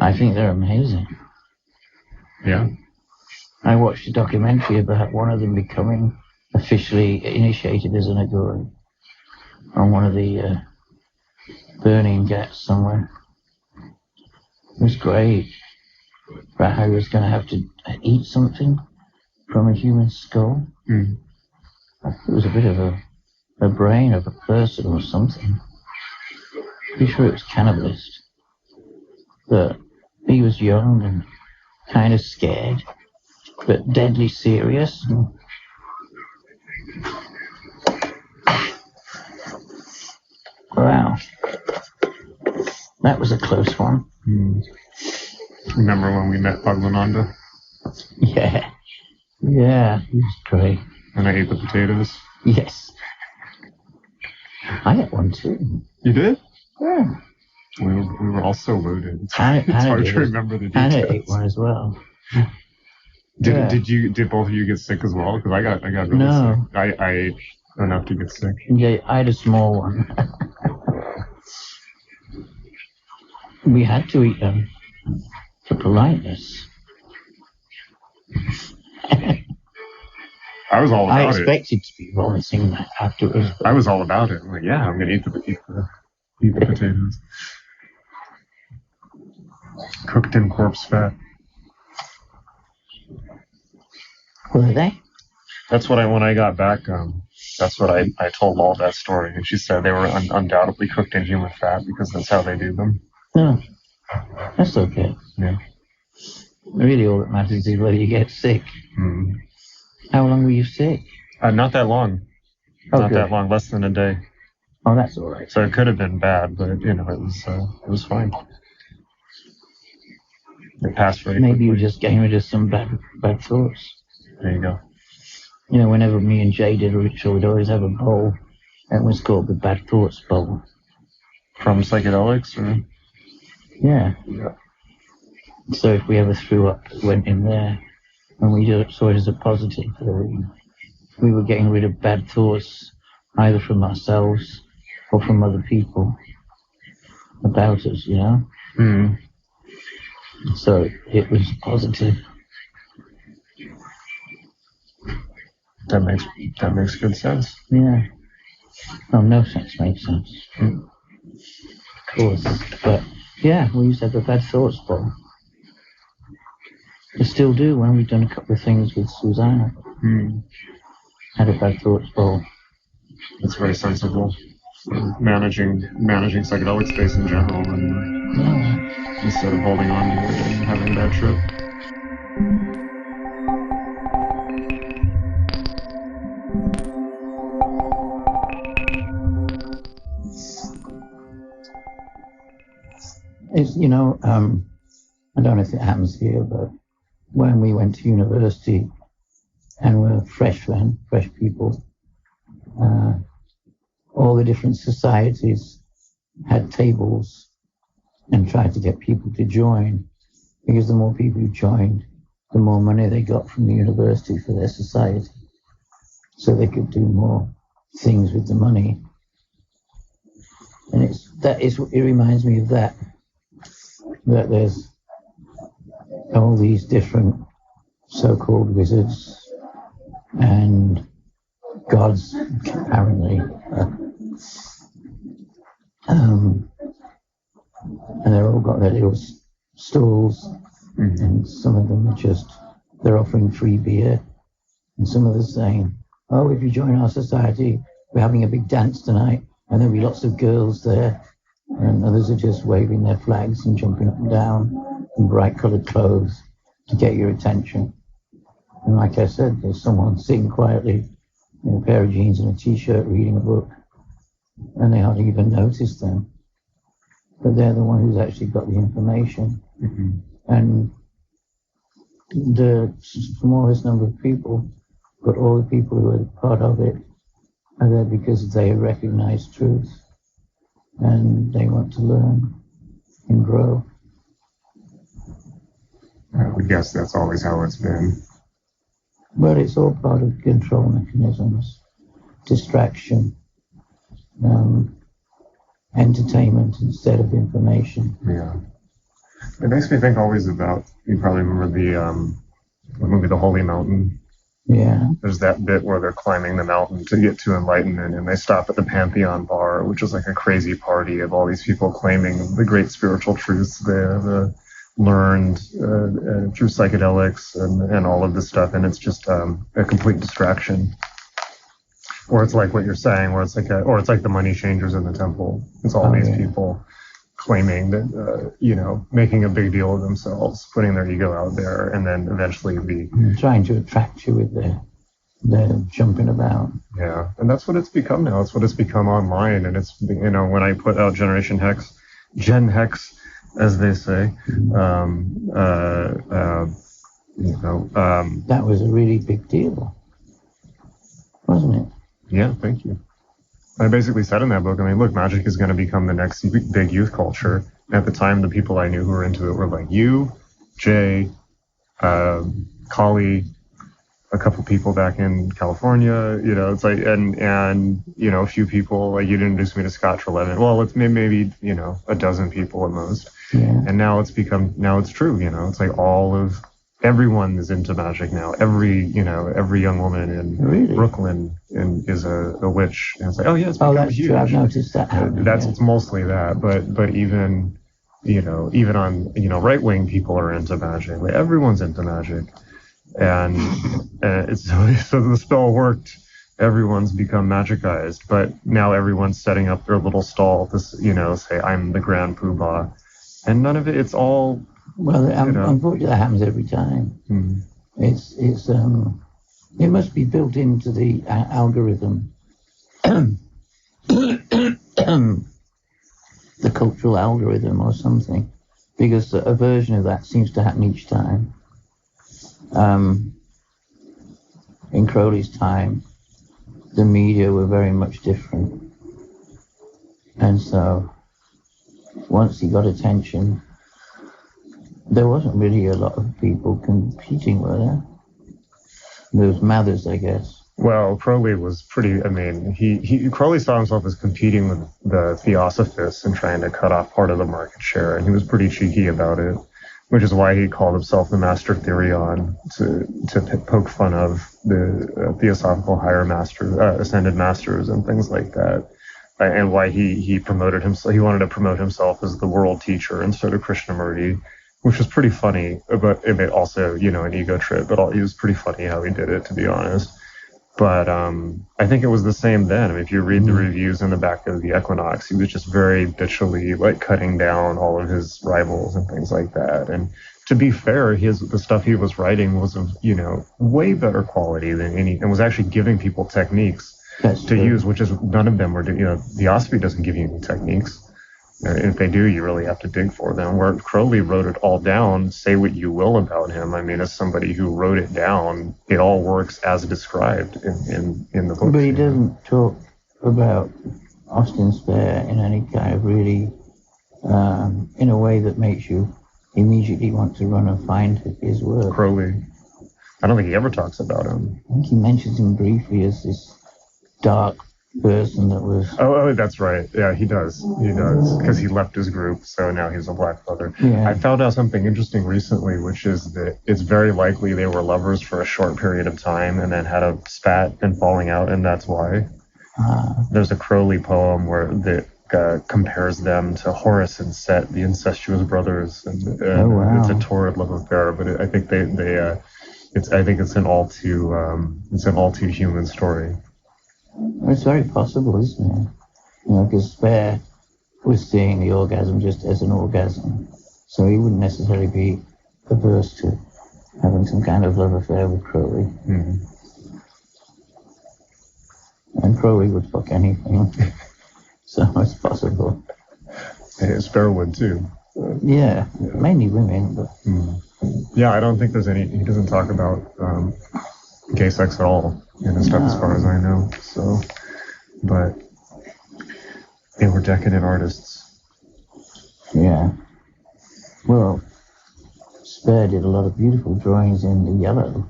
[SPEAKER 5] I think they're amazing.
[SPEAKER 1] Yeah.
[SPEAKER 5] I watched a documentary about one of them becoming officially initiated as an Agori on one of the burning ghats somewhere. It was great. About how he was going to have to eat something from a human skull.
[SPEAKER 1] Mm.
[SPEAKER 5] It was a bit of a brain of a person or something. Pretty sure it was cannibalist. But he was young and kind of scared, but deadly serious. Wow. That was a close one.
[SPEAKER 1] Mm. Remember when we met Bhagwananda?
[SPEAKER 5] Yeah. Yeah, he was great.
[SPEAKER 1] And I ate the potatoes?
[SPEAKER 5] Yes. I ate one too.
[SPEAKER 1] You did?
[SPEAKER 5] Yeah.
[SPEAKER 1] We were all so loaded. It's hard to remember the details.
[SPEAKER 5] Anna ate one as well.
[SPEAKER 1] Did both of you get sick as well? Because I got really
[SPEAKER 5] No.
[SPEAKER 1] sick. I ate enough to get sick.
[SPEAKER 5] Yeah, I had a small one. We had to eat them for politeness.
[SPEAKER 1] I was all about it.
[SPEAKER 5] I expected to be vomiting that afterwards.
[SPEAKER 1] I was all about it. I'm like, yeah, I'm gonna eat the potatoes. Cooked in corpse fat.
[SPEAKER 5] Were they?
[SPEAKER 1] That's what when I got back, that's what I told Louv that story, and she said they were undoubtedly cooked in human fat because that's how they do them.
[SPEAKER 5] No, that's okay.
[SPEAKER 1] Yeah.
[SPEAKER 5] Really, all that matters is whether you get sick.
[SPEAKER 1] Mm.
[SPEAKER 5] How long were you sick?
[SPEAKER 1] Not that long.
[SPEAKER 5] Oh,
[SPEAKER 1] Not
[SPEAKER 5] good.
[SPEAKER 1] that long. Less than a day.
[SPEAKER 5] Oh, that's all right.
[SPEAKER 1] So it could have been bad, but it was fine. It passed very
[SPEAKER 5] Maybe
[SPEAKER 1] quickly.
[SPEAKER 5] you were just getting rid of some bad thoughts.
[SPEAKER 1] There you go.
[SPEAKER 5] You know, whenever me and Jay did a ritual, we'd always have a bowl. It was called the Bad Thoughts Bowl.
[SPEAKER 1] From psychedelics, or?
[SPEAKER 5] Yeah.
[SPEAKER 1] Yeah.
[SPEAKER 5] So if we ever threw up, it went in there, and we saw it as a positive. We were getting rid of bad thoughts, either from ourselves or from other people about us, you know?
[SPEAKER 1] Mm.
[SPEAKER 5] So it was positive.
[SPEAKER 1] That makes good sense.
[SPEAKER 5] Yeah. Oh, no sense makes sense.
[SPEAKER 1] Mm.
[SPEAKER 5] Of course. But, yeah, we used to have a bad thoughts bowl. We still do when we've done a couple of things with Susanna.
[SPEAKER 1] Mm.
[SPEAKER 5] Had a bad thoughts bowl.
[SPEAKER 1] That's very sensible. Managing psychedelic space in general, and instead of holding on to it and having a bad trip.
[SPEAKER 5] It's, you know, I don't know if it happens here, but when we went to university and we're fresh people, all the different societies had tables and tried to get people to join. because the more people who joined, the more money they got from the university for their society. So they could do more things with the money. And it reminds me of that there's all these different so-called wizards and gods, apparently. And they've all got their little stalls, and some of them they're offering free beer, and some of them are saying, oh, if you join our society, we're having a big dance tonight, and there'll be lots of girls there, and others are just waving their flags and jumping up and down in bright coloured clothes to get your attention. And like I said, there's someone sitting quietly in a pair of jeans and a t-shirt reading a book, and they hardly even notice them. But they're the one who's actually got the information. And the smallest number of people, but all the people who are part of it are there because they recognize truth and they want to learn and grow.
[SPEAKER 1] I would guess that's always how it's been.
[SPEAKER 5] But it's all part of control mechanisms, distraction, entertainment instead of information.
[SPEAKER 1] Yeah. It makes me think always about, you probably remember the movie The Holy Mountain.
[SPEAKER 5] Yeah.
[SPEAKER 1] There's that bit where they're climbing the mountain to get to enlightenment, and they stop at the Pantheon bar, which is like a crazy party of all these people claiming the great spiritual truths they have learned through psychedelics and all of this stuff, and it's just a complete distraction. Or it's like what you're saying, where it's like it's like the money changers in the temple. It's all these people claiming that, making a big deal of themselves, putting their ego out there, and then eventually
[SPEAKER 5] trying to attract you with their jumping about.
[SPEAKER 1] Yeah, and that's what it's become now. It's what it's become online, and it's, when I put out Gen Hex, as they say,
[SPEAKER 5] that was a really big deal, wasn't it?
[SPEAKER 1] Yeah, thank you. I basically said in that book, look, magic is going to become the next big youth culture. And at the time, the people I knew who were into it were like you, Jay, Kali, a couple people back in California, it's like, and a few people, like you'd introduce me to Scott Treleaven. Well, it's maybe, a dozen people at most.
[SPEAKER 5] Yeah.
[SPEAKER 1] And now it's true, it's like everyone is into magic now. Every young woman in Brooklyn is a witch. And it's like, oh yeah, it's become
[SPEAKER 5] that's
[SPEAKER 1] huge.
[SPEAKER 5] true. I've noticed that.
[SPEAKER 1] It's mostly that, but even on, right-wing people are into magic. Like everyone's into magic. And it's so the spell worked. Everyone's become magicized, but now everyone's setting up their little stall to, say, I'm the Grand Poobah. And none of it, it's all...
[SPEAKER 5] Well, unfortunately, that happens every time. It must be built into the algorithm, the cultural algorithm or something, because a version of that seems to happen each time. In Crowley's time, the media were very much different, and so once he got attention, there wasn't really a lot of people competing, were there? There was Mathers, I guess.
[SPEAKER 1] Well, Crowley was pretty, Crowley saw himself as competing with the Theosophists and trying to cut off part of the market share, and he was pretty cheeky about it, which is why he called himself the Master Therion, to poke fun of the Theosophical higher masters, ascended masters and things like that. And why he promoted himself, he wanted to promote himself as the world teacher instead of Krishnamurti, which was pretty funny, but it also, an ego trip, but it was pretty funny how he did it, to be honest. But I think it was the same then. if you read the reviews in the back of the Equinox, he was just very bitchily, like, cutting down all of his rivals and things like that. And to be fair, the stuff he was writing was of, way better quality than and was actually giving people techniques to use, which is none of them were, Theosophy doesn't give you any techniques. If they do, you really have to dig for them. Where Crowley wrote it all down, say what you will about him. As somebody who wrote it down, it all works as described in the book.
[SPEAKER 5] But he doesn't talk about Austin Spare in any kind of really, in a way that makes you immediately want to run and find his work.
[SPEAKER 1] Crowley. I don't think he ever talks about him.
[SPEAKER 5] I think he mentions him briefly as this dark person that was...
[SPEAKER 1] Oh, that's right. Yeah, he does. He does. Because he left his group, so now he's a Black Brother.
[SPEAKER 5] Yeah.
[SPEAKER 1] I found out something interesting recently, which is that it's very likely they were lovers for a short period of time and then had a spat and falling out, and that's why. There's a Crowley poem that compares them to Horus and Set, the incestuous brothers, and
[SPEAKER 5] Oh, wow.
[SPEAKER 1] it's a torrid love affair. But I think it's an all too human story.
[SPEAKER 5] It's very possible, isn't it? Because Spare was seeing the orgasm just as an orgasm, so he wouldn't necessarily be averse to having some kind of love affair with Crowley.
[SPEAKER 1] Mm-hmm.
[SPEAKER 5] And Crowley would fuck anything, so it's possible.
[SPEAKER 1] Hey, Spare would too.
[SPEAKER 5] Yeah, mainly women, but...
[SPEAKER 1] Yeah, I don't think there's any... He doesn't talk about gay sex at all in his stuff, as far as I know. So, but they were decadent artists.
[SPEAKER 5] Yeah. Well, Spare did a lot of beautiful drawings in the Yellow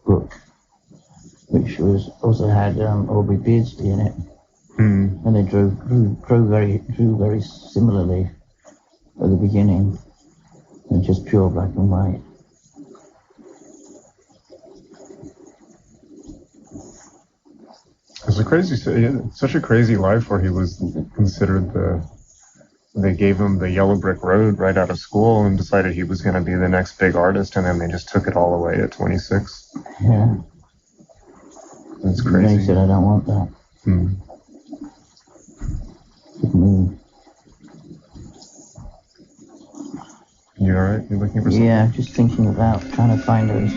[SPEAKER 5] book, which also had Aubrey Beardsley in it. And they drew very similarly at the beginning, and just pure black and white.
[SPEAKER 1] It's such a crazy life where he was considered they gave him the yellow brick road right out of school and decided he was going to be the next big artist, and then they just took it all away at 26.
[SPEAKER 5] Yeah.
[SPEAKER 1] That's crazy.
[SPEAKER 5] And they said, I don't want that. Good move.
[SPEAKER 1] You alright? You looking for something?
[SPEAKER 5] Yeah, just thinking about trying to find those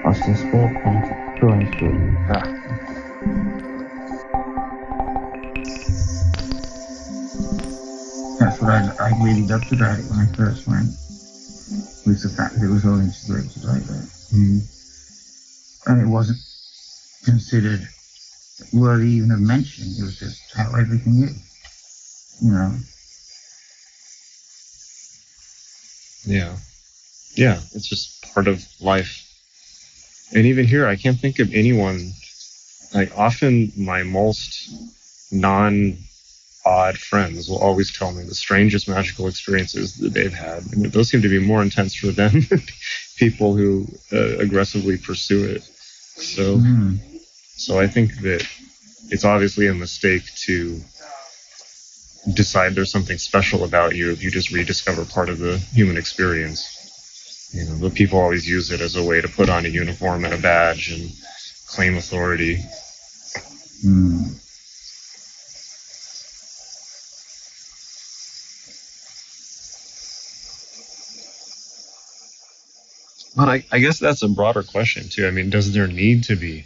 [SPEAKER 5] Austin Spare painted drawings for you. That's what I really loved about it when I first went, was the fact that it was all integrated like that. And it wasn't considered worthy even of mentioning. It was just how everything is, you know.
[SPEAKER 1] Yeah. Yeah, it's just part of life. And even here, I can't think of anyone, like often my most non-odd friends will always tell me the strangest magical experiences that they've had. And those seem to be more intense for them than people who aggressively pursue it. So I think that it's obviously a mistake to decide there's something special about you if you just rediscover part of the human experience. You know, but people always use it as a way to put on a uniform and a badge and claim authority. But I guess that's a broader question too. I mean, does there need to be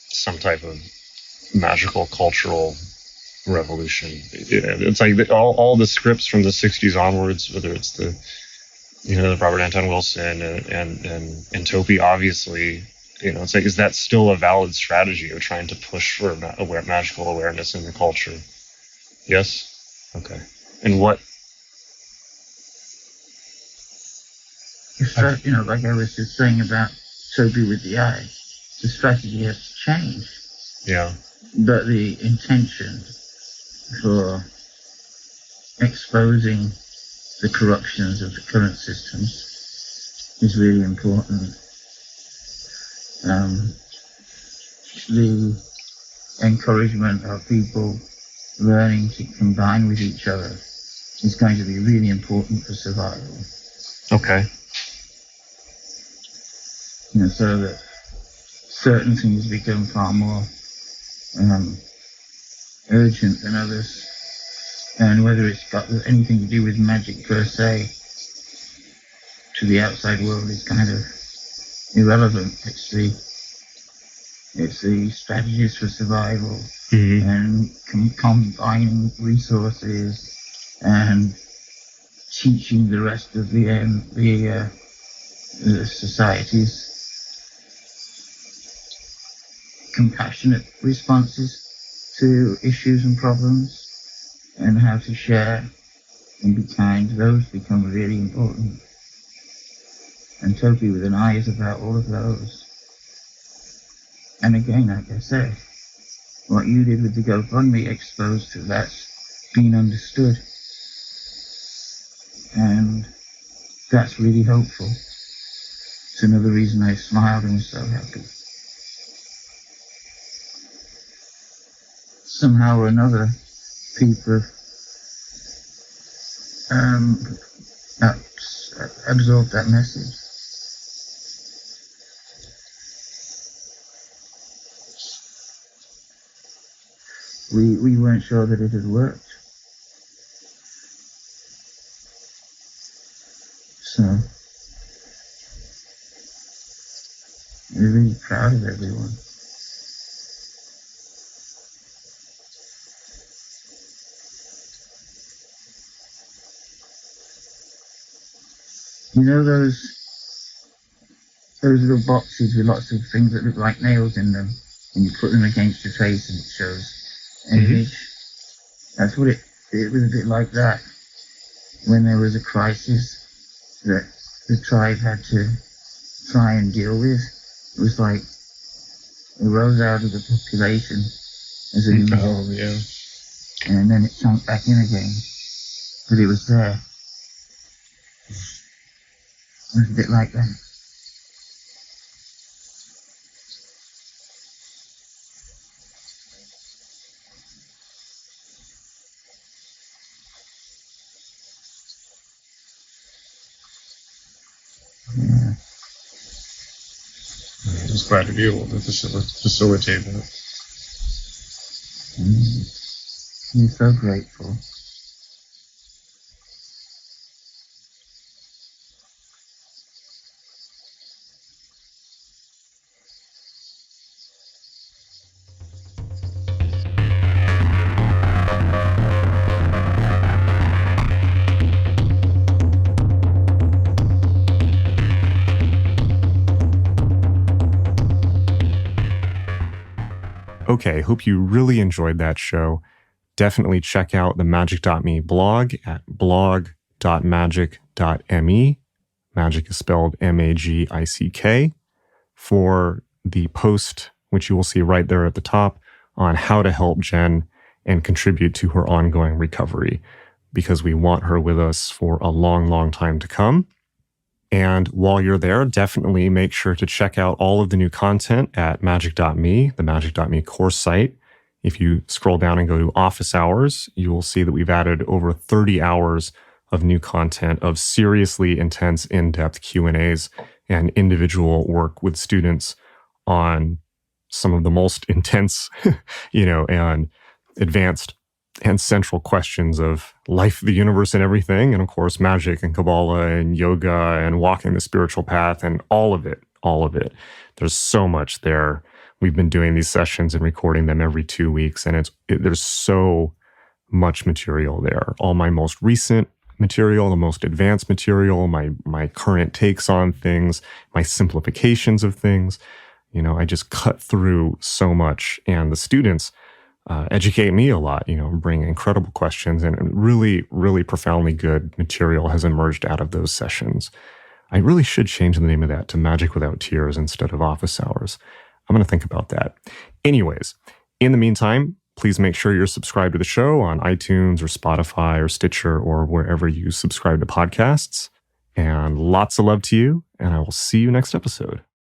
[SPEAKER 1] some type of magical cultural revolution? It's like all the scripts from the 60s onwards, whether it's the Robert Anton Wilson and Topi, obviously, it's like, is that still a valid strategy of trying to push for magical awareness in the culture? Yes? Okay. And what?
[SPEAKER 5] Like I was just saying about Topi with the eye, the strategy has changed.
[SPEAKER 1] Yeah.
[SPEAKER 5] But the intention for exposing the corruptions of the current systems is really important. The encouragement of people learning to combine with each other is going to be really important for survival.
[SPEAKER 1] Okay.
[SPEAKER 5] So that certain things become far more urgent than others. And whether it's got anything to do with magic per se to the outside world is kind of irrelevant. It's the strategies for survival and combining resources and teaching the rest of the societies compassionate responses to issues and problems, and how to share and be kind. Those become really important. And Topi with an eye is about all of those. And again, like I said, what you did with the GoFundMe exposed to that's been understood. And that's really hopeful. It's another reason I smiled and was so happy. Somehow or another, people have absorbed that message. We weren't sure that it had worked. So, we're really proud of everyone. You know those little boxes with lots of things that look like nails in them, and you put them against your face and it shows an image? That's what it was a bit like that. When there was a crisis that the tribe had to try and deal with, it was like it rose out of the population as an image.
[SPEAKER 1] Oh, yeah.
[SPEAKER 5] And then it sunk back in again. But it was there. It was a bit like that. Yeah.
[SPEAKER 1] I'm just glad to be able to facilitate that.
[SPEAKER 5] I'm so grateful.
[SPEAKER 1] Okay, hope you really enjoyed that show. Definitely check out the magic.me blog at blog.magic.me. Magic is spelled MAGICK, for the post, which you will see right there at the top, on how to help Jen and contribute to her ongoing recovery, because we want her with us for a long, long time to come. And while you're there, definitely make sure to check out all of the new content at magic.me, the magic.me course site. If you scroll down and go to office hours, you will see that we've added over 30 hours of new content of seriously intense, in-depth Q&As and individual work with students on some of the most intense, and advanced and central questions of life, the universe, and everything. And of course, magic and Kabbalah and yoga and walking the spiritual path and all of it. There's so much there. We've been doing these sessions and recording them every 2 weeks, and there's so much material there. All my most recent material, the most advanced material, my current takes on things, my simplifications of things. I just cut through so much, and the students educate me a lot, bring incredible questions, and really, really profoundly good material has emerged out of those sessions. I really should change the name of that to Magic Without Tears instead of Office Hours. I'm going to think about that. Anyways, in the meantime, please make sure you're subscribed to the show on iTunes or Spotify or Stitcher or wherever you subscribe to podcasts. And lots of love to you, and I will see you next episode.